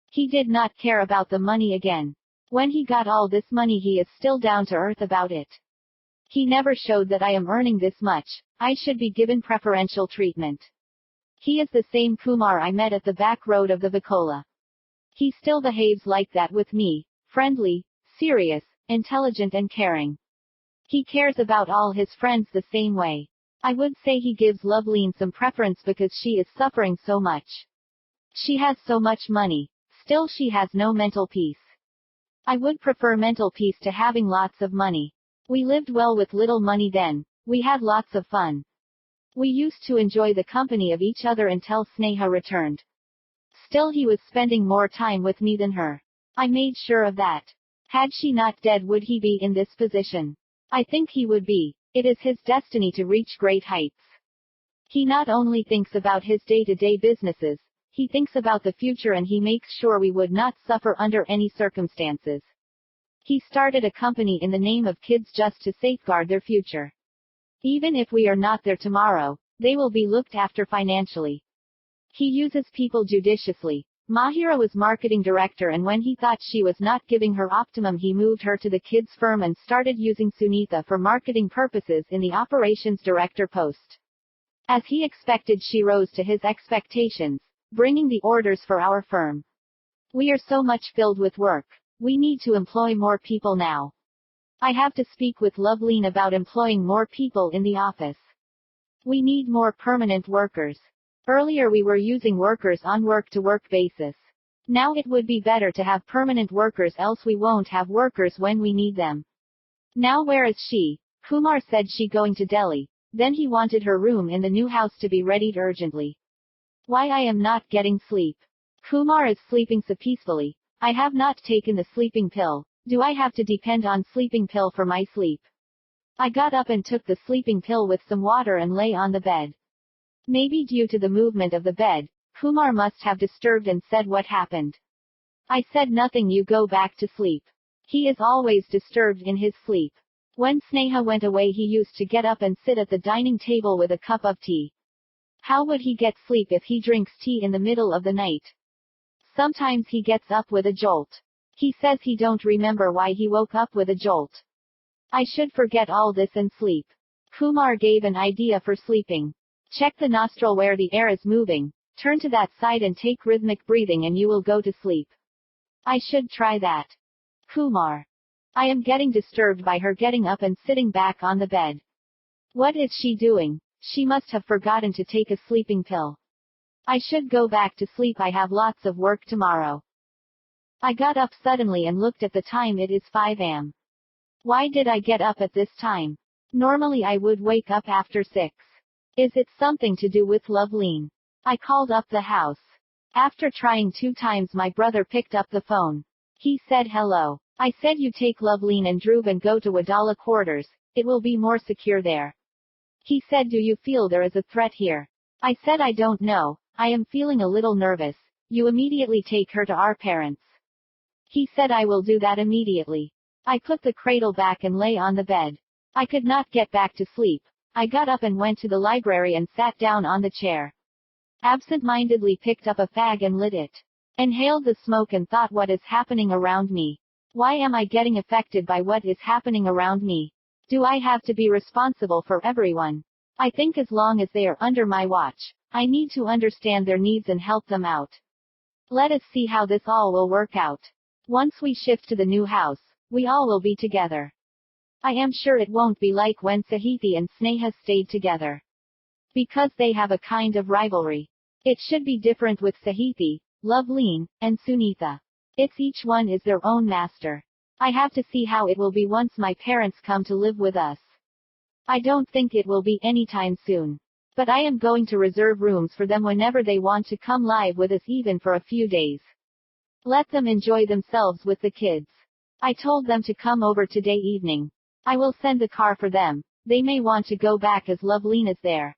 He did not care about the money again. When he got all this money, he is still down to earth about it. He never showed that I am earning this much, I should be given preferential treatment. He is the same Kumar I met at the back road of the Bacola. He still behaves like that with me, friendly, serious, intelligent and caring. He cares about all his friends the same way. I would say he gives Loveleen some preference because she is suffering so much. She has so much money, still she has no mental peace. I would prefer mental peace to having lots of money. We lived well with little money then, we had lots of fun. We used to enjoy the company of each other until Sneha returned. Still he was spending more time with me than her. I made sure of that. Had she not dead, would he be in this position? I think he would be. It is his destiny to reach great heights. He not only thinks about his day-to-day businesses, he thinks about the future and he makes sure we would not suffer under any circumstances. He started a company in the name of kids just to safeguard their future. Even if we are not there tomorrow, they will be looked after financially. He uses people judiciously. Mahira was marketing director and when he thought she was not giving her optimum, he moved her to the kids firm and started using Sunitha for marketing purposes in the operations director post. As he expected, she rose to his expectations, bringing the orders for our firm. We are so much filled with work. We need to employ more people now. I have to speak with Loveleen about employing more people in the office. We need more permanent workers. Earlier we were using workers on work-to-work basis. Now it would be better to have permanent workers, else we won't have workers when we need them. Now where is she? Kumar said she going to Delhi. Then he wanted her room in the new house to be readied urgently. Why I am not getting sleep. Kumar is sleeping so peacefully. I have not taken the sleeping pill. Do I have to depend on sleeping pill for my sleep? I got up and took the sleeping pill with some water and lay on the bed. Maybe due to the movement of the bed, Kumar must have disturbed and said what happened. I said nothing, you go back to sleep. He is always disturbed in his sleep. When Sneha went away, he used to get up and sit at the dining table with a cup of tea. How would he get sleep if he drinks tea in the middle of the night? Sometimes he gets up with a jolt. He says he don't remember why he woke up with a jolt. I should forget all this and sleep. Kumar gave an idea for sleeping. Check the nostril where the air is moving, turn to that side and take rhythmic breathing and you will go to sleep. I should try that. Kumar. I am getting disturbed by her getting up and sitting back on the bed. What is she doing? She must have forgotten to take a sleeping pill. I should go back to sleep. I have lots of work tomorrow. I got up suddenly and looked at the time. It is 5 am. Why did I get up at this time? Normally I would wake up after 6. Is it something to do with Loveline? I called up the house. After trying 2 times, my brother picked up the phone. He said hello. I said you take Loveline and Dhruv and go to Wadala quarters. It will be more secure there. He said, do you feel there is a threat here? I said I don't know. I am feeling a little nervous. You immediately take her to our parents. He said I will do that immediately. I put the cradle back and lay on the bed. I could not get back to sleep. I got up and went to the library and sat down on the chair. Absent-mindedly picked up a fag and lit it. Inhaled the smoke and thought, what is happening around me? Why am I getting affected by what is happening around me? Do I have to be responsible for everyone? I think as long as they are under my watch, I need to understand their needs and help them out. Let us see how this all will work out. Once we shift to the new house, we all will be together. I am sure it won't be like when Sahithi and Sneha stayed together. Because they have a kind of rivalry. It should be different with Sahithi, Loveline, and Sunitha. It's each one is their own master. I have to see how it will be once my parents come to live with us. I don't think it will be anytime soon. But I am going to reserve rooms for them whenever they want to come live with us, even for a few days. Let them enjoy themselves with the kids. I told them to come over today evening. I will send the car for them. They may want to go back as Loveline is there.